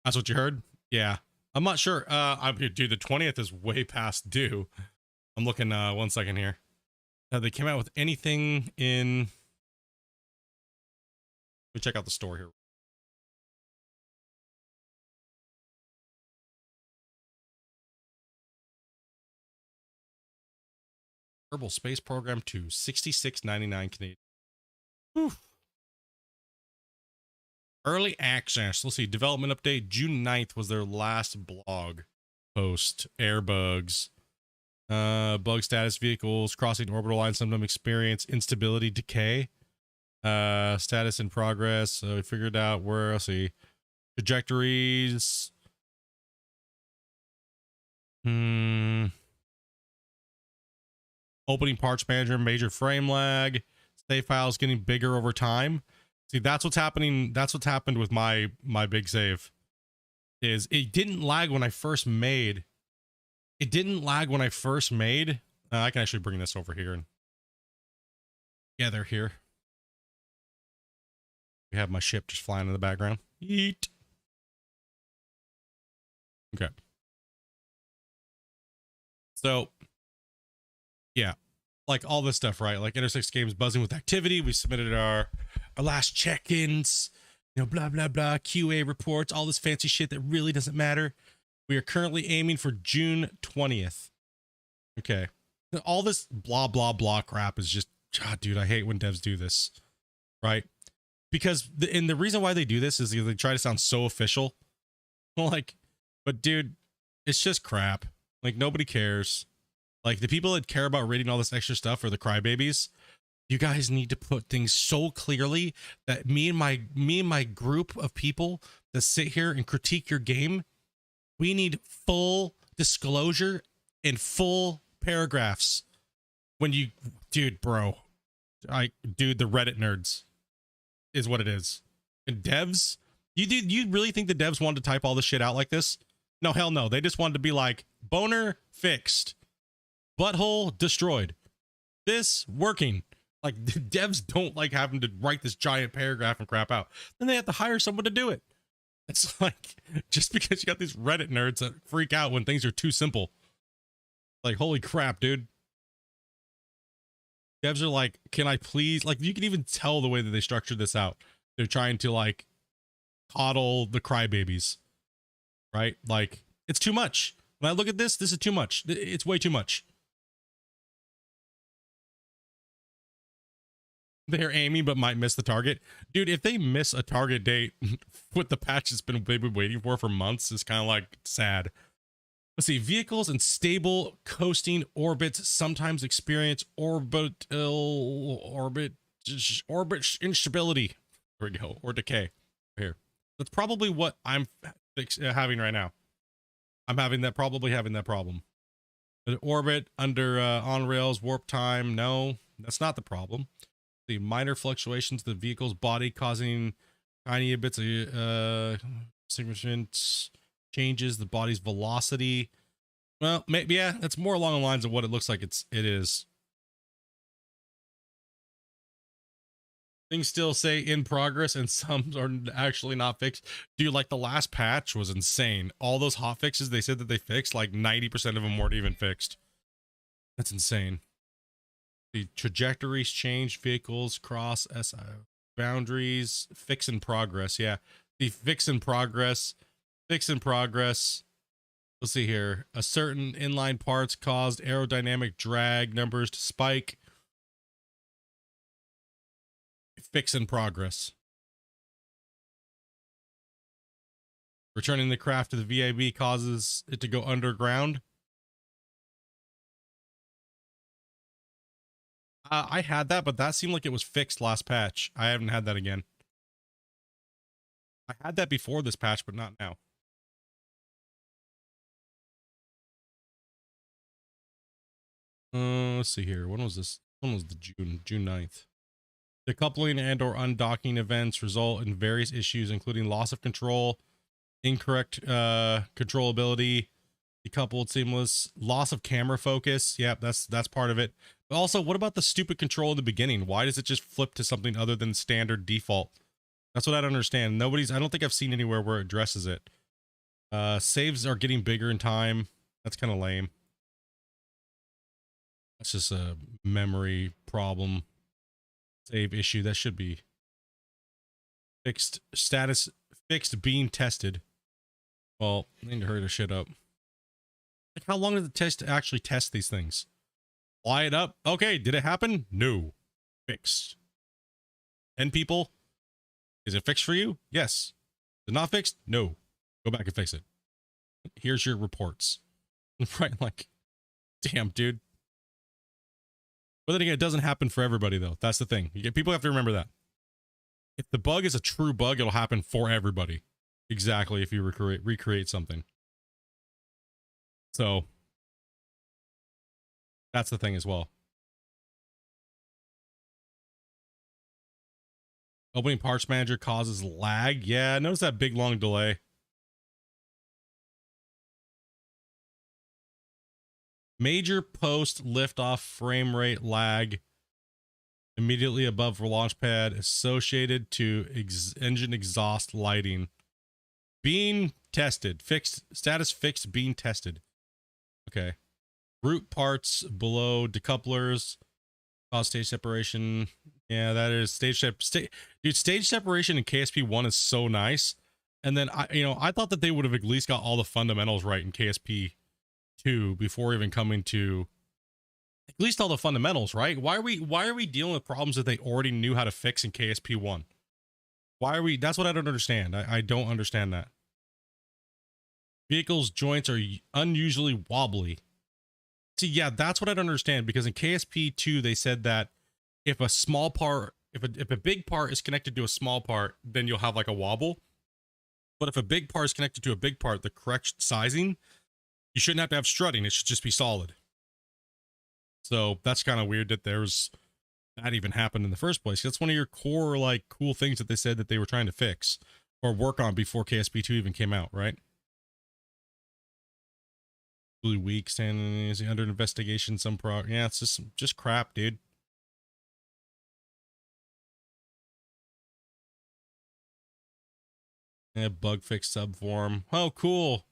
That's what you heard. Yeah. I'm not sure. Dude, the 20th is way past due. I'm looking. 1 second here. They came out with anything in. Let me check out the store here. Kerbal Space Program to $66.99 Canadian. Whew. Early access. Let's see. Development update. June 9th was their last blog post. Airbugs. Bug status, vehicles, crossing orbital line, symptom experience, instability, decay. Status in progress. So we figured out where, let's see. Trajectories. Opening parts manager, major frame lag, save files getting bigger over time. See, that's what's happening. That's what's happened with my big save. Is it didn't lag when I first made. It didn't lag when I first made. I can actually bring this over here and gather here. We have my ship just flying in the background. YEET. Okay. So, yeah, like all this stuff, right? Like Intercept Games buzzing with activity. We submitted our last check-ins, you know, blah, blah, blah, QA reports, all this fancy shit that really doesn't matter. We are currently aiming for June 20th. Okay. All this blah, blah, blah crap is just, God, dude, I hate when devs do this, right? Because the reason why they do this is they try to sound so official. Like, but dude, it's just crap. Like, nobody cares. Like, the people that care about reading all this extra stuff are the crybabies. You guys need to put things so clearly that me and my group of people that sit here and critique your game, we need full disclosure and full paragraphs. When you, dude, bro, the Reddit nerds is what it is. And devs, you really think the devs wanted to type all this shit out like this? No, hell no. They just wanted to be like, boner fixed, butthole destroyed, this working. Like, the devs don't like having to write this giant paragraph and crap out. Then they have to hire someone to do it. It's like, just because you got these Reddit nerds that freak out when things are too simple. Like, holy crap, dude. Devs are like, can I please, like, you can even tell the way that they structured this out. They're trying to, like, coddle the crybabies, right? Like, it's too much. When I look at this is too much. It's way too much. They're aiming but might miss the target. Dude, if they miss a target date with the patch they've been waiting for months, is kind of like sad. Let's see. Vehicles in stable coasting orbits sometimes experience orbit instability. There we go. Or decay. Here. That's probably what I'm having right now. I'm probably having that problem. The orbit under on rails, warp time. No, that's not the problem. The minor fluctuations of the vehicle's body causing tiny bits of significant changes the body's velocity. Well, maybe, yeah, that's more along the lines of what it looks like it is. Things still say in progress and some are actually not fixed. Dude, like the last patch was insane. All those hot fixes they said that they fixed, like 90% of them weren't even fixed. That's insane. The trajectories change, vehicles cross boundaries, fix in progress. Yeah, the fix in progress. Let's see here. A certain inline parts caused aerodynamic drag numbers to spike. Fix in progress. Returning the craft to the VIB causes it to go underground. I had that, but that seemed like it was fixed last patch. I haven't had that again. I had that before this patch, but not now. Let's see here. When was this? When was the June 9th? Decoupling and or undocking events result in various issues, including loss of control, incorrect controllability, decoupled seamless, loss of camera focus. Yep, that's part of it. But also, what about the stupid control in the beginning? Why does it just flip to something other than standard default? That's what I don't understand. I don't think I've seen anywhere where it addresses it. Saves are getting bigger in time. That's kind of lame. That's just a memory problem. Save issue. That should be fixed. Status fixed being tested. Well, I need to hurry the shit up. Like, how long does it actually test these things? Fly it up. Okay, did it happen? No. Fixed. 10 people. Is it fixed for you? Yes. Is it not fixed? No. Go back and fix it. Here's your reports. Right, like, damn, dude. But then again, it doesn't happen for everybody, though. That's the thing. People have to remember that. If the bug is a true bug, it'll happen for everybody. Exactly, if you recreate something. So, that's the thing as well. Opening Parts Manager causes lag. Yeah, notice that big, long delay. Major post liftoff frame rate lag immediately above launch pad associated to engine exhaust lighting. Being tested. Fixed. Status fixed being tested. Okay. Root parts below decouplers. Cause stage separation. Yeah, that is stage separation in KSP 1 is so nice. And then I thought that they would have at least got all the fundamentals right in KSP 2 before even coming to at least all the fundamentals, right? Why are we dealing with problems that they already knew how to fix in KSP 1? That's what I don't understand. I don't understand that. Vehicles joints are unusually wobbly. See, yeah, that's what I don't understand, because in KSP 2 they said that if a small part, if a big part is connected to a small part, then you'll have like a wobble. But if a big part is connected to a big part, the correct sizing, you shouldn't have to have strutting. It should just be solid. So that's kind of weird that that even happened in the first place. That's one of your core, like, cool things that they said that they were trying to fix or work on before KSP 2 even came out, right? Really weak, standing under investigation. Yeah, it's just crap, dude. Yeah, bug fix subform. Oh, cool.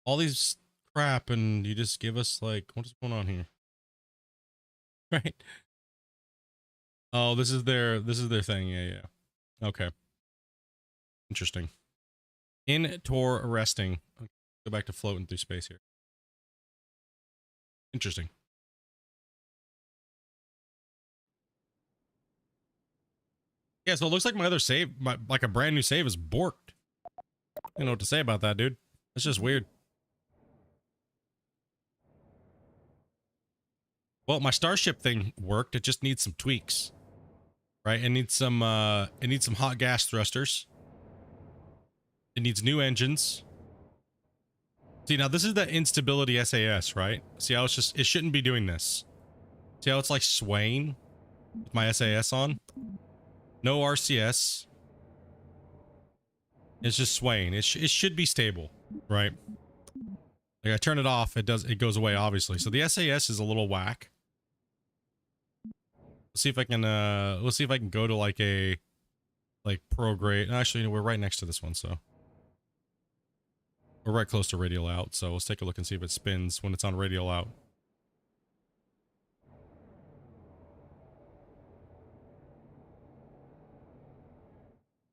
All these crap, and you just give us, like, what is going on here? Right. Oh, this is their thing. Yeah. Okay. Interesting. Interesting. Okay, go back to floating through space here. Interesting. Yeah, so it looks like my other save, like a brand new save, is borked. I don't know what to say about that, dude. It's just weird. Well, my starship thing worked. It just needs some tweaks, right? It needs some hot gas thrusters. It needs new engines. See, now this is the instability SAS, right? See how it's just, it shouldn't be doing this. See how it's like swaying with my SAS on? No RCS. It's just swaying. It should be stable, right? Like I turn it off, it goes away, obviously. So the SAS is a little whack. Let's see if I can go to like a pro grade. Actually, you know, we're right next to this one, so we're right close to radial out. So let's take a look and see if it spins when it's on radial out.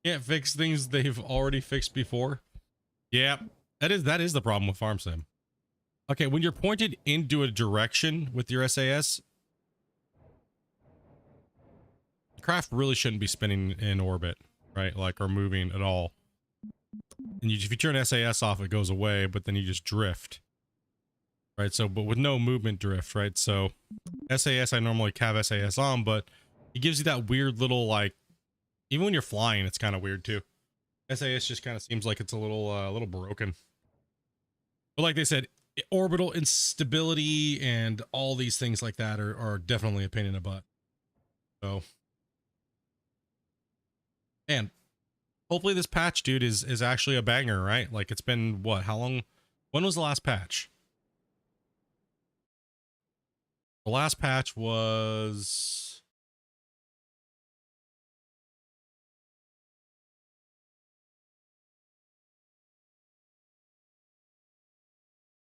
Can't fix things they've already fixed before. Yeah, that is the problem with farm sim. Okay, when you're pointed into a direction with your SAS, craft really shouldn't be spinning in orbit, right? Like, or moving at all. And if you turn SAS off, it goes away, but then you just drift, right? So, but with no movement drift, right? So SAS, I normally have SAS on, but it gives you that weird little, like, even when you're flying, it's kind of weird too. SAS just kind of seems like it's a little broken. But like they said, orbital instability and all these things like that are definitely a pain in the butt. So, and hopefully this patch, dude, is actually a banger, right? Like, it's been what? How long? When was the last patch? The last patch was...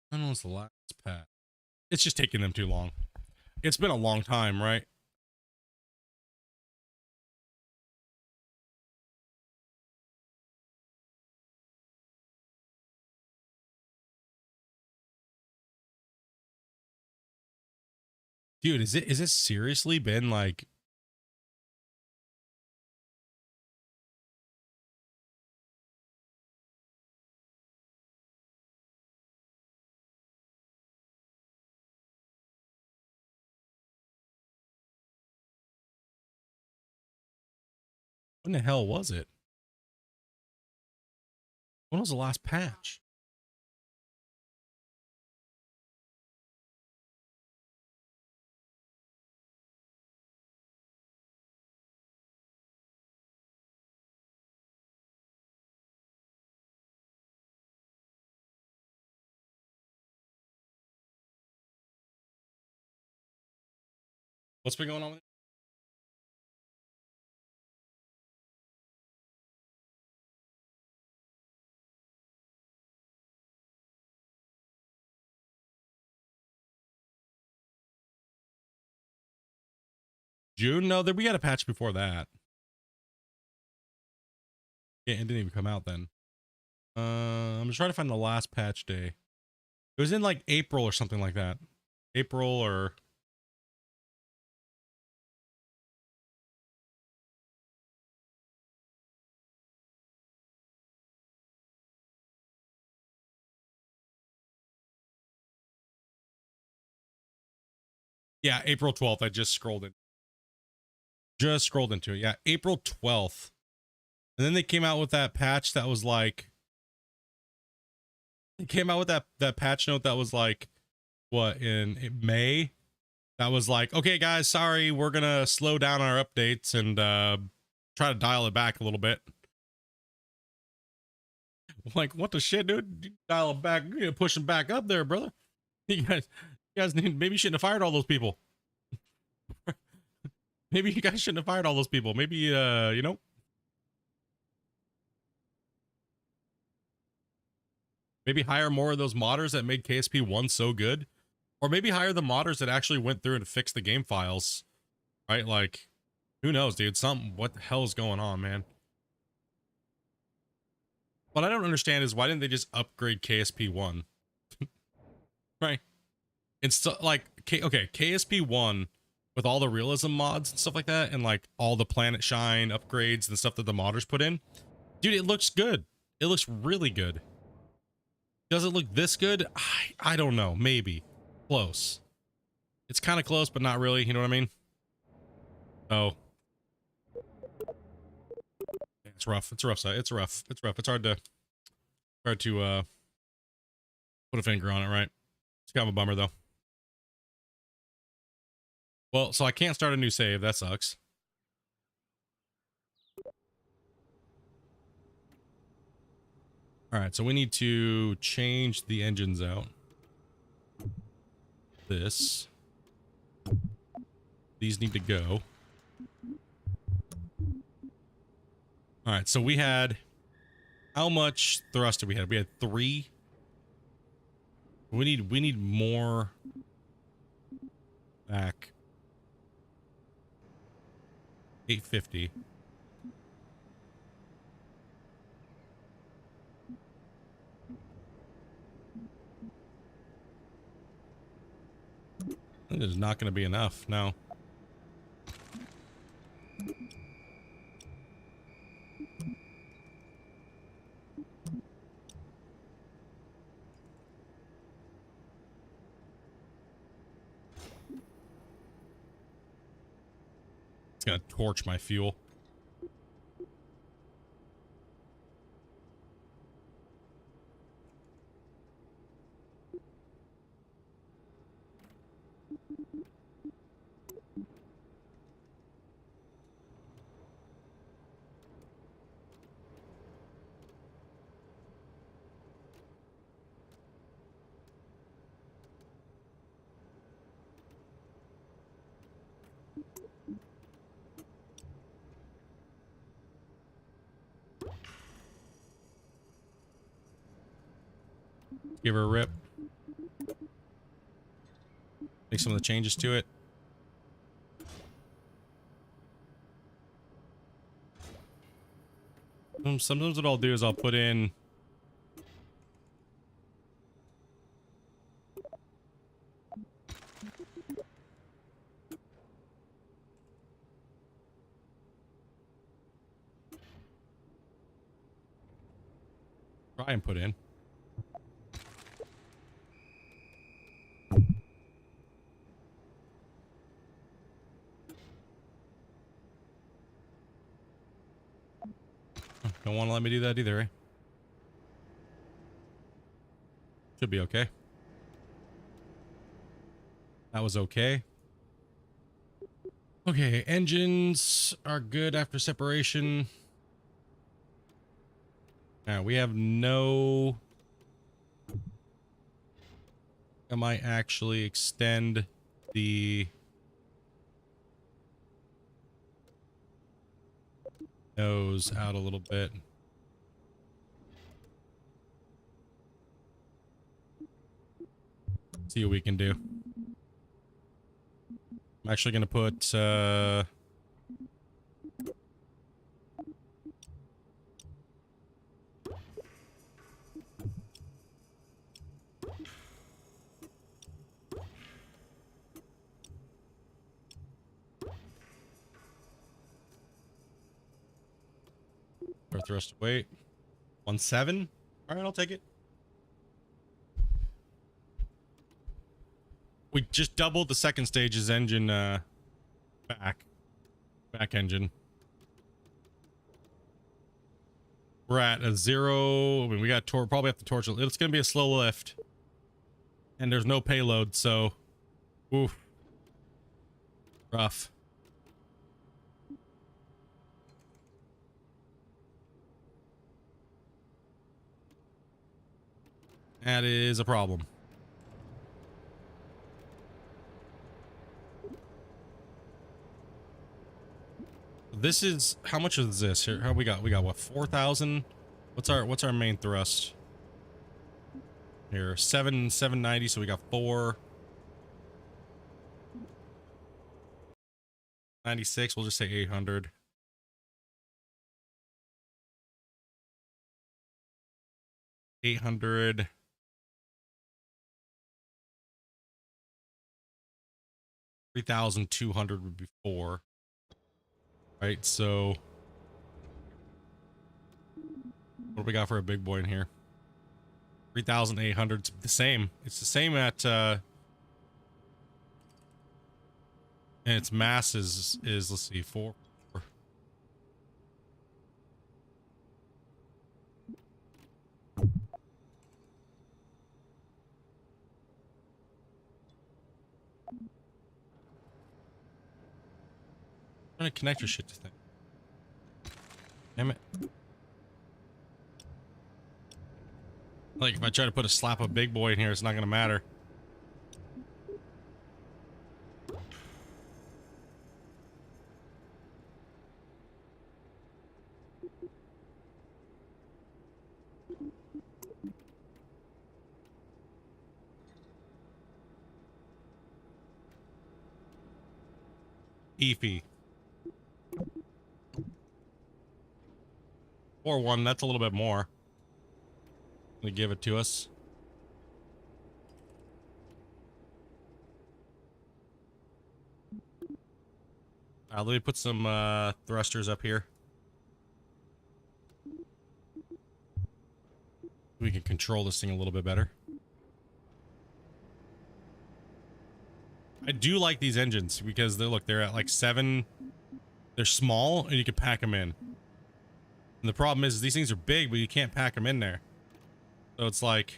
when was the last patch? It's just taking them too long. It's been a long time, right? Dude, is it seriously been like... when the hell was it? When was the last patch? What's been going on with it? June? No, we had a patch before that. Yeah, it didn't even come out then. I'm just trying to find the last patch day. It was in like April or something like that. April or... yeah, April 12th. I just scrolled it. Just scrolled into it. Yeah, April 12th. And then they came out with that patch that was like... They came out with that patch note that was like... what, in May? That was like, okay, guys, sorry, we're gonna slow down our updates and try to dial it back a little bit. Like, what the shit, dude? You dial it back, you're pushing back up there, brother. You guys need, maybe you shouldn't have fired all those people. Maybe you guys shouldn't have fired all those people. Maybe, you know. Maybe hire more of those modders that made KSP 1 so good. Or maybe hire the modders that actually went through and fixed the game files. Right? Like, who knows, dude? What the hell is going on, man? What I don't understand is why didn't they just upgrade KSP1? Right? It's so, like, okay, KSP1 with all the realism mods and stuff like that, and like all the Planet Shine upgrades and stuff that the modders put in. Dude, it looks good. It looks really good. Does it look this good? I don't know. Maybe. Close. It's kind of close, but not really. You know what I mean? Oh. It's rough. It's a rough side. It's rough. It's rough. It's hard to put a finger on it, right? It's kind of a bummer, though. Well, so I can't start a new save. That sucks. All right, so we need to change the engines out. This. These need to go. All right, so we had... How much thrust did we have? We had 3. We need more back. 850. That is not going to be enough. No. It's going to torch my fuel. Give her a rip. Make some of the changes to it. Sometimes what I'll do is I'll put in... Try and put in. Don't want to let me do that either, eh? Should be okay. That was okay. Okay, engines are good after separation. Now we have no... I might actually extend the nose out a little bit. See what we can do. I'm actually going to put thrust weight 1.7. All right, I'll take it. We just doubled the second stage's engine back engine. We're at a 0. I mean, we got probably have to torch it. It's gonna be a slow lift, and there's no payload, so oof, rough. That is a problem. This is how much is this here? How we got what, 4,000? What's our main thrust? Here, 790, so we got 496. We'll just say 800. 800. $3,200 would be 4. Right, so what do we got for a big boy in here? 3,800. It's the same. It's the same at and its mass is let's see, 4. Trying to connect your shit to thing. Damn it. Like if I try to put a slap of big boy in here, it's not gonna matter. Eefy. 4-1, that's a little bit more. They give it to us. Let me put some thrusters up here. We can control this thing a little bit better. I do like these engines because they're at like 7. They're small and you can pack them in. And the problem is these things are big, but you can't pack them in there. So it's like,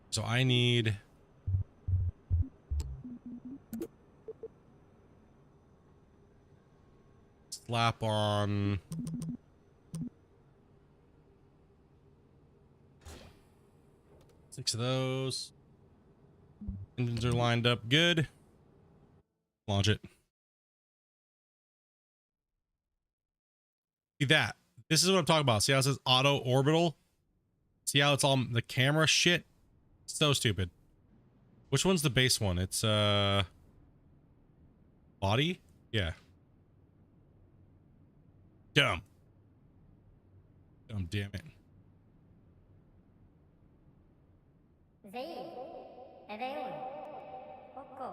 so I need slap on six of those. Engines are lined up good. Launch it. See that? This is what I'm talking about. See how it says auto orbital? See how it's all the camera shit? So stupid. Which one's the base one? It's body? Yeah. Dumb. Dumb, damn it. Zeir, Ereun, Oko,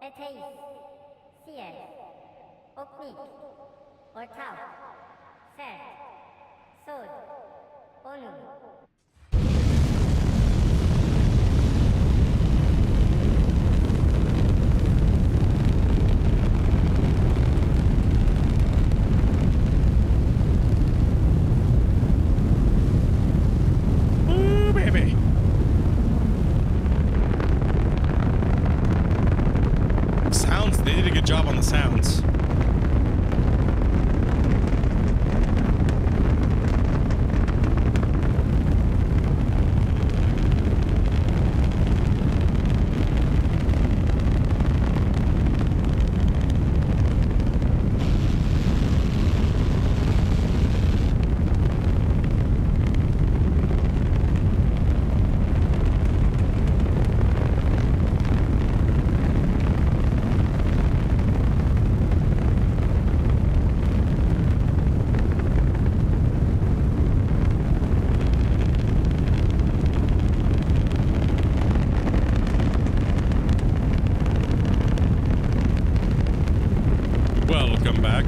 Eteis, Sier, Oknik, Ortau, Fer, Sod, Onu. Ooh, baby. Sounds, they did a good job on the sounds. Welcome back.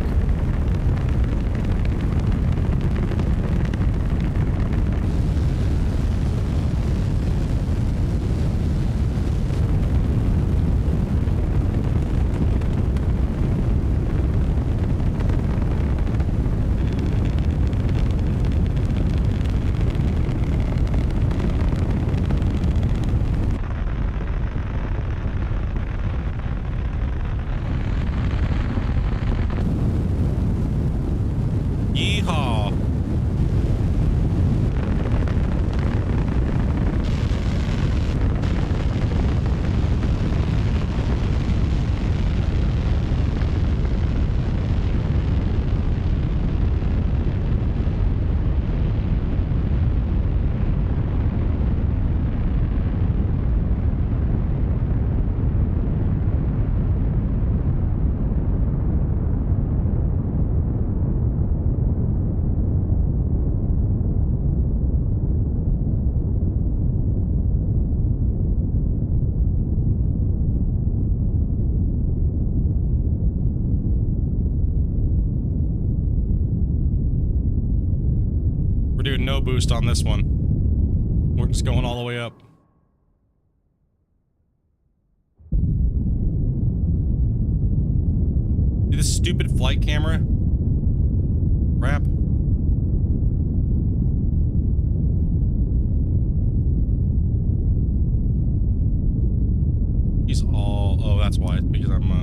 Yeehaw. We're doing no boost on this one. We're just going all the way up. See this stupid flight camera? Crap. He's all... Oh, that's why. It's because I'm,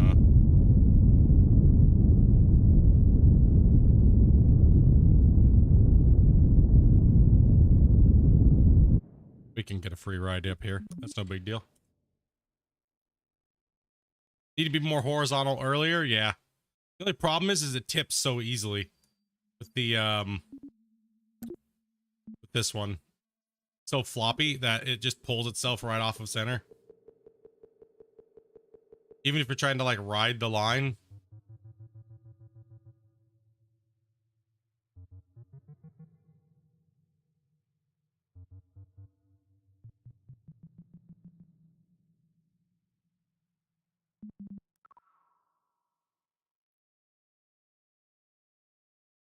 we can get a free ride up here. That's no big deal. Need to be more horizontal earlier? Yeah. The only problem is it tips so easily with the, with this one. So floppy that it just pulls itself right off of center. Even if you're trying to like ride the line.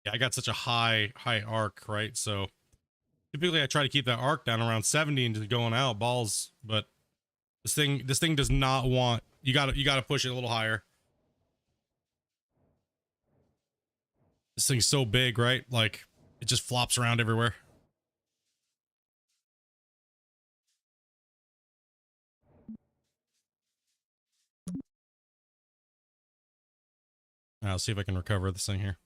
Yeah, I got such a high arc, right? So typically I try to keep that arc down around 70 and just going out balls, but this thing does not want, you gotta push it a little higher. This thing's so big, right? Like it just flops around everywhere. I'll see if I can recover this thing here.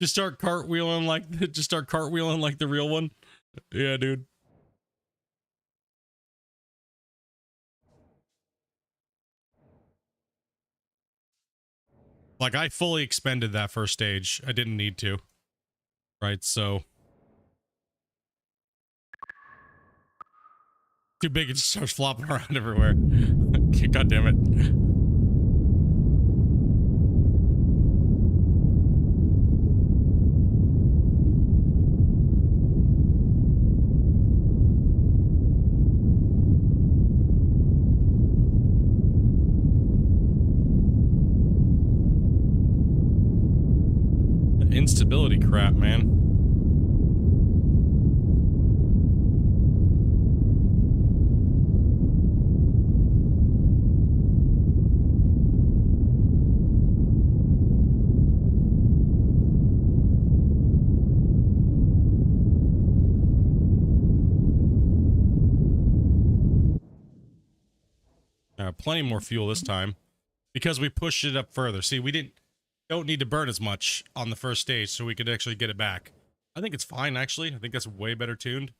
Just start cartwheeling like the real one. Yeah, dude. Like I fully expended that first stage. I didn't need to. Right, so too big, it just starts flopping around everywhere. God damn it. The instability crap, man. Plenty more fuel this time because we pushed it up further. See, we don't need to burn as much on the first stage, so we could actually get it back. I think it's fine, actually. I think that's way better tuned.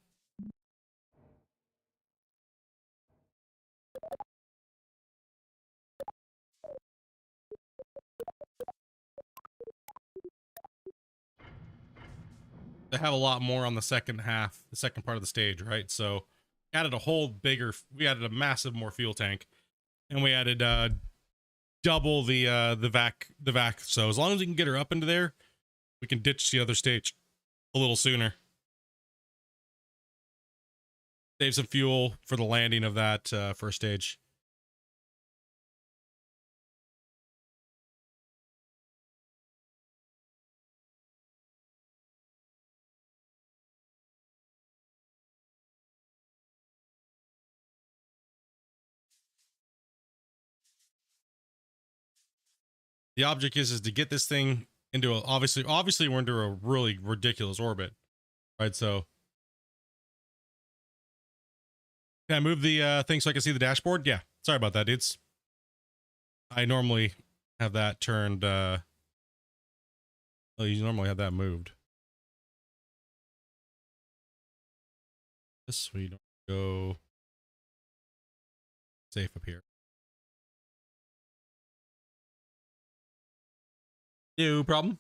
They have a lot more on the second half, the second part of the stage, right? So added a whole bigger, we added a massive more fuel tank, and we added double the vac. So as long as we can get her up into there, we can ditch the other stage a little sooner. Save some fuel for the landing of that first stage. The object is to get this thing into a, obviously we're into a really ridiculous orbit, right? So can I move the thing so I can see the dashboard? Yeah, sorry about that, dudes. I normally have that turned, well, you normally have that moved. This we don't go safe up here. No problem.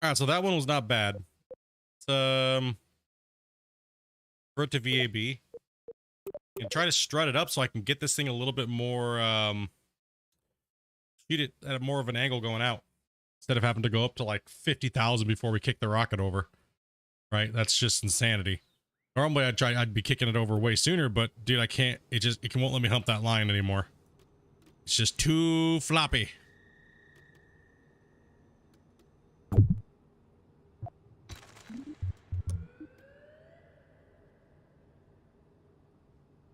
All right, so that one was not bad. It's, revert to VAB and try to strut it up so I can get this thing a little bit more, shoot it at more of an angle going out instead of having to go up to like 50,000 before we kick the rocket over. Right? That's just insanity. Normally I'd be kicking it over way sooner, but dude, I can't. It won't let me hump that line anymore. It's just too floppy.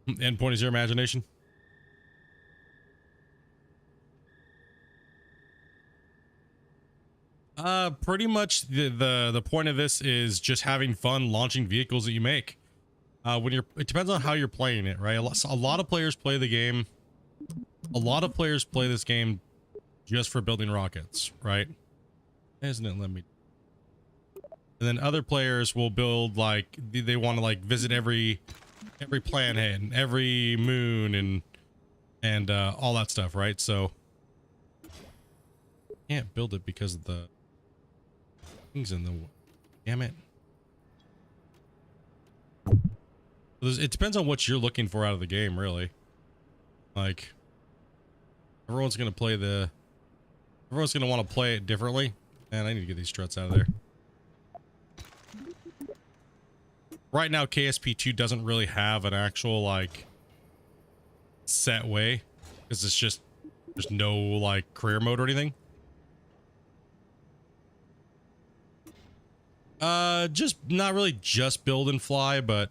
Endpoint is your imagination. Pretty much the point of this is just having fun launching vehicles that you make. It depends on how you're playing it, right? A lot of players play the game. A lot of players play this game just for building rockets, right? Isn't it? Let me. And then other players will build, like, they want to like visit every planet and every moon and all that stuff, right? So can't build it because of the things in the. Damn it. It depends on what you're looking for out of the game, really. Like, everyone's gonna want to play it differently. Man, I need to get these struts out of there. Right now, KSP2 doesn't really have an actual, like, set way, because it's just, there's no, like, career mode or anything. Just, not really just build and fly, but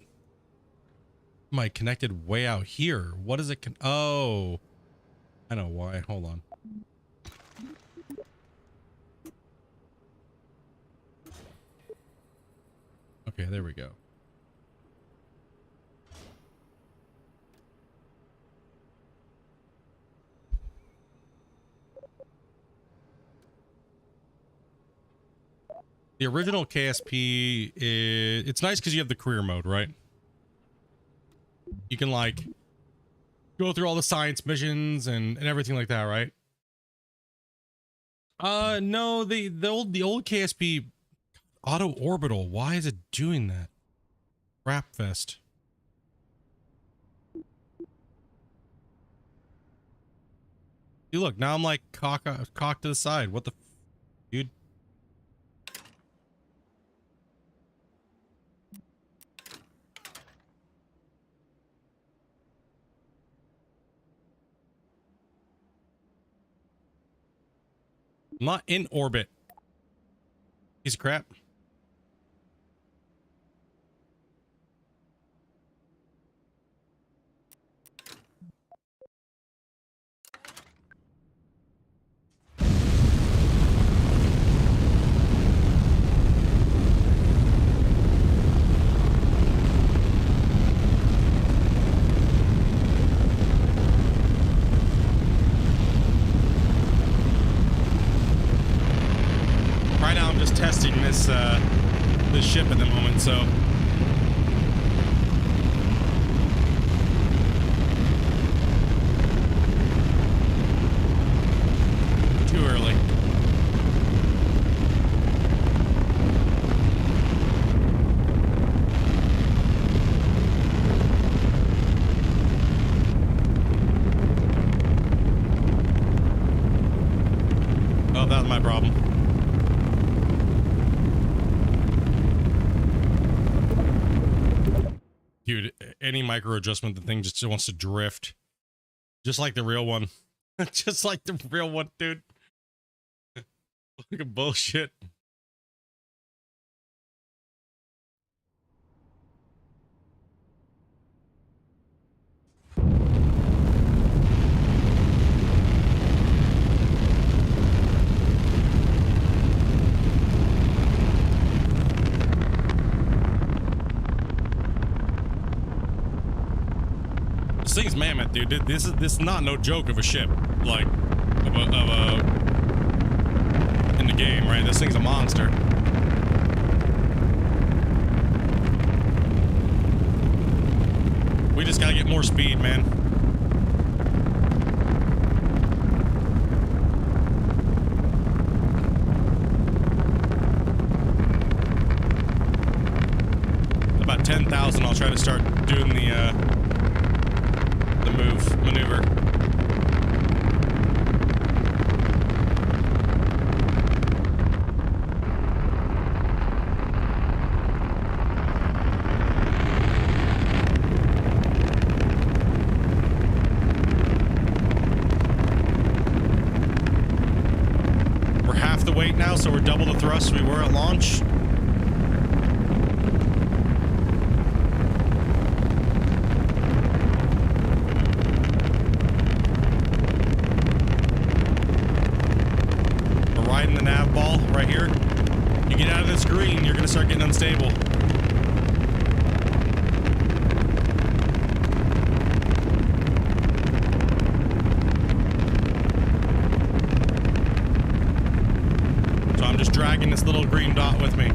my connected way out here. What is it? Oh, I know why. Hold on. Okay, there we go. The original KSP it's nice because you have the career mode, right? You can like go through all the science missions and everything like that, right? No, the old KSP auto orbital. Why is it doing that? Crap fest. See, look, now I'm like cocked to the side. What the dude? I'm not in orbit. Piece of crap. Right now I'm just testing this ship at the moment, so too early. Oh, that was my problem. Dude, any micro adjustment, the thing just wants to drift. Just like the real one. Just like the real one, dude. Look at bullshit. This thing's mammoth, dude. This is not no joke of a ship, like of a in the game, right? This thing's a monster. We just gotta get more speed, man. About 10,000, I'll try to start doing the maneuver. thrust we were at launch. We're riding the nav ball right here. You get out of this green, you're gonna start getting unstable. So I'm just dragging this little green dot with me.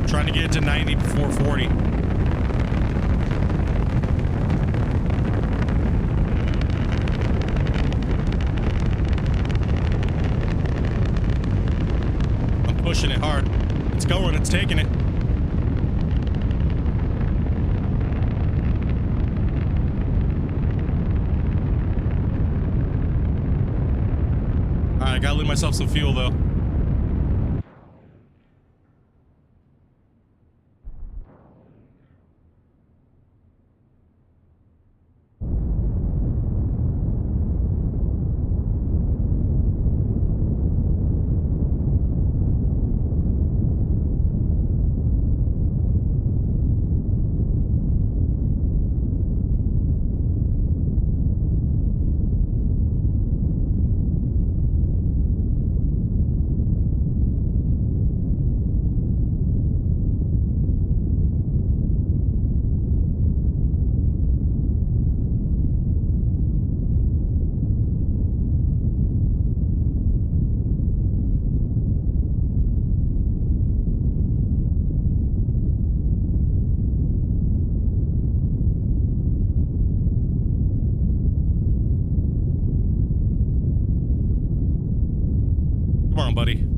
Trying to get it to 90 before 40. Pushing it hard. It's going, it's taking it. Alright, I gotta leave myself some fuel though. Come on, buddy.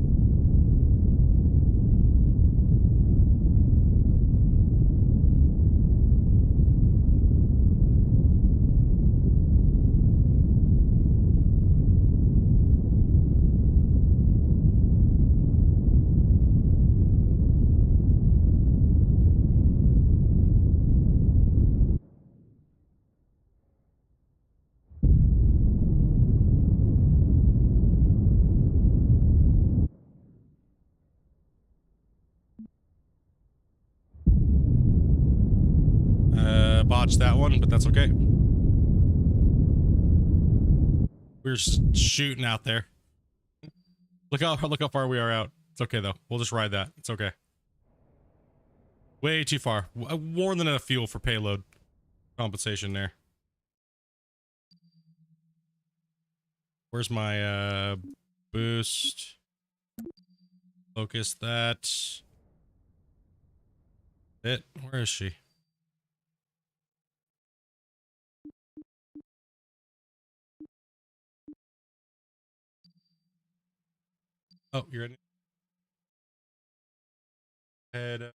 Botched that one, but that's okay. We're just shooting out there. Look how far we are out. It's okay though. We'll just ride that. It's okay. Way too far. More than enough fuel for payload compensation there. Where's my boost? Focus that. It. Where is she? Oh, you're in. Head.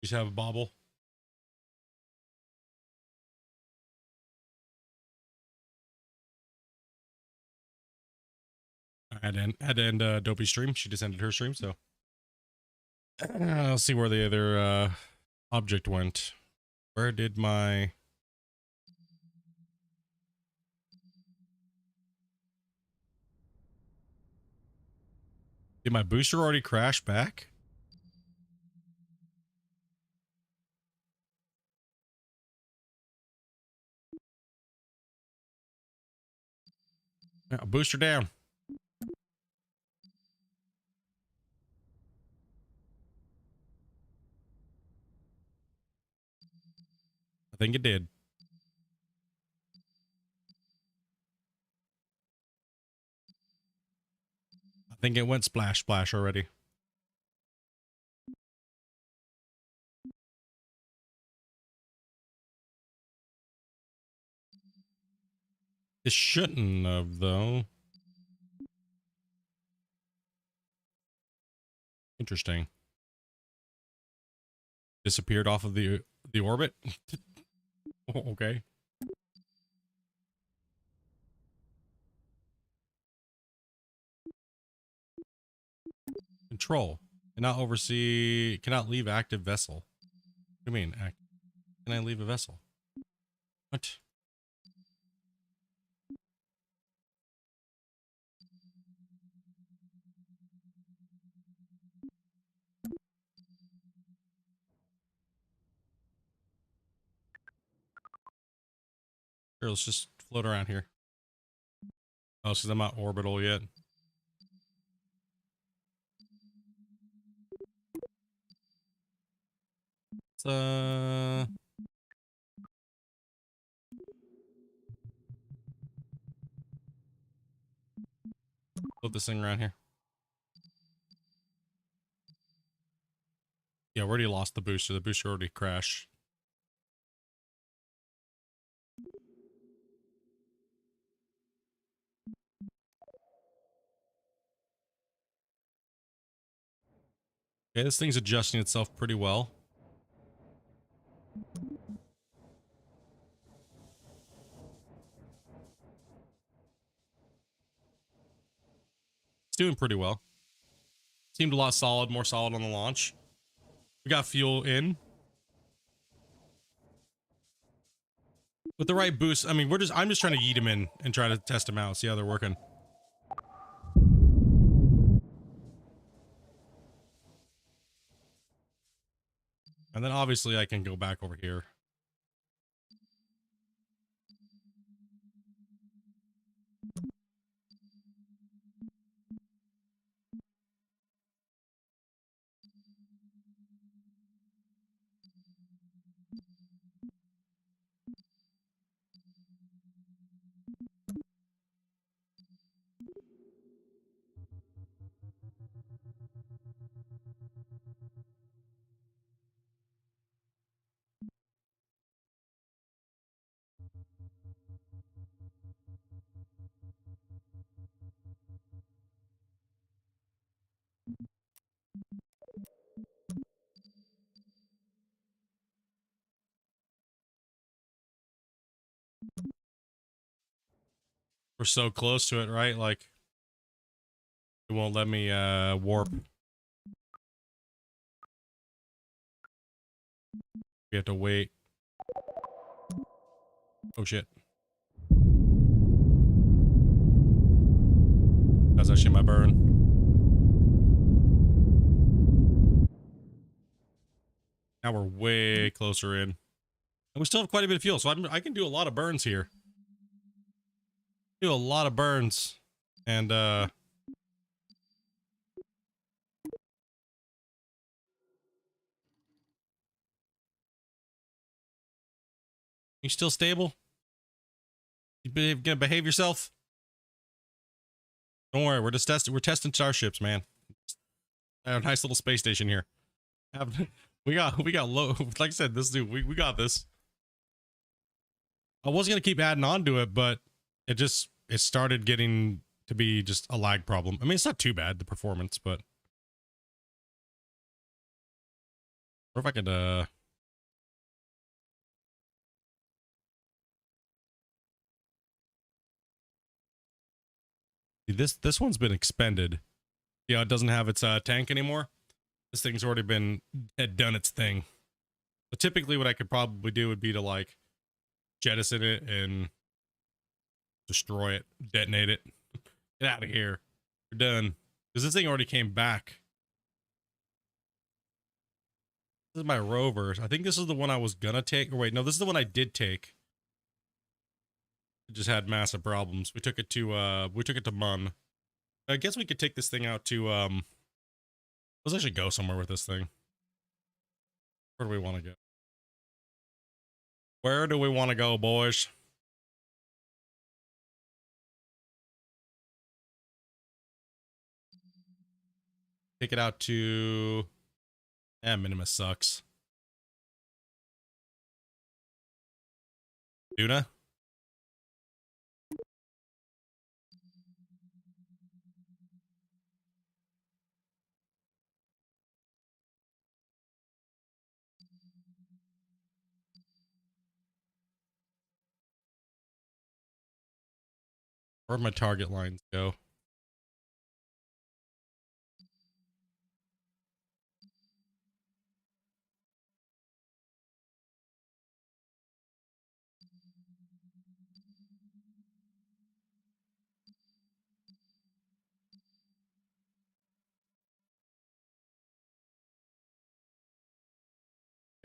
Just have a bobble. I had to end Dopey's stream. She just ended her stream, so I'll see where the other object went. Where did my booster already crash back? Yeah, booster down. I think it did. I think it went splash splash already. It shouldn't have though. Interesting. Disappeared off of the orbit. Okay. Control. Cannot oversee, cannot leave active vessel. What do you mean? Can I leave a vessel? What? Here, let's just float around here. Oh, because I'm not orbital yet. Let's, float this thing around here. Yeah, we already lost the booster. The booster already crashed. Okay, this thing's adjusting itself pretty well. It's doing pretty well. Seemed a lot solid, more solid on the launch. We got fuel in. With the right boost, I mean, I'm just trying to yeet them in and try to test them out, see how they're working. And then obviously I can go back over here. We're so close to it, right? Like, it won't let me warp. We have to wait. Oh shit. That's actually my burn. Now we're way closer in. And we still have quite a bit of fuel, so I can do a lot of burns here. Do a lot of burns. And you still stable? Gonna behave yourself? Don't worry, we're testing starships, man. A nice little space station here. We got low, like I said, this dude, we got this. I was gonna keep adding on to it, but it started getting to be just a lag problem. I mean, it's not too bad, the performance, but or if I could this one's been expended. Yeah, it doesn't have its tank anymore. This thing's already had done its thing. But typically what I could probably do would be to like jettison it and destroy it, detonate it. Get out of here. We're done. Because this thing already came back. This is my rover. I think this is the one I was gonna take. Or wait, no, this is the one I did take. It just had massive problems. We took it to Mun. I guess we could take this thing out to let's actually go somewhere with this thing. Where do we want to go? Where do we want to go, boys? Take it out to Minimus sucks. Duna? Where'd my target lines go?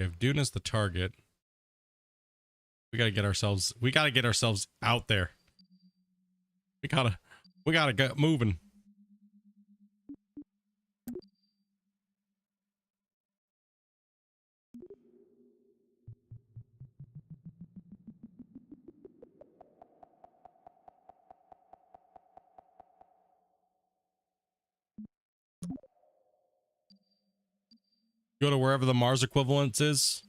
If Dune is the target, we gotta get ourselves out there. We gotta get moving. Go to wherever the Mars equivalent is.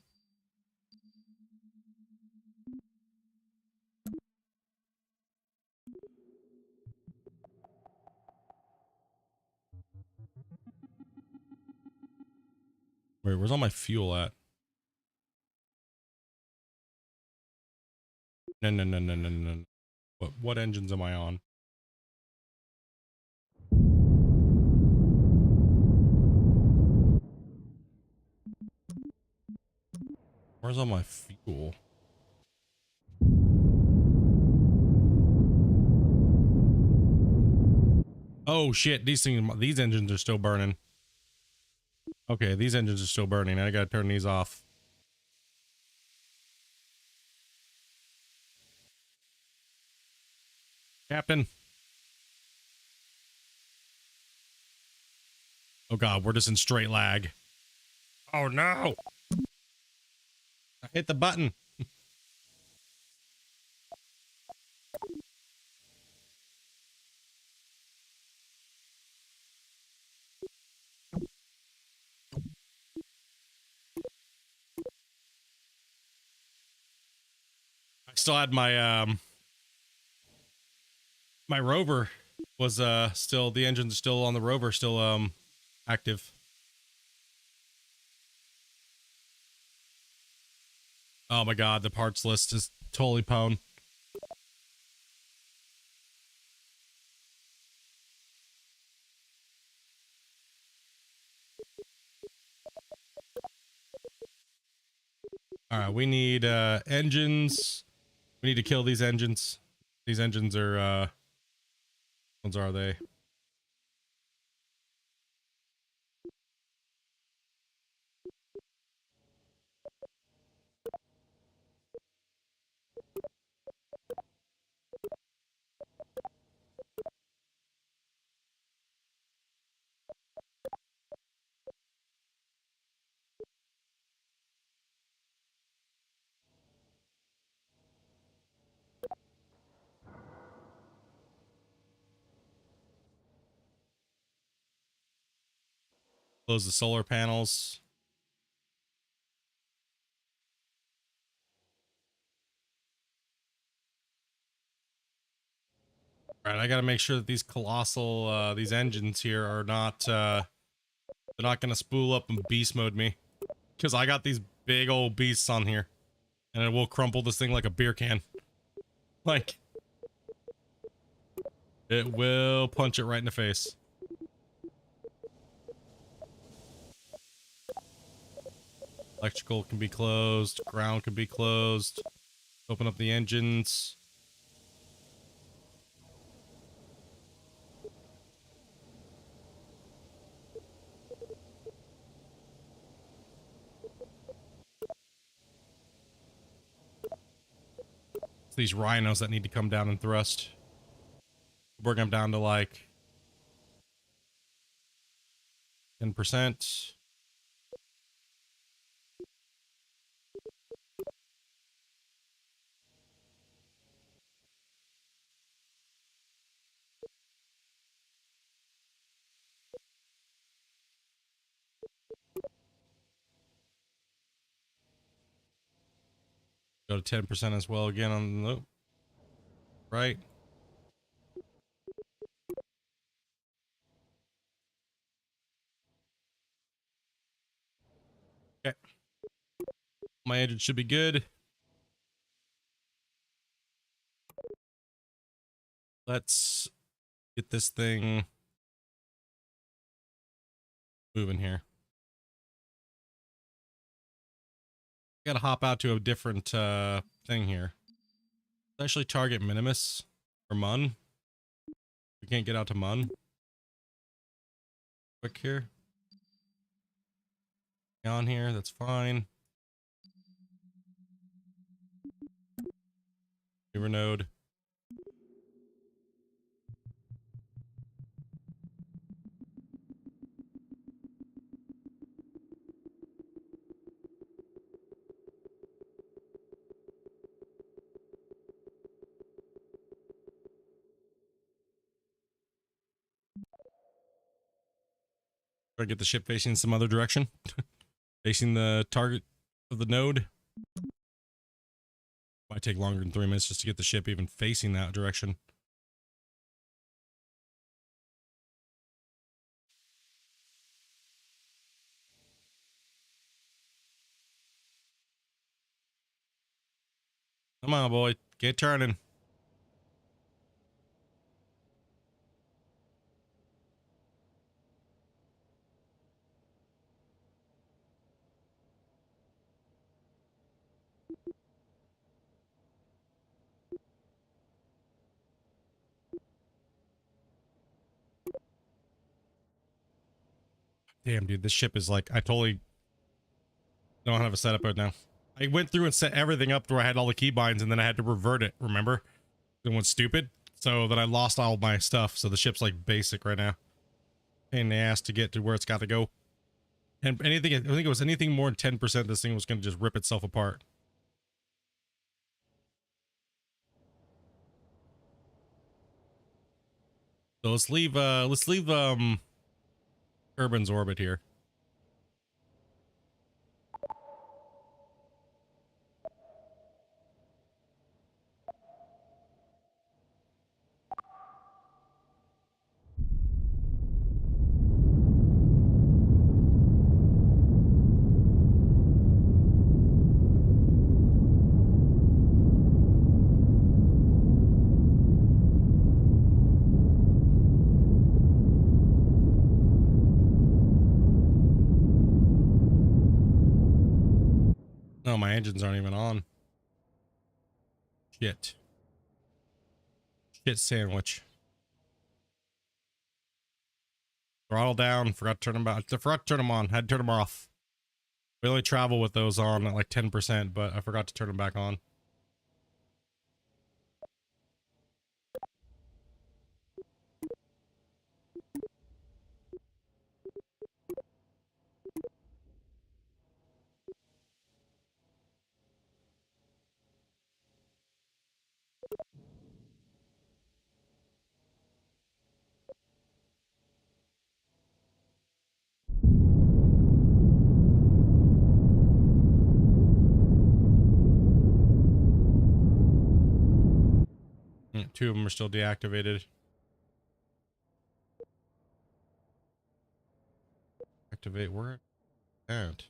Wait, where's all my fuel at? No. What engines am I on? Where's all my fuel? Oh shit, these engines are still burning. Okay, these engines are still burning. I gotta turn these off. Captain. Oh god, we're just in straight lag. Oh no! I hit the button. I still had my my rover was still, the engines are still on the rover, still active. Oh my god, the parts list is totally pwn. All right, we need engines. We need to kill these engines. These engines are ones are they? Close the solar panels. All right, I got to make sure that these colossal these engines here are not they're not gonna spool up and beast mode me, because I got these big old beasts on here, and it will crumple this thing like a beer can. Like, it will punch it right in the face. Electrical can be closed. Ground can be closed. Open up the engines. It's these rhinos that need to come down and thrust. Bring them down to like 10%. Go to 10% as well again on the right. Okay. My engine should be good. Let's get this thing moving here. Gotta hop out to a different thing here. Actually target Minimus or Mun. We can't get out to Mun. Quick here. On here, that's fine. Maneuver node. Try to get the ship facing some other direction. Facing the target of the node. Might take longer than 3 minutes just to get the ship even facing that direction. Come on, boy. Get turning. Damn, dude, this ship is like, I totally don't have a setup right now. I went through and set everything up where I had all the keybinds, and then I had to revert it, remember? It went stupid. So then I lost all my stuff. So the ship's like basic right now. Pain in the ass to get to where it's got to go. And anything, I think it was anything more than 10%, this thing was going to just rip itself apart. So let's leave Kerbin's orbit here. No, my engines aren't even on. Shit. Shit sandwich. Throttle down. Forgot to turn them back. I forgot to turn them on. Had to turn them off. We only travel with those on at like 10%, but I forgot to turn them back on. Two of them are still deactivated. Activate where? And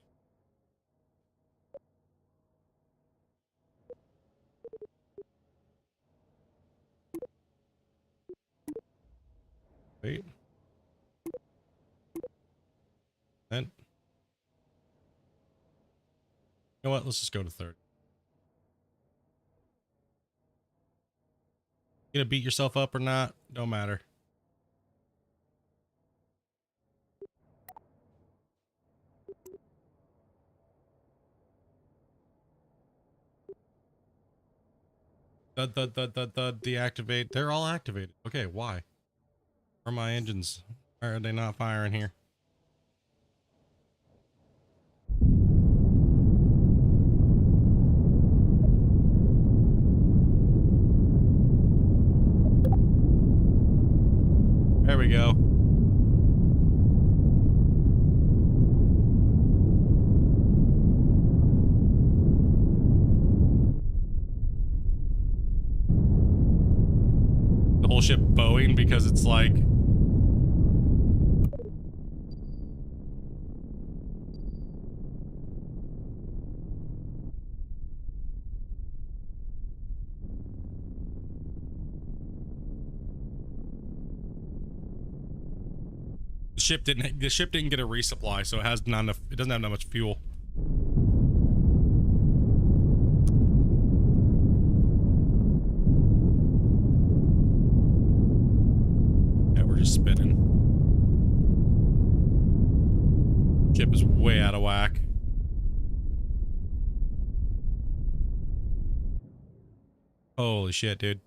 wait. And you know what? Let's just go to third. You gonna beat yourself up or not? Don't matter. Deactivate. They're all activated. Okay, why? Are my engines? Why are they not firing here? There we go. The whole ship bowing because it's like the ship didn't get a resupply, so it has not enough, it doesn't have that much fuel. Yeah, we're just spinning. Ship is way out of whack. Holy shit, dude.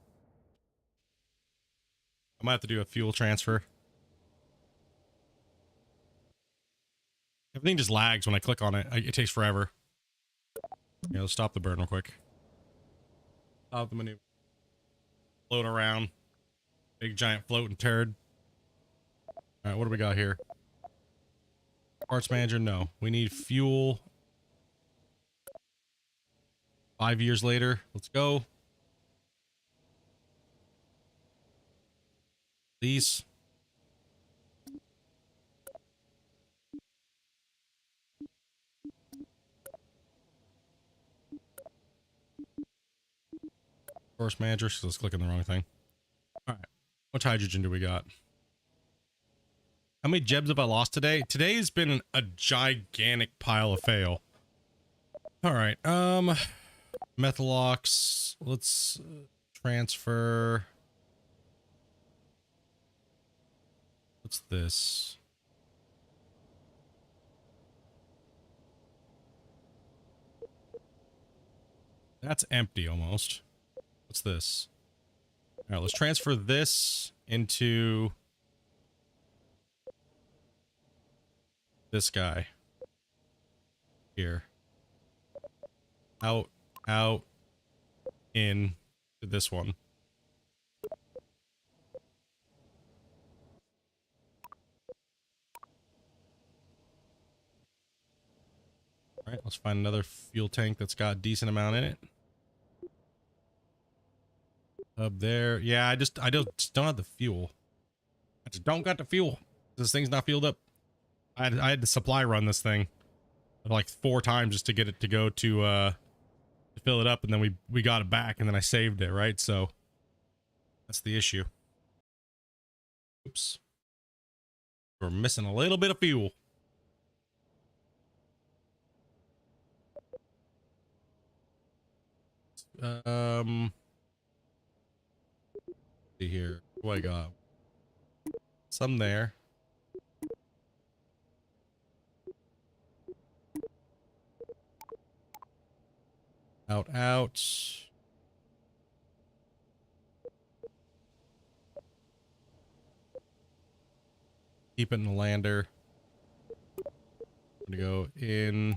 I might have to do a fuel transfer. Everything just lags when I click on it. It takes forever. Yeah, let's stop the burn real quick. Stop the maneuver. Float around. Big giant floating turd. Alright, what do we got here? Parts manager, no. We need fuel. 5 years later. Let's go. These. Source manager, so let's click on the wrong thing. Alright. How much hydrogen do we got? How many gebs have I lost today? Today has been a gigantic pile of fail. Alright, Methalox. Let's transfer. What's this? That's empty almost. What's this? Alright, let's transfer this into this guy. Here. Out, out, in to this one. Alright, let's find another fuel tank that's got a decent amount in it. Up there. Yeah, just don't have the fuel. I just don't got the fuel. This thing's not fueled up. I had to supply run this thing like 4 times just to get it to go to fill it up, and then we got it back, and then I saved it, right? So that's the issue. Oops. We're missing a little bit of fuel. See here. What do I got? Some there. Out, out. Keep it in the lander. I'm gonna go in.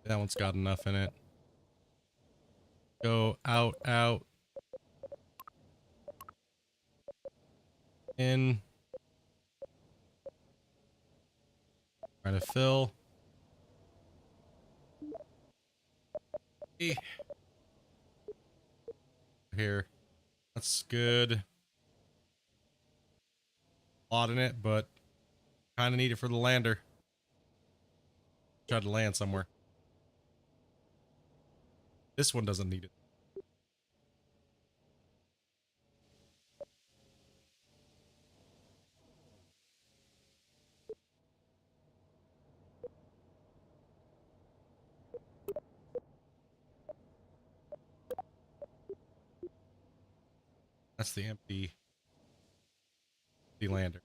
That one's got enough in it. Go out, out. In. Try to fill. Here. That's good. A lot in it, but kind of need it for the lander. Try to land somewhere. This one doesn't need it. That's the empty lander.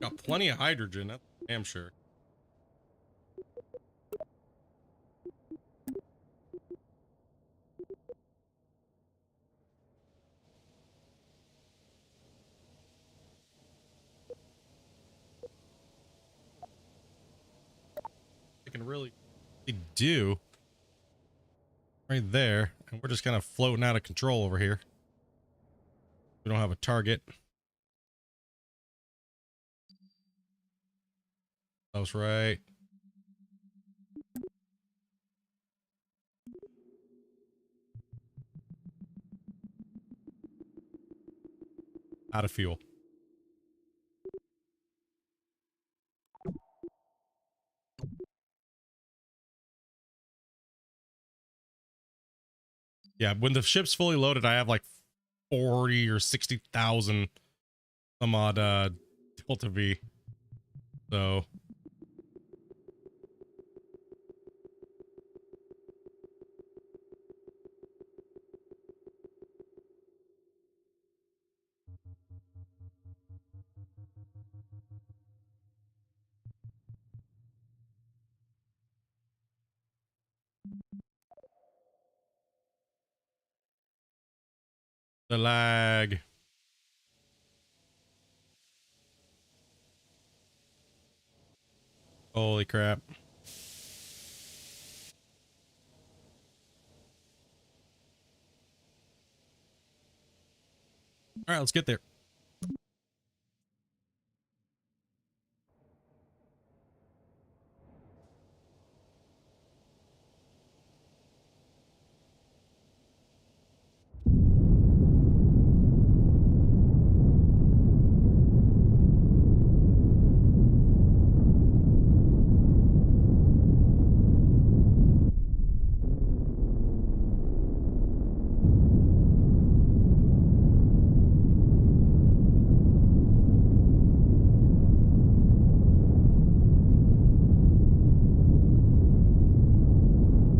Got plenty of hydrogen, that's damn sure. I can really do right there, and we're just kind of floating out of control over here. We don't have a target. That was right. Out of fuel. Yeah, when the ship's fully loaded, I have like 40 or 60,000 some odd Delta V. So the lag. Holy crap. All right, let's get there.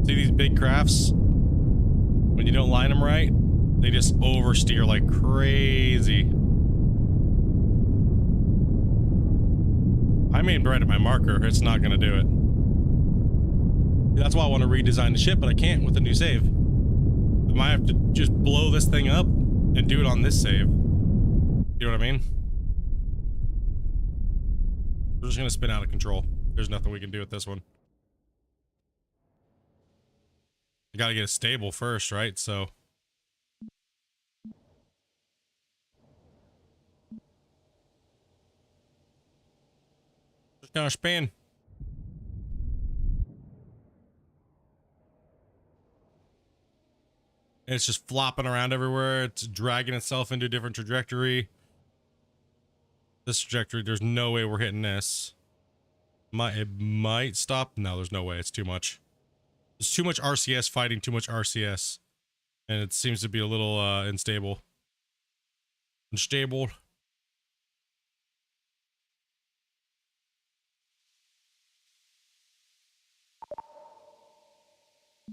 See these big crafts? When you don't line them right, they just oversteer like crazy. I aimed right at my marker. It's not going to do it. That's why I want to redesign the ship, but I can't with the new save. I might have to just blow this thing up and do it on this save. You know what I mean? We're just going to spin out of control. There's nothing we can do with this one. You got to get it stable first, right? So just gonna spin. And it's just flopping around everywhere. It's dragging itself into a different trajectory. This trajectory, there's no way we're hitting this. It might stop. No, there's no way. It's too much. There's too much RCS fighting too much RCS. And it seems to be a little unstable. Unstable.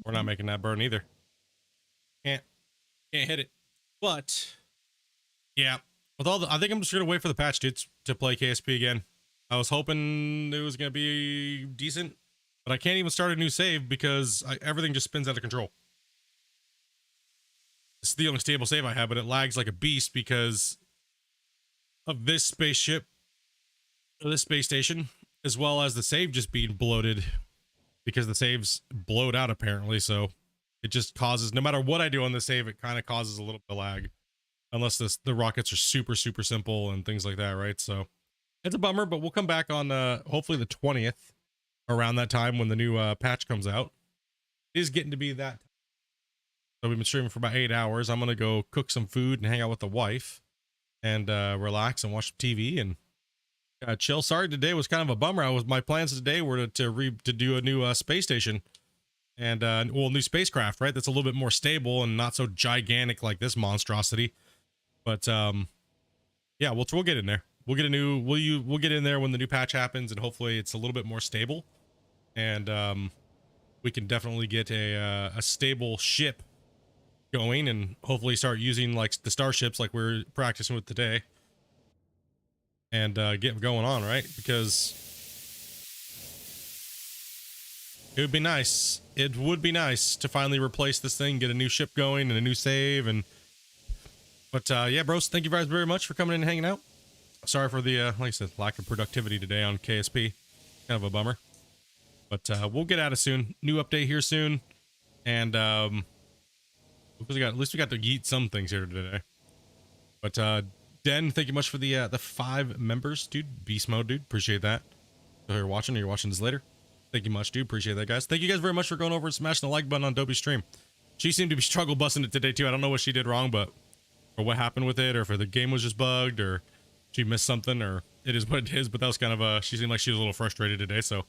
We're not making that burn either. Can't hit it. But yeah, with all the, I think I'm just gonna wait for the patch dudes to play KSP again. I was hoping it was gonna be decent, but I can't even start a new save because everything just spins out of control. It's the only stable save I have, but it lags like a beast because of this spaceship, or this space station, as well as the save just being bloated because the save's blowed out apparently. So it just causes, no matter what I do on the save, it kind of causes a little bit of lag, unless the rockets are super simple and things like that, right? So it's a bummer, but we'll come back on hopefully the 20th, around that time when the new patch comes out. It is getting to be that. So we've been streaming for about 8 hours. I'm gonna go cook some food and hang out with the wife and relax and watch TV and chill. Sorry, today was kind of a bummer. My plans today were to do a new space station and well, new spacecraft, right? That's a little bit more stable and not so gigantic like this monstrosity. But yeah, we'll get in there. We'll get a new. We'll get in there when the new patch happens, and hopefully it's a little bit more stable, and we can definitely get a stable ship going, and hopefully start using like the starships like we're practicing with today, and get going on, right? Because it would be nice. It would be nice to finally replace this thing, get a new ship going, and a new save, and. But yeah, bros, thank you guys very much for coming in and hanging out. Sorry for the, like I said, lack of productivity today on KSP. Kind of a bummer. But we'll get at it soon. New update here soon. And at least we got to yeet some things here today. But Den, thank you much for the 5 members, dude. Beast mode, dude. Appreciate that. So you're watching or you're watching this later. Thank you much, dude. Appreciate that, guys. Thank you guys very much for going over and smashing the like button on Dobie's stream. She seemed to be struggle busting it today, too. I don't know what she did wrong, but... or what happened with it, or if the game was just bugged, or she missed something, or it is what it is. But that was kind of she seemed like she was a little frustrated today. So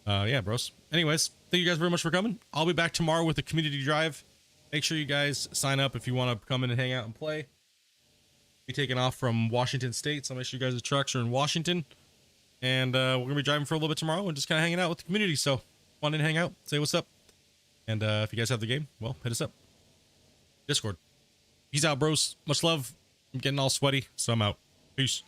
yeah, bros. Anyways, thank you guys very much for coming. I'll be back tomorrow with the community drive. Make sure you guys sign up if you want to come in and hang out and play. Be taking off from Washington State, so make sure you guys' trucks are in Washington. And we're going to be driving for a little bit tomorrow and just kind of hanging out with the community. So come on in, hang out, say what's up. And if you guys have the game, well, hit us up. Discord. Peace out, bros. Much love. I'm getting all sweaty, so I'm out. Peace.